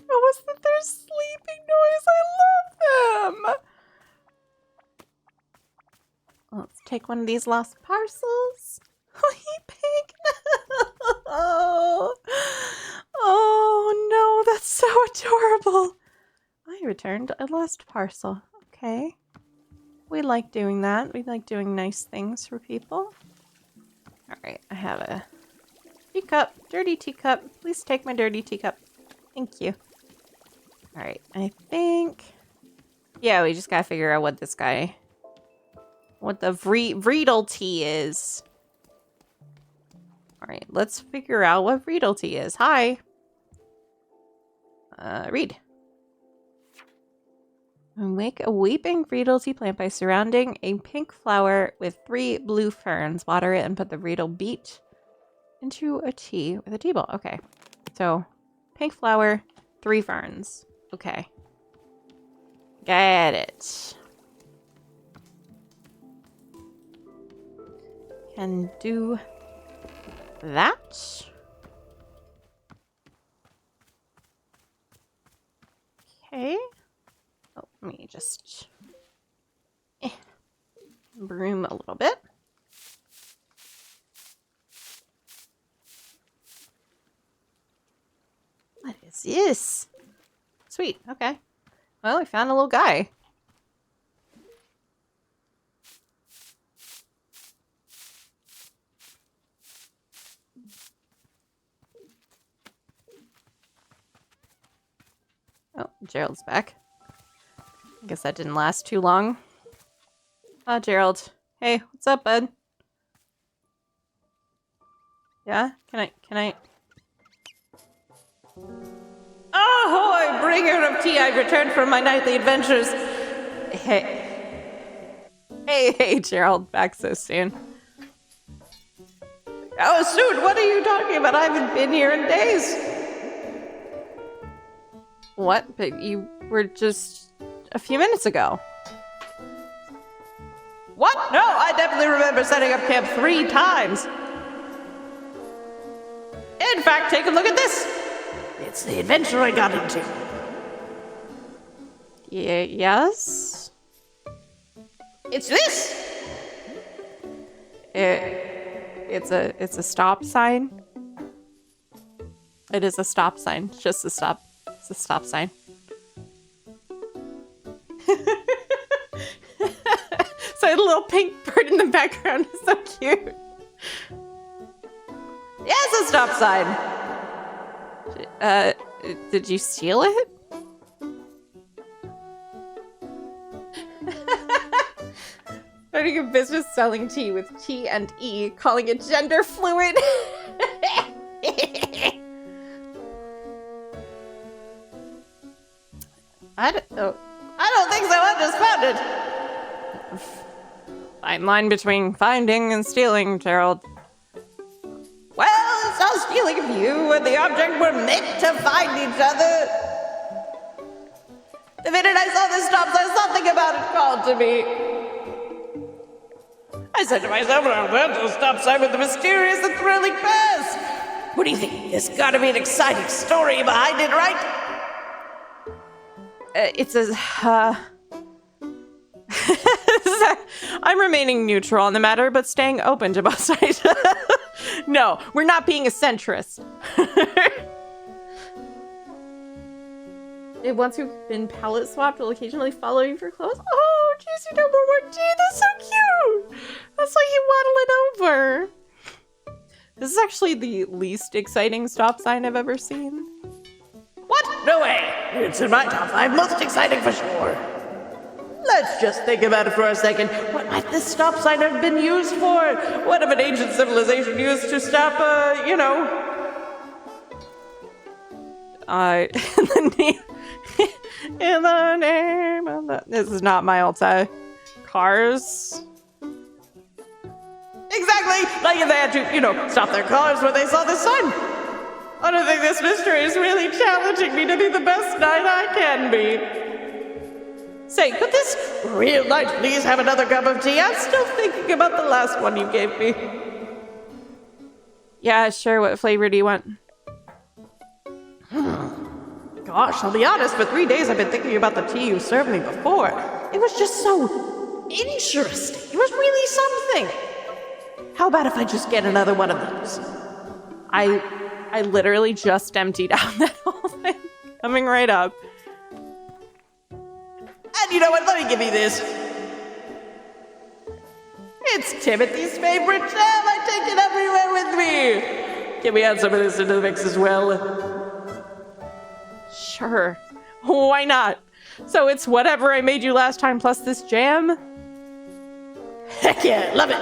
What was that? Their sleeping noise. I love them. Let's take one of these lost parcels. Oh, he pink now. Oh no, that's so adorable. I returned a lost parcel. Okay. We like doing that. We like doing nice things for people. Alright, I have a teacup. Dirty teacup. Please take my dirty teacup. Thank you. Alright, I think... Yeah, we just gotta figure out what this guy... What the Vreedle tea is. Alright, let's figure out what Vreedle tea is. Hi! Read. Make a weeping Vreedle tea plant by surrounding a pink flower with 3 blue ferns. Water it and put the Vreedle beet into a tea with a tea ball. Okay. So, pink flower, 3 ferns. Okay. Get it. Can do that. Okay. Oh, let me just broom a little bit. What is this? Sweet, okay. Well, we found a little guy. Oh, Gerald's back. I guess that didn't last too long. Oh, Gerald. Hey, what's up, bud? Yeah? Can I... Ahoy, bringer of tea! I've returned from my nightly adventures. Hey, Gerald. Back so soon. Oh, soon? What are you talking about? I haven't been here in days. What? But you were just a few minutes ago. What? No, I definitely remember setting up camp 3 times. In fact, take a look at this. It's the adventure I got into. Yes? It's this. It's a stop sign. It is a stop sign. It's just a stop. It's a stop sign. So the little pink bird in the background is so cute. Yeah, it's a stop sign. Did you steal it? Starting a business selling tea with T and E, calling it gender fluid. I don't think so. I just found it. Fine line between finding and stealing, Gerald. Well, it's not stealing if you and the object were meant to find each other. The minute I saw this stop sign, something about it called to me. I said to myself, well, that's a stop sign with a mysterious and thrilling past. What do you think? There's gotta be an exciting story behind it, right? I'm remaining neutral on the matter, but staying open to both sides. No, we're not being a centrist. Once you've been palette swapped, will occasionally follow you for clothes. Oh, juicy number 1G, that's so cute. That's like you waddle it over. This is actually the least exciting stop sign I've ever seen. What? No way. It's in my top 5 most exciting for sure. Let's just think about it for a second. What might this stop sign have been used for? What if an ancient civilization used to stop, in the name of the... This is not my alta. Cars? Exactly! Like if they had to, stop their cars when they saw the sun. I don't think this mystery is really challenging me to be the best knight I can be. Say, could this real knight please have another cup of tea? I'm still thinking about the last one you gave me. Yeah, sure. What flavor do you want? Gosh, I'll be honest, for 3 days I've been thinking about the tea you served me before. It was just so interesting. It was really something. How about if I just get another one of those? I literally just emptied out that whole thing. Coming right up. And you know what? Let me give you this. It's Timothy's favorite jam. I take it everywhere with me. Can we add some of this into the mix as well? Sure. Why not? So it's whatever I made you last time plus this jam? Heck yeah, love it.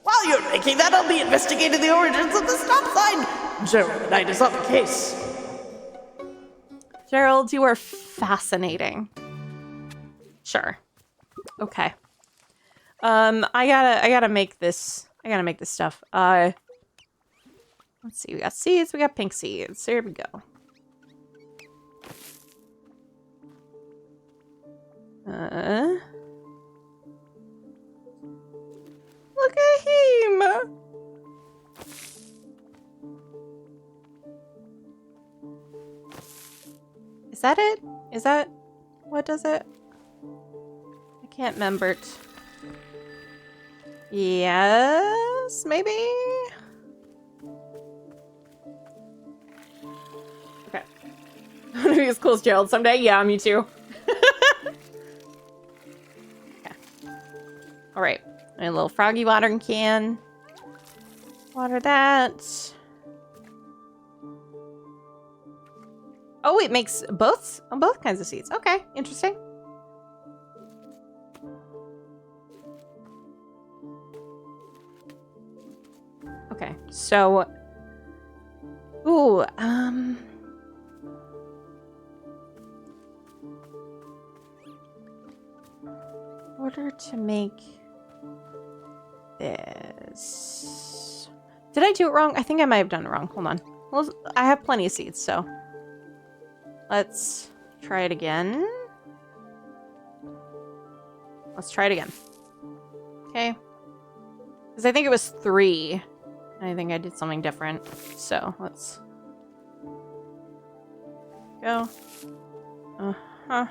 While you're making that, I'll be investigating the origins of the stop sign. Gerald, the night is on the case. Gerald, you are fascinating. Sure. Okay. I gotta make this stuff. Let's see, we got seeds, we got pink seeds. Here we go. Look at him! Is that it? Is that... what does it? I can't remember it. Yes, maybe? Okay. I want to be as cool as Gerald someday. Yeah, me too. Okay. Alright. A little froggy watering can. Water that. Oh, it makes both kinds of seeds. Okay, interesting. Okay, so ooh, order to make this. Did I do it wrong? I think I might have done it wrong. Hold on. Well, I have plenty of seeds, so let's try it again. Let's try it again. Okay. Because I think it was 3. I think I did something different. So let's go. Uh-huh.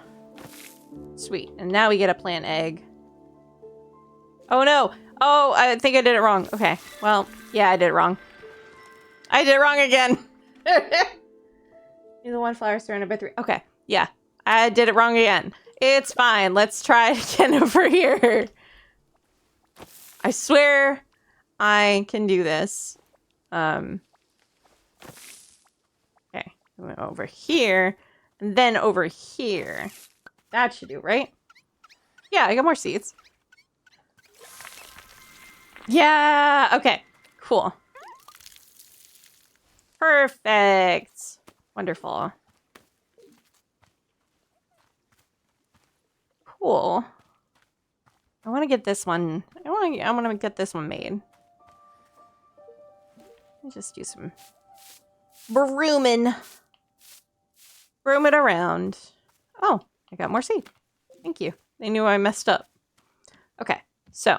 Sweet. And now we get a plant egg. Oh no! Oh, I think I did it wrong. Okay. Well, yeah, I did it wrong. I did it wrong again. You're the one flower surrounded by 3. Okay. Yeah. I did it wrong again. It's fine. Let's try it again over here. I swear I can do this. Okay. Over here. And then over here. That should do, right? Yeah, I got more seeds. Yeah! Okay. Cool. Perfect. Wonderful. Cool. I want to get this one. I want to get this one made. Let me just do some brooming. Broom it around. Oh, I got more seed. Thank you. They knew I messed up. Okay, so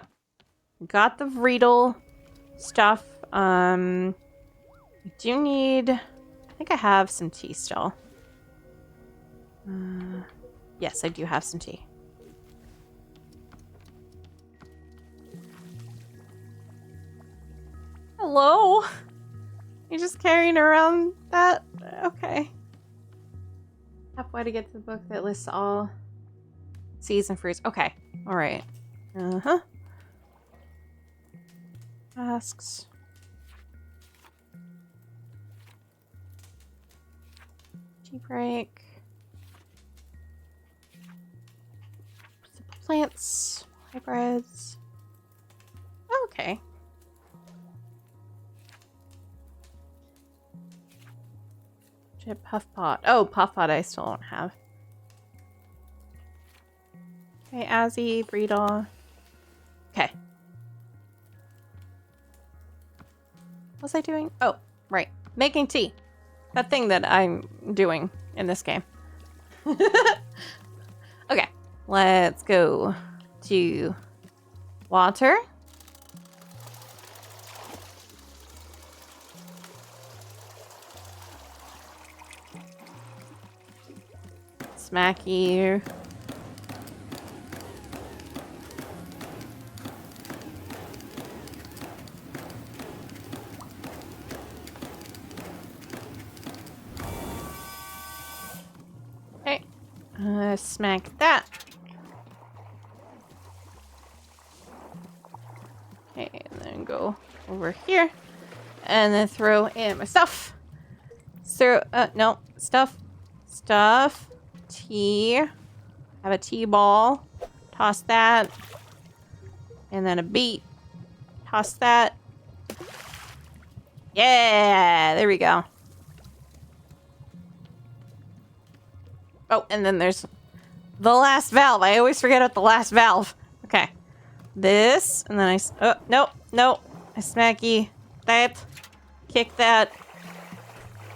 got the Riedel stuff. I do need. I think I have some tea still. Yes, I do have some tea. Hello? You're just carrying around that? Okay. Halfway to get to the book that lists all seeds and fruits. Okay. Alright. Uh-huh. Tasks. Tea break. Simple plants. Hybrids. Okay. Puff pot. Oh, puff pot I still don't have. Okay, Azzy, Breedall. Okay. What was I doing? Oh, right. Making tea. That thing that I'm doing in this game. Okay. Let's go to water. Smacky. Okay. Smack that. Okay, and then go over here. And then throw in my stuff. Throw, no. Stuff. Tea. Have a tea ball. Toss that. And then a beet. Toss that. Yeah, there we go. Oh, and then there's the last valve. I always forget about the last valve. Okay. This, and then no. I smacky that. Kick that.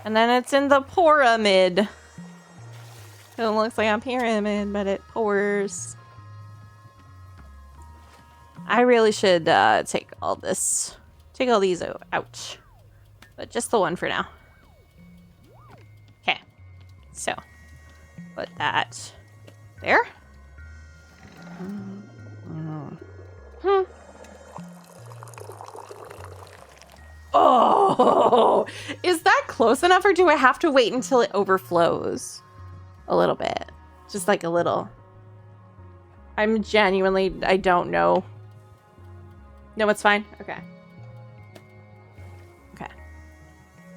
And then it's in the pyramid. It looks like a pyramid, but it pours. I really should take all these out. But just the one for now. Okay. So, put that there. Oh, is that close enough, or do I have to wait until it overflows a little bit? Just like a little. I'm genuinely, I don't know. No, it's fine. Okay. Okay.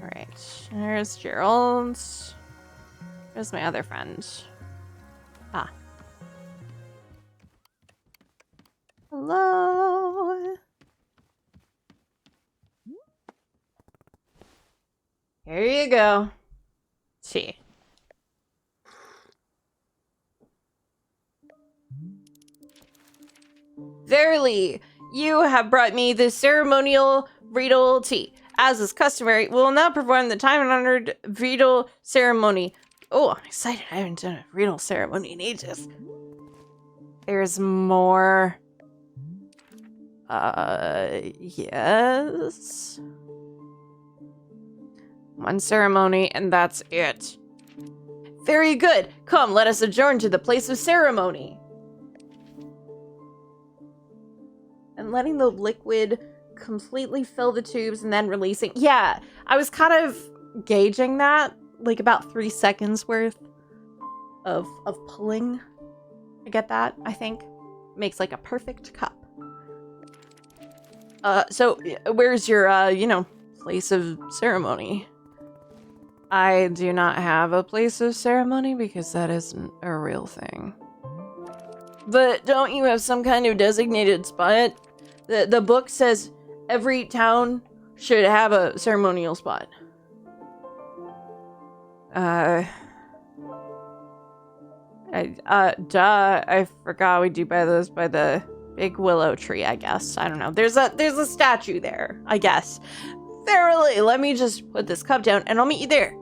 All right. There's Gerald. There's my other friend. Ah. Hello. Here you go. Tea. Verily, You have brought me the ceremonial Riedel tea. As is customary, we will now perform the time-honored Riedel ceremony. Oh, I'm excited. I haven't done a Riedel ceremony in ages. There's more. Yes. One ceremony, and that's it. Very good. Come, let us adjourn to the place of ceremony. And letting the liquid completely fill the tubes and then releasing. Yeah, I was kind of gauging that, like about 3 seconds worth of pulling. I get that, I think. Makes like a perfect cup. So where's your, place of ceremony? I do not have a place of ceremony because that isn't a real thing. But don't you have some kind of designated spot? The book says every town should have a ceremonial spot. I forgot we do buy those by the big willow tree, I guess. I don't know. There's a statue there, I guess. Verily, let me just put this cup down and I'll meet you there.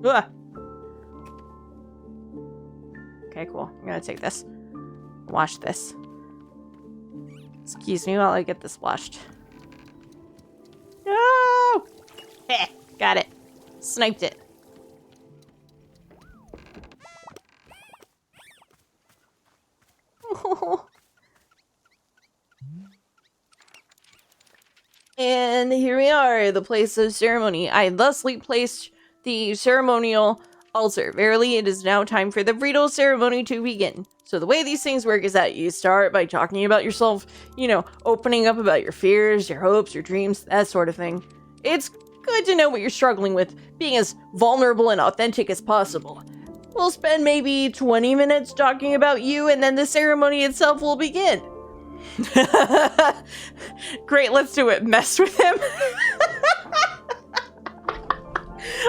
Ugh. Okay, cool. I'm gonna take this. Wash this. Excuse me while I get this washed. No! Heh, got it. Sniped it. And here we are, the place of ceremony. I thusly placed the ceremonial altar. Verily, it is now time for the Riedel ceremony to begin. So the way these things work is that you start by talking about yourself, opening up about your fears, your hopes, your dreams, that sort of thing. It's good to know what you're struggling with, being as vulnerable and authentic as possible. We'll spend maybe 20 minutes talking about you, and then the ceremony itself will begin. Great, let's do it. Mess with him.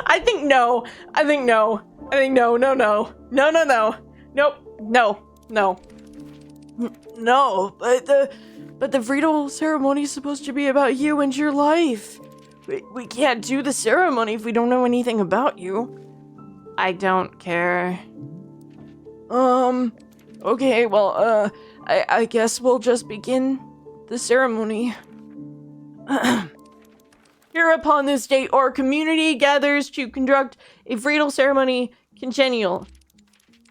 I think no. No. Nope. No. No, but the Riedel ceremony is supposed to be about you and your life. We can't do the ceremony if we don't know anything about you. I don't care. Okay, well, I guess we'll just begin the ceremony. Here upon this date, our community gathers to conduct a Riedel ceremony congenial.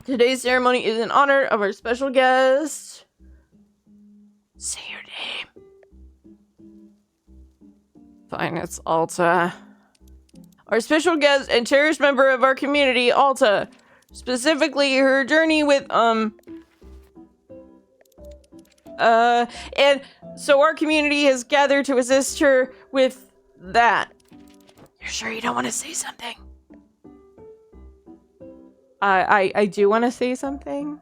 Today's ceremony is in honor of our special guest. Say your name. Fine, it's Alta. Our special guest and cherished member of our community, Alta. Specifically, her journey with, and so our community has gathered to assist her with that. You're sure you don't want to say something? I do want to say something.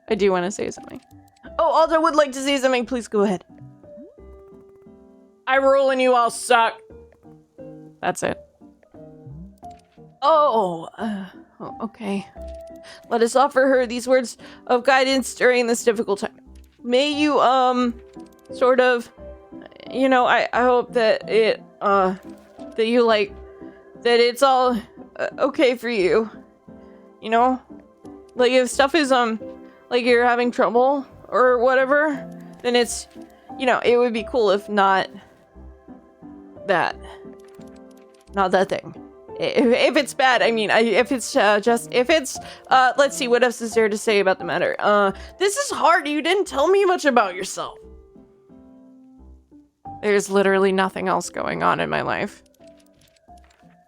I do want to say something. Oh, Alta would like to say something. Please go ahead. I roll and you all suck. That's it. Oh, okay. Let us offer her these words of guidance during this difficult time. May you, sort of, I hope that it, that you like, that it's all okay for you. Like if stuff is, like you're having trouble or whatever, then it's, it would be cool if not that thing. If it's bad, I mean, if it's let's see, what else is there to say about the matter? This is hard. You didn't tell me much about yourself. There's literally nothing else going on in my life.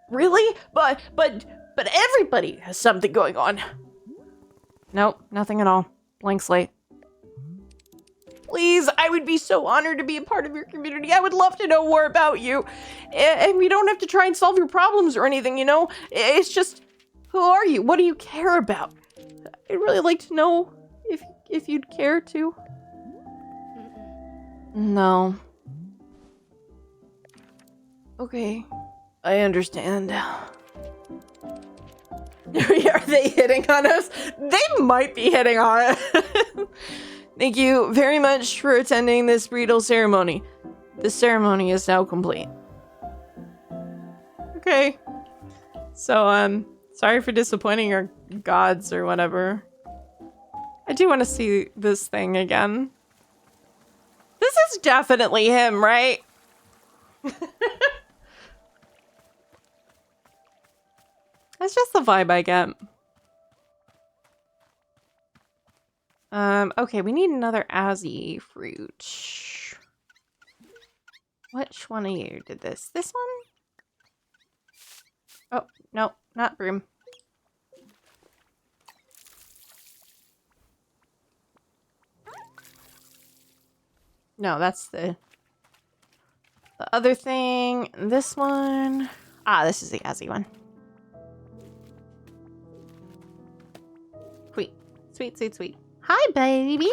Really? But everybody has something going on. Nope, nothing at all. Blank slate. Please, I would be so honored to be a part of your community. I would love to know more about you. And we don't have to try and solve your problems or anything, It's just, who are you? What do you care about? I'd really like to know if you'd care to. No. Okay, I understand. Are they hitting on us? They might be hitting on us. Thank you very much for attending this bridal ceremony. The ceremony is now complete. Okay. So, sorry for disappointing our gods or whatever. I do want to see this thing again. This is definitely him, right? That's just the vibe I get. Okay, we need another Azzy fruit. Which one of you did this? This one? Oh, no, not broom. No, that's the other thing. This one. Ah, this is the Azzy one. Sweet. Sweet, sweet, sweet. Hi, baby.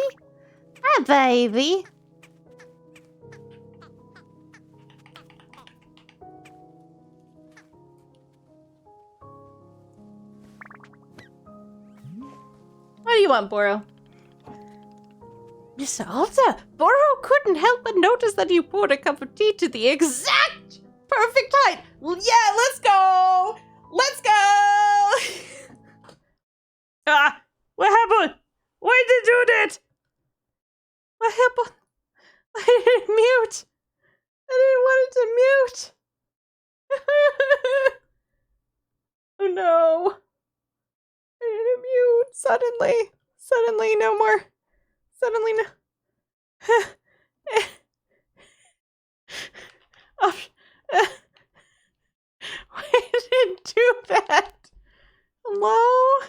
Hi, baby. What do you want, Boro? Mr. Alta, Boro couldn't help but notice that you poured a cup of tea to the exact perfect height. Yeah, let's go. Let's go. Ah, what happened? Why did you do that? What happened? I didn't mute. I didn't want it to mute. Oh no. I didn't mute. Suddenly, no more. Suddenly, no. Oh, why did it do that? Hello?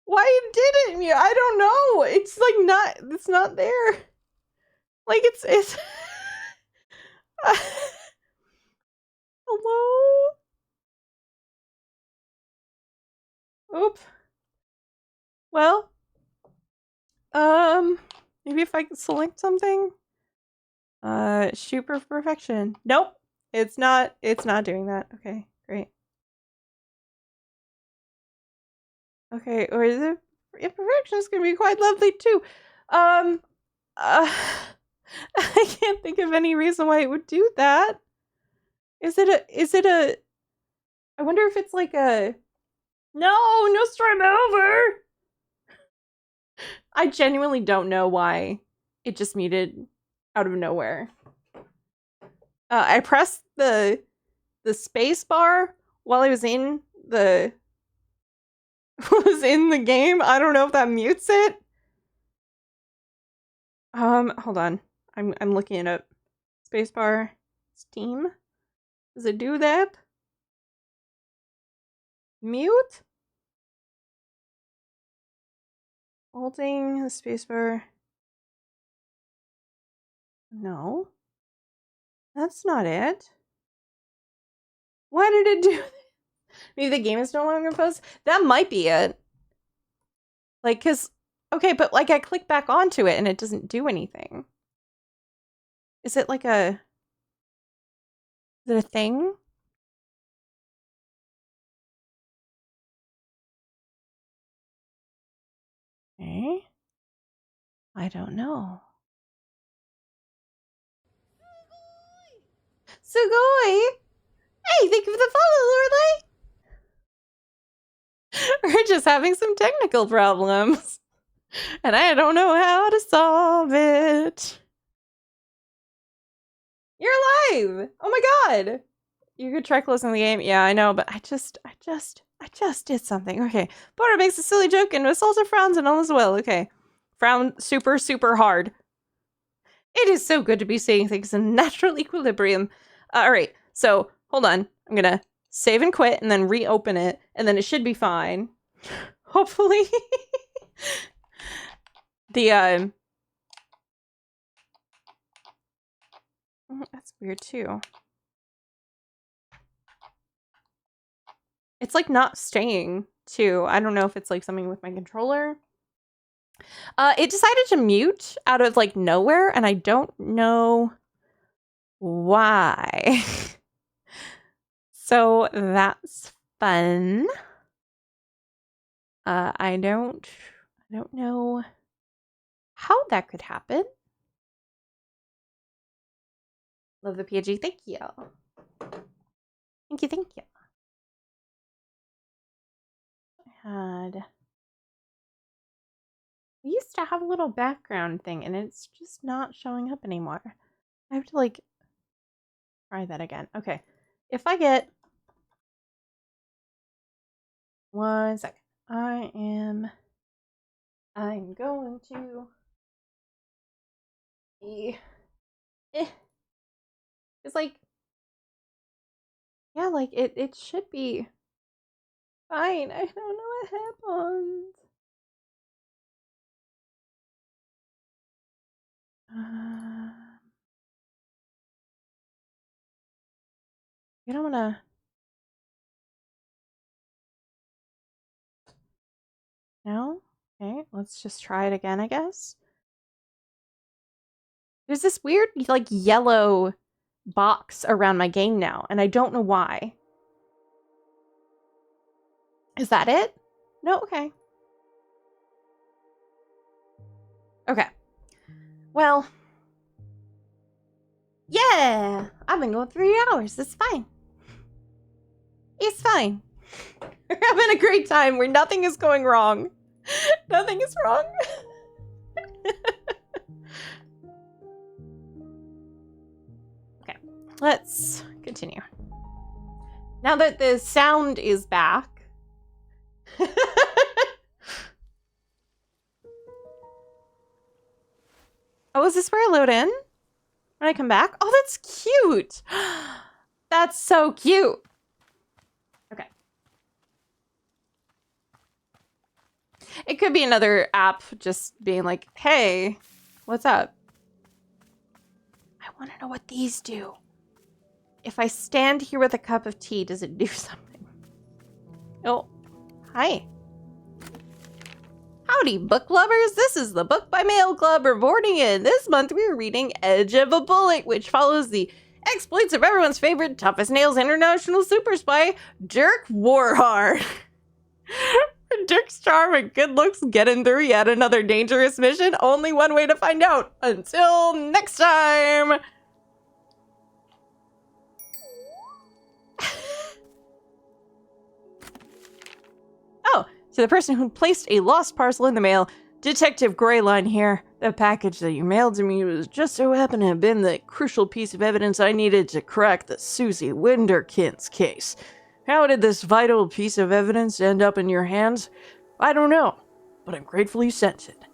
Why did it mute? I don't know. It's like it's not there. Like it's hello? Oop. Well, maybe if I can select something. Shoot for perfection. Nope. It's not doing that. Okay, great. Okay, or the imperfection is gonna be quite lovely too. I can't think of any reason why it would do that. Is it a I wonder if it's like a no storm over. I genuinely don't know why it just muted out of nowhere. I pressed the space bar while I was in the game. I don't know if that mutes it. Hold on. I'm looking it up. Spacebar Steam. Does it do that? Mute? Holding the spacebar. No. That's not it. Why did it do that? Maybe the game is no longer paused? That might be it. Like, cause okay, but like I click back onto it and it doesn't do anything. Is it like is it a thing? Eh? I don't know. Sugoi! Hey, thank you for the follow, Lorelei! We're just having some technical problems. And I don't know how to solve it. You're alive! Oh my god! You could try closing the game. Yeah, I know, but I just did something. Okay. Porter makes a silly joke and Miss also frowns and all is well. Okay. Frown super, super hard. It is so good to be seeing things in natural equilibrium. Alright, so hold on. I'm gonna save and quit and then reopen it, and then it should be fine. Hopefully. That's weird too. It's like not staying too. I don't know if it's like something with my controller. It decided to mute out of like nowhere, and I don't know why. So that's fun. I don't know how that could happen. Love the PG. Thank you. Thank you, thank you. We used to have a little background thing, and it's just not showing up anymore. I have to, like, try that again. Okay. If I get... 1 second. I'm going to be... It's like... Yeah, like, it should be fine. I don't know what happened. You don't wanna... No? Okay, let's just try it again, I guess. There's this weird, like, yellow box around my game now, and I don't know why. Is that it? No? Okay. Okay. Well. Yeah! I've been going 3 hours. It's fine. It's fine. We're having a great time where nothing is going wrong. Nothing is wrong. Okay. Let's continue. Now that the sound is back. Oh, is this where I load in? When I come back? Oh, that's cute! That's so cute! Okay. It could be another app just being like, hey, what's up? I want to know what these do. If I stand here with a cup of tea, does it do something? Oh, hi. Howdy, book lovers. This is the Book by Mail Club reporting in. This month we are reading Edge of a Bullet, which follows the exploits of everyone's favorite toughest nails international super spy, Dirk Warhard. Dirk's charm and good looks getting through yet another dangerous mission. Only one way to find out. Until next time. Oh, to the person who placed a lost parcel in the mail, Detective Greyline here. The package that you mailed to me was just so happened to have been the crucial piece of evidence I needed to crack the Susie Winderkins case. How did this vital piece of evidence end up in your hands? I don't know, but I'm grateful you sent it.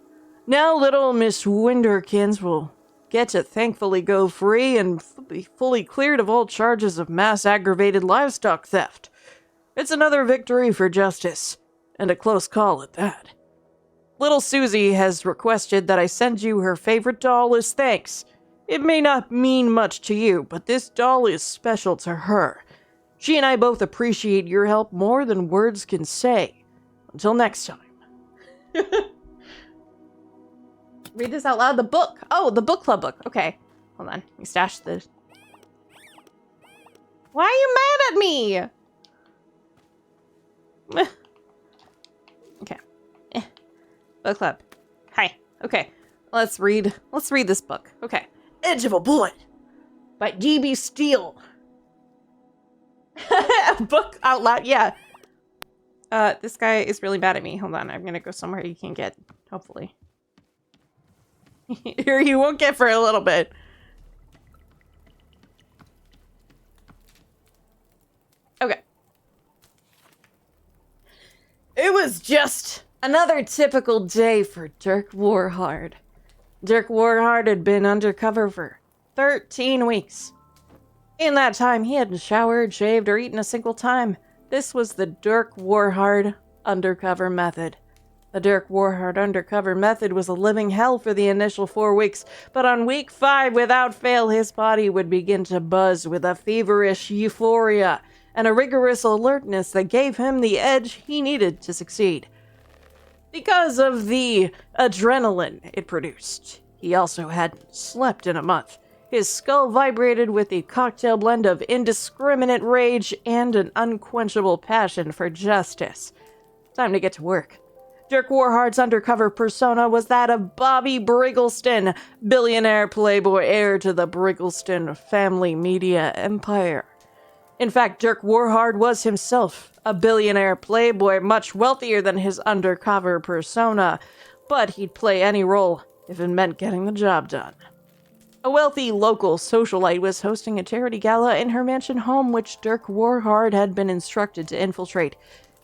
Now little Miss Winderkins will get to thankfully go free and be fully cleared of all charges of mass aggravated livestock theft. It's another victory for justice, and a close call at that. Little Susie has requested that I send you her favorite doll as thanks. It may not mean much to you, but this doll is special to her. She and I both appreciate your help more than words can say. Until next time. Read this out loud. The book. Oh, the book club book. Okay. Hold on. Let me stash the... Why are you mad at me? Okay. Book club. Hi. Okay. Let's read this book. Okay. Edge of a Bullet by D.B. Steele. Book out loud. Yeah. This guy is really mad at me. Hold on. I'm gonna go somewhere you can get, hopefully. Here you won't get for a little bit. Okay. It was just another typical day for Dirk Warhard. Dirk Warhard had been undercover for 13 weeks. In that time, he hadn't showered, shaved, or eaten a single time. This was the Dirk Warhard undercover method. The Dirk Warhard undercover method was a living hell for the initial 4 weeks, but on week 5, without fail, his body would begin to buzz with a feverish euphoria and a rigorous alertness that gave him the edge he needed to succeed. Because of the adrenaline it produced, he also hadn't slept in a month. His skull vibrated with a cocktail blend of indiscriminate rage and an unquenchable passion for justice. Time to get to work. Dirk Warhard's undercover persona was that of Bobby Briggleston, billionaire playboy heir to the Briggleston family media empire. In fact, Dirk Warhard was himself a billionaire playboy, much wealthier than his undercover persona, but he'd play any role if it meant getting the job done. A wealthy local socialite was hosting a charity gala in her mansion home, which Dirk Warhard had been instructed to infiltrate.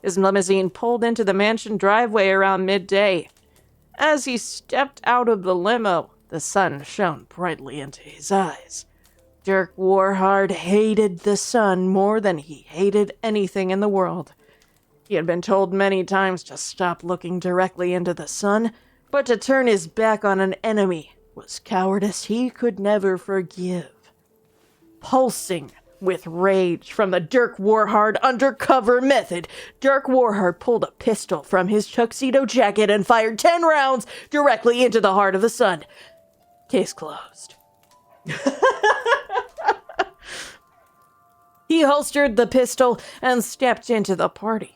His limousine pulled into the mansion driveway around midday. As he stepped out of the limo, the sun shone brightly into his eyes. Dirk Warhard hated the sun more than he hated anything in the world. He had been told many times to stop looking directly into the sun, but to turn his back on an enemy was cowardice he could never forgive. Pulsing with rage from the Dirk Warhard undercover method, Dirk Warhard pulled a pistol from his tuxedo jacket and fired 10 rounds directly into the heart of the sun. Case closed. He holstered the pistol and stepped into the party.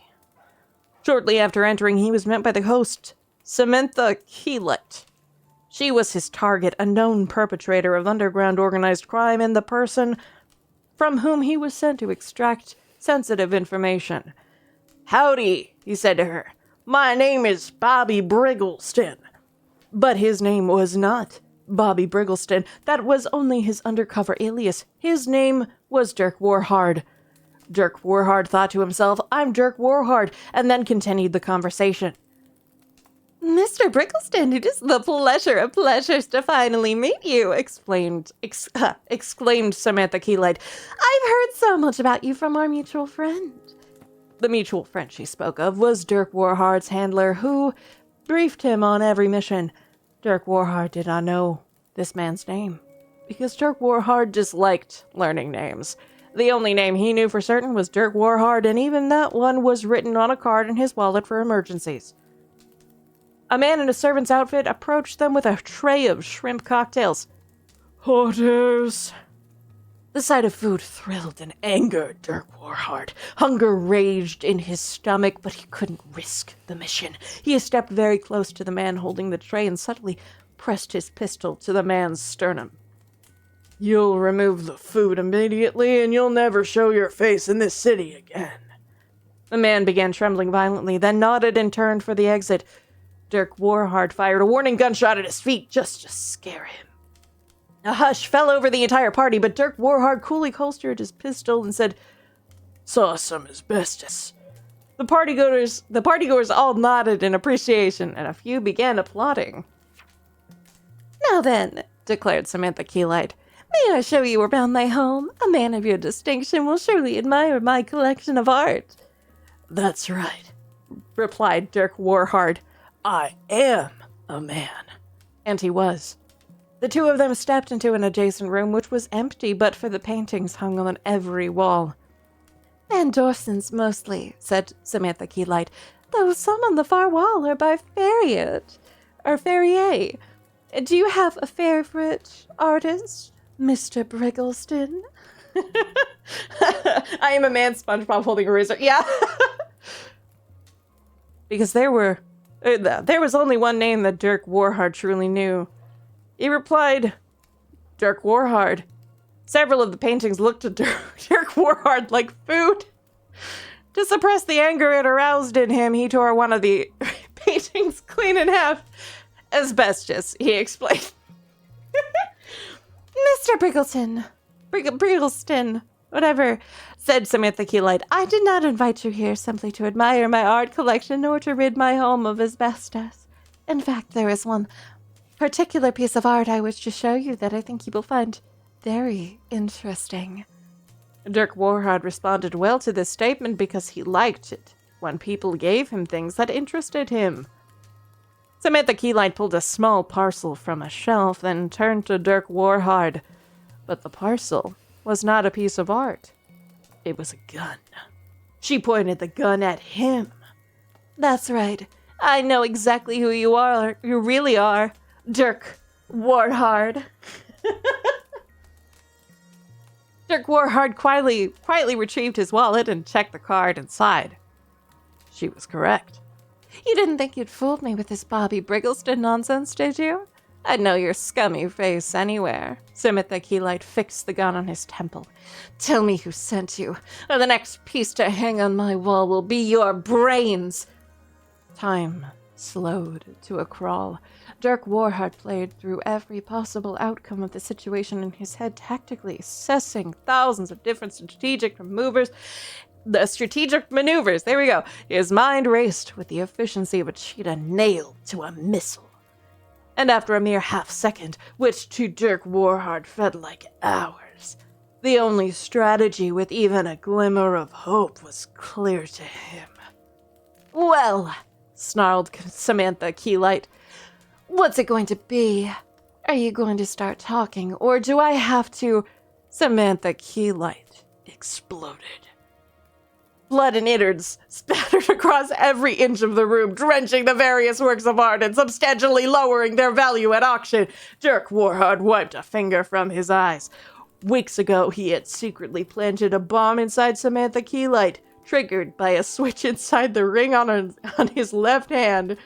Shortly after entering, he was met by the host, Samantha Keelet. She was his target, a known perpetrator of underground organized crime, and the person from whom he was sent to extract sensitive information. "Howdy," he said to her. "My name is Bobby Briggleston." But his name was not Bobby Briggleston. That was only his undercover alias. His name was Dirk Warhard. Dirk Warhard thought to himself, "I'm Dirk Warhard," and then continued the conversation. "Mr. Briggleston, it is the pleasure of pleasures to finally meet you," exclaimed Samantha Keelight. "I've heard so much about you from our mutual friend." The mutual friend she spoke of was Dirk Warhard's handler, who briefed him on every mission. Dirk Warhard did not know this man's name, because Dirk Warhard disliked learning names. The only name he knew for certain was Dirk Warhard, and even that one was written on a card in his wallet for emergencies. A man in a servant's outfit approached them with a tray of shrimp cocktails. "Orders." The sight of food thrilled and angered Dirk Warhard. Hunger raged in his stomach, but he couldn't risk the mission. He stepped very close to the man holding the tray and subtly pressed his pistol to the man's sternum. "You'll remove the food immediately, and you'll never show your face in this city again." The man began trembling violently, then nodded and turned for the exit. Dirk Warhard fired a warning gunshot at his feet just to scare him. A hush fell over the entire party, but Dirk Warhard coolly holstered his pistol and said, "Saw some asbestos." The partygoers all nodded in appreciation, and a few began applauding. "Now then," declared Samantha Keelight, "may I show you around my home? A man of your distinction will surely admire my collection of art." "That's right," replied Dirk Warhard. "I am a man." And he was. The two of them stepped into an adjacent room, which was empty but for the paintings hung on every wall. "Van Dorsens mostly," said Samantha Keelight, "though some on the far wall are by Ferrier. Do you have a favorite artist, Mr. Briggleston?" I am a man, SpongeBob holding a razor. Yeah. Because there was only one name that Dirk Warhard truly knew. He replied, "Dirk Warhard." Several of the paintings looked to Dirk Warhard like food. To suppress the anger it aroused in him, he tore one of the paintings clean in half. "Asbestos," he explained. "Mr. Briggleston, whatever," said Samantha Keelight. "I did not invite you here simply to admire my art collection nor to rid my home of asbestos. In fact, there is one particular piece of art I wish to show you that I think you will find very interesting." Dirk Warhard responded well to this statement because he liked it when people gave him things that interested him. Samantha Keelight pulled a small parcel from a shelf, then turned to Dirk Warhard. But the parcel was not a piece of art. It was a gun. She pointed the gun at him. "That's right. I know exactly who you are. You really are. Dirk Warhard." Dirk Warhard quietly retrieved his wallet and checked the card inside. She was correct. You didn't think you'd fooled me with this Bobby Briggleston nonsense, did you? I'd know your scummy face anywhere. Samantha Keylight fixed the gun on his temple. Tell me who sent you, or the next piece to hang on my wall will be your brains. Time slowed to a crawl. Dirk Warhart played through every possible outcome of the situation in his head, tactically assessing thousands of different strategic maneuvers. There we go. His mind raced with the efficiency of a cheetah nailed to a missile. And after a mere half-second, which to Dirk Warhart felt like hours, the only strategy with even a glimmer of hope was clear to him. Well, snarled Samantha Keylight, what's it going to be? Are you going to start talking, or do I have to? Samantha Keylight exploded. Blood and innards spattered across every inch of the room, drenching the various works of art and substantially lowering their value at auction. Dirk Warhart wiped a finger from his eyes. Weeks ago, he had secretly planted a bomb inside Samantha Keylight, triggered by a switch inside the ring on his left hand.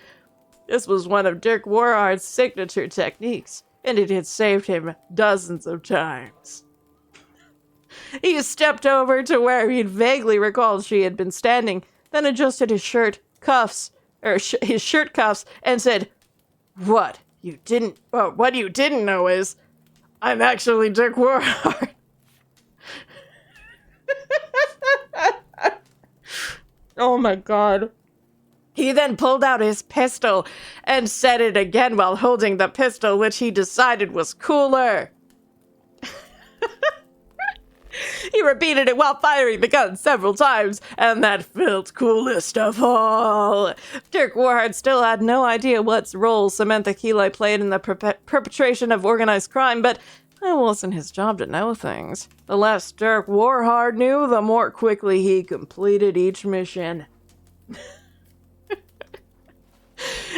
This was one of Dirk Warhart's signature techniques, and it had saved him dozens of times. He stepped over to where he'd vaguely recalled she had been standing, then adjusted his shirt cuffs, and said, What you didn't know is, I'm actually Dirk Warhart. Oh my god. He then pulled out his pistol and said it again while holding the pistol, which he decided was cooler. He repeated it while firing the gun several times, and that felt coolest of all. Dirk Warhart still had no idea what role Samantha Keylight played in the perpetration of organized crime, but it wasn't his job to know things. The less Dirk Warhart knew, the more quickly he completed each mission.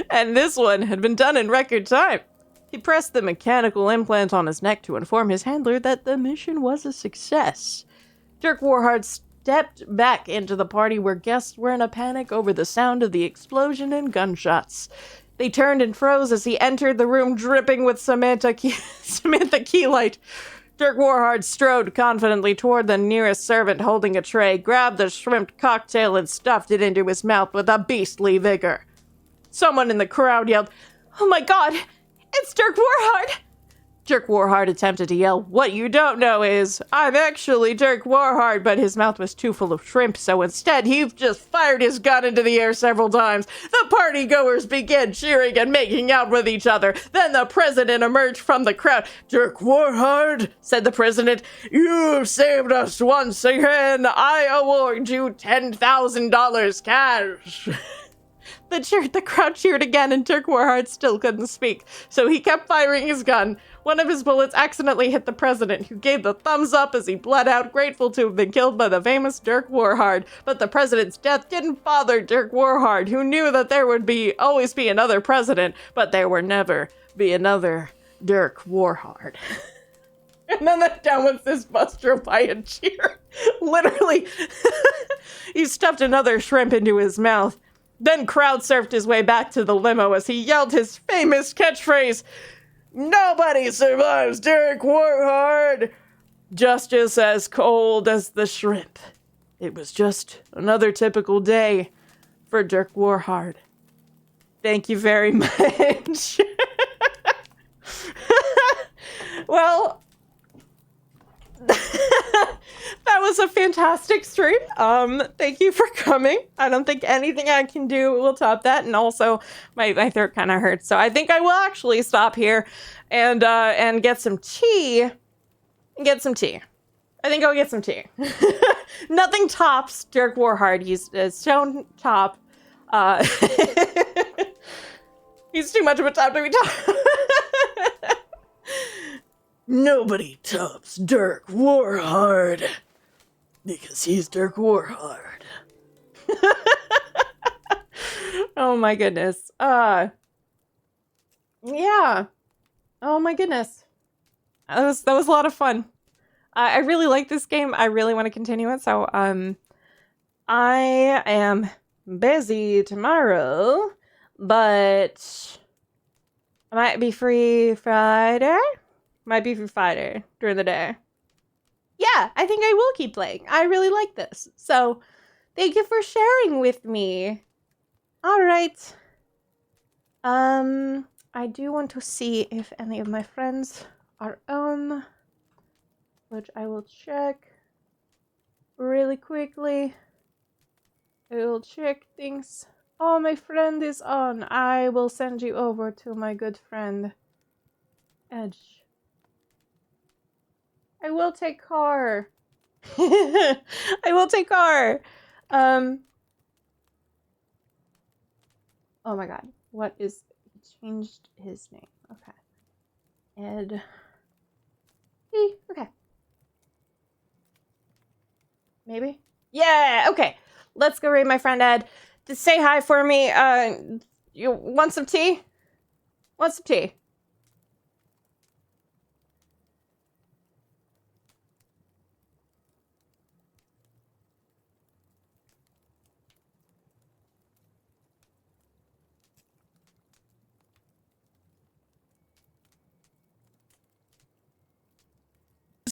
And this one had been done in record time. He pressed the mechanical implant on his neck to inform his handler that the mission was a success. Dirk Warhart stepped back into the party where guests were in a panic over the sound of the explosion and gunshots. They turned and froze as he entered the room dripping with Samantha Keylight. Dirk Warhart strode confidently toward the nearest servant holding a tray, grabbed the shrimp cocktail and stuffed it into his mouth with a beastly vigor. Someone in the crowd yelled, "Oh my god, it's Dirk Warhart!" Dirk Warhart attempted to yell, "What you don't know is, I'm actually Dirk Warhart," but his mouth was too full of shrimp, so instead he just fired his gun into the air several times. The partygoers began cheering and making out with each other. Then the president emerged from the crowd. "Dirk Warhart," said the president, "you've saved us once again. I award you $10,000 cash." The crowd cheered again, and Dirk Warhart still couldn't speak, so he kept firing his gun. One of his bullets accidentally hit the president, who gave the thumbs up as he bled out, grateful to have been killed by the famous Dirk Warhart. But the president's death didn't bother Dirk Warhart, who knew that there would always be another president, but there would never be another Dirk Warhart. And then the downward fist buster by a cheer. Literally, he stuffed another shrimp into his mouth. Then crowd surfed his way back to the limo as he yelled his famous catchphrase, "Nobody survives Dirk Warhart!" Justice as cold as the shrimp. It was just another typical day for Dirk Warhart. Thank you very much. Well, that was a fantastic stream. Thank you for coming. I don't think anything I can do will top that, and also my throat kind of hurts, so I think I will actually stop here and get some tea. I think I'll get some tea. Nothing tops Dirk Warhart. He's a stone top. He's too much of a top to be top. Nobody tops Dirk Warhart because he's Dirk Warhart. Oh my goodness. Yeah. Oh my goodness. That was a lot of fun. I really like this game. I really want to continue it. So I am busy tomorrow, but I might be free Friday. Might be free Friday during the day. Yeah, I think I will keep playing. I really like this. So, thank you for sharing with me. All right. I do want to see if any of my friends are on, which I will check really quickly. I will check things. Oh, my friend is on. I will send you over to my good friend, Edge. I will take car. I will take car. Oh my god. What is... He changed his name. Okay. Ed. Okay. Maybe? Yeah, okay. Let's go raid my friend Ed. Just say hi for me. You want some tea? Want some tea?